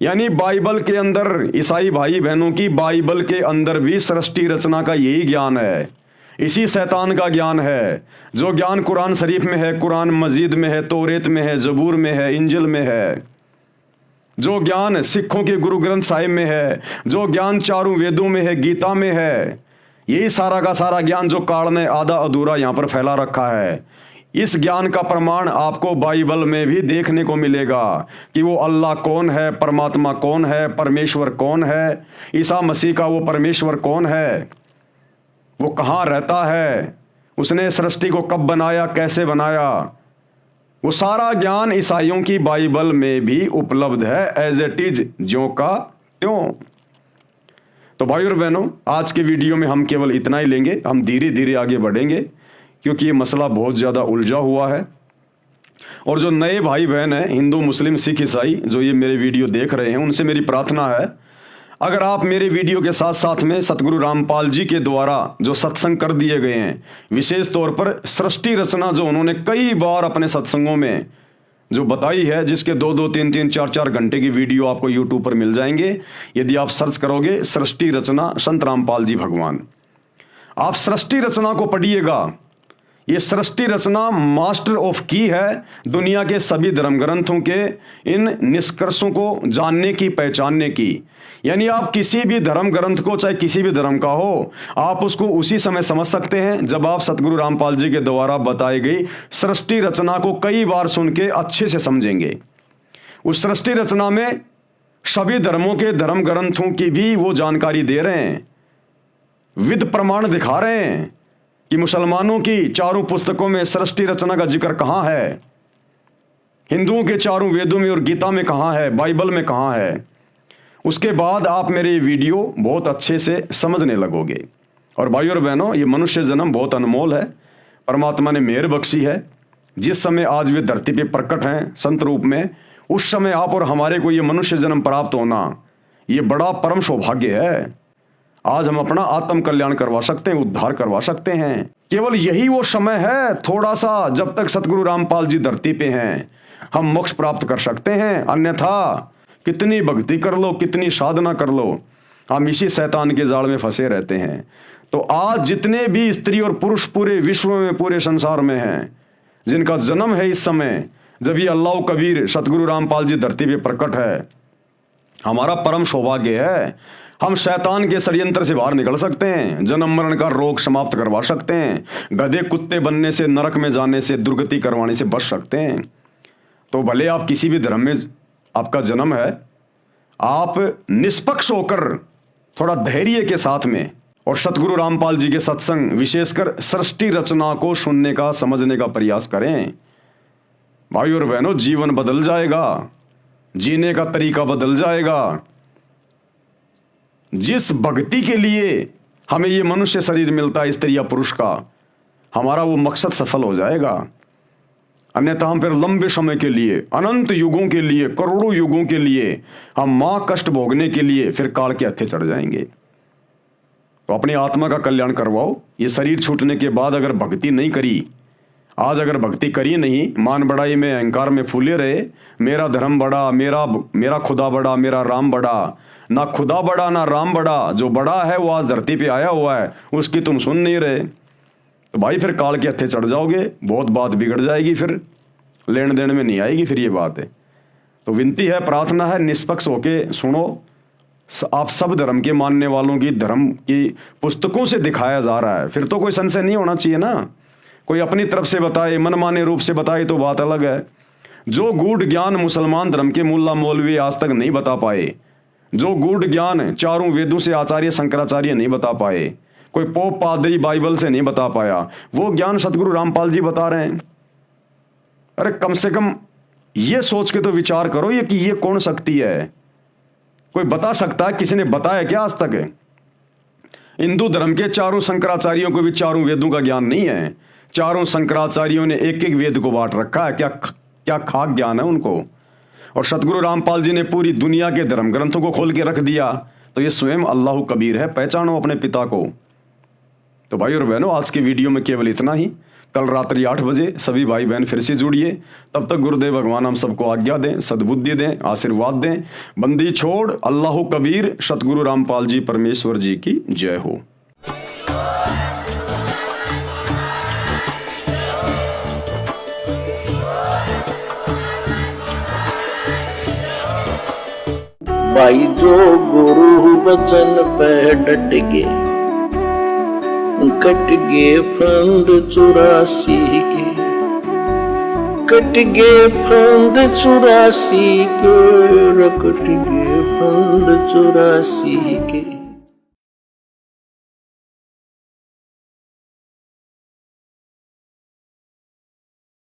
यानी बाइबल के अंदर, ईसाई भाई बहनों की बाइबल के अंदर भी सृष्टि रचना का यही ज्ञान है, इसी शैतान का ज्ञान है। जो ज्ञान कुरान शरीफ में है, कुरान मजीद में है, तौरेत में है, जबूर में है, इंजिल में है, जो ज्ञान सिखों के गुरु ग्रंथ साहिब में है, जो ज्ञान 4 वेदों में है, गीता में है, यही सारा का सारा ज्ञान जो काल ने आधा अधूरा यहां पर फैला रखा है। इस ज्ञान का प्रमाण आपको बाइबल में भी देखने को मिलेगा कि वो अल्लाह कौन है, परमात्मा कौन है, परमेश्वर कौन है, ईसा मसीह का वो परमेश्वर कौन है, वो कहाँ रहता है, उसने सृष्टि को कब बनाया, कैसे बनाया, वो सारा ज्ञान ईसाइयों की बाइबल में भी उपलब्ध है, एज इट इज, ज्यों का त्यों। तो भाइयों और बहनों, आज के वीडियो में हम केवल इतना ही लेंगे। हम धीरे धीरे आगे बढ़ेंगे क्योंकि ये मसला बहुत ज़्यादा उलझा हुआ है। और जो नए भाई बहन हैं, हिंदू, मुस्लिम, सिख, ईसाई, जो ये मेरे वीडियो देख रहे हैं, उनसे मेरी प्रार्थना है, अगर आप मेरे वीडियो के साथ साथ में सतगुरु रामपाल जी के द्वारा जो सत्संग कर दिए गए हैं, विशेष तौर पर सृष्टि रचना जो उन्होंने कई बार अपने सत्संगों में जो बताई है, जिसके 2-2, 3-3, 4-4 घंटे की वीडियो आपको यूट्यूब पर मिल जाएंगे। यदि आप सर्च करोगे सृष्टि रचना संत रामपाल जी भगवान, आप सृष्टि रचना को पढ़िएगा। ये सृष्टि रचना मास्टर ऑफ की है दुनिया के सभी धर्म ग्रंथों के इन निष्कर्षों को जानने की, पहचानने की। यानी आप किसी भी धर्म ग्रंथ को, चाहे किसी भी धर्म का हो, आप उसको उसी समय समझ सकते हैं जब आप सतगुरु रामपाल जी के द्वारा बताई गई सृष्टि रचना को कई बार सुन के अच्छे से समझेंगे। उस सृष्टि रचना में सभी धर्मों के धर्म ग्रंथों की भी वो जानकारी दे रहे हैं, विद प्रमाण दिखा रहे हैं कि मुसलमानों की 4 पुस्तकों में सृष्टि रचना का जिक्र कहाँ है, हिंदुओं के 4 वेदों में और गीता में कहाँ है, बाइबल में कहाँ है। उसके बाद आप मेरे वीडियो बहुत अच्छे से समझने लगोगे। और भाइयों और बहनों, ये मनुष्य जन्म बहुत अनमोल है, परमात्मा ने मेहर बख्शी है। जिस समय आज वे धरती पे प्रकट हैं संत रूप में, उस समय आप और हमारे को ये मनुष्य जन्म प्राप्त होना, ये बड़ा परम सौभाग्य है। आज हम अपना आत्म कल्याण करवा सकते हैं, उद्धार करवा सकते हैं। केवल यही वो समय है थोड़ा सा, जब तक सतगुरु रामपाल जी धरती पे हैं, हम मोक्ष प्राप्त कर सकते हैं। अन्यथा कितनी भक्ति कर लो, कितनी साधना कर लो, हम इसी शैतान के जाल में फंसे रहते हैं। तो आज जितने भी स्त्री और पुरुष पूरे विश्व में, पूरे संसार में हैं, जिनका जन्म है इस समय जब ये अल्लाह कबीर सतगुरु रामपाल जी धरती पे प्रकट है, हमारा परम सौभाग्य है। हम शैतान के षड्यंत्र से बाहर निकल सकते हैं, जन्म मरण का रोग समाप्त करवा सकते हैं, गधे कुत्ते बनने से, नरक में जाने से, दुर्गति करवाने से बच सकते हैं। तो भले आप किसी भी धर्म में आपका जन्म है, आप निष्पक्ष होकर थोड़ा धैर्य के साथ में और सतगुरु रामपाल जी के सत्संग, विशेषकर सृष्टि रचना को सुनने का, समझने का प्रयास करें। भाई और बहनों, जीवन बदल जाएगा, जीने का तरीका बदल जाएगा। जिस भक्ति के लिए हमें ये मनुष्य शरीर मिलता है, स्त्री या पुरुष का, हमारा वो मकसद सफल हो जाएगा। अन्यथा हम फिर लंबे समय के लिए, अनंत युगों के लिए, करोड़ों युगों के लिए हम मां कष्ट भोगने के लिए फिर काल के हत्थे चढ़ जाएंगे। तो अपनी आत्मा का कल्याण करवाओ। ये शरीर छूटने के बाद अगर भक्ति नहीं करी, आज अगर भक्ति करी नहीं, मान बढ़ाई में, अहंकार में फूले रहे, मेरा धर्म बड़ा, मेरा खुदा बड़ा, मेरा राम बड़ा, ना खुदा बड़ा ना राम बड़ा, जो बड़ा है वो आज धरती पे आया हुआ है, उसकी तुम सुन नहीं रहे, तो भाई फिर काल के हत्थे चढ़ जाओगे, बहुत बात बिगड़ जाएगी, फिर लेन देन में नहीं आएगी फिर ये बात है। तो विनती है, प्रार्थना है, निष्पक्ष होके सुनो। आप सब धर्म के मानने वालों की धर्म की पुस्तकों से दिखाया जा रहा है, फिर तो कोई संशय नहीं होना चाहिए ना। कोई अपनी तरफ से बताए, मनमाने रूप से बताए तो बात अलग है। जो गूढ़ ज्ञान मुसलमान धर्म के मुल्ला मौलवी आज तक नहीं बता पाए, जो गूढ़ ज्ञान चारों वेदों से आचार्य शंकराचार्य नहीं बता पाए, कोई पोप पादरी बाइबल से नहीं बता पाया, वो ज्ञान सतगुरु रामपाल जी बता रहे हैं। अरे कम से कम ये सोच के तो विचार करो ये कि ये कौन शक्ति है, कोई बता सकता है? किसी ने बताया क्या आज तक? हिंदू धर्म के चारों शंकराचार्यों को भी चारों वेदों का ज्ञान नहीं है। चारों शंकराचार्यों ने एक एक वेद को बांट रखा है, क्या खाक ज्ञान है उनको। और सतगुरु रामपाल जी ने पूरी दुनिया के धर्म ग्रंथों को खोल के रख दिया। तो ये स्वयं अल्लाह कबीर है, पहचानो अपने पिता को। तो भाई और बहनों, आज की वीडियो में केवल इतना ही। कल रात्रि 8 बजे सभी भाई बहन फिर से जुड़िए। तब तक गुरुदेव भगवान हम सबको आज्ञा दें, सद्बुद्धि दें, आशीर्वाद दें। बंदी छोड़ अल्लाह कबीर, सतगुरु रामपाल जी परमेश्वर जी की जय हो। भाई जो गुरु बचन पे डट के, कट गे फंद 84 के, कट गे फंद 84 के, कट गे फंद 84 के।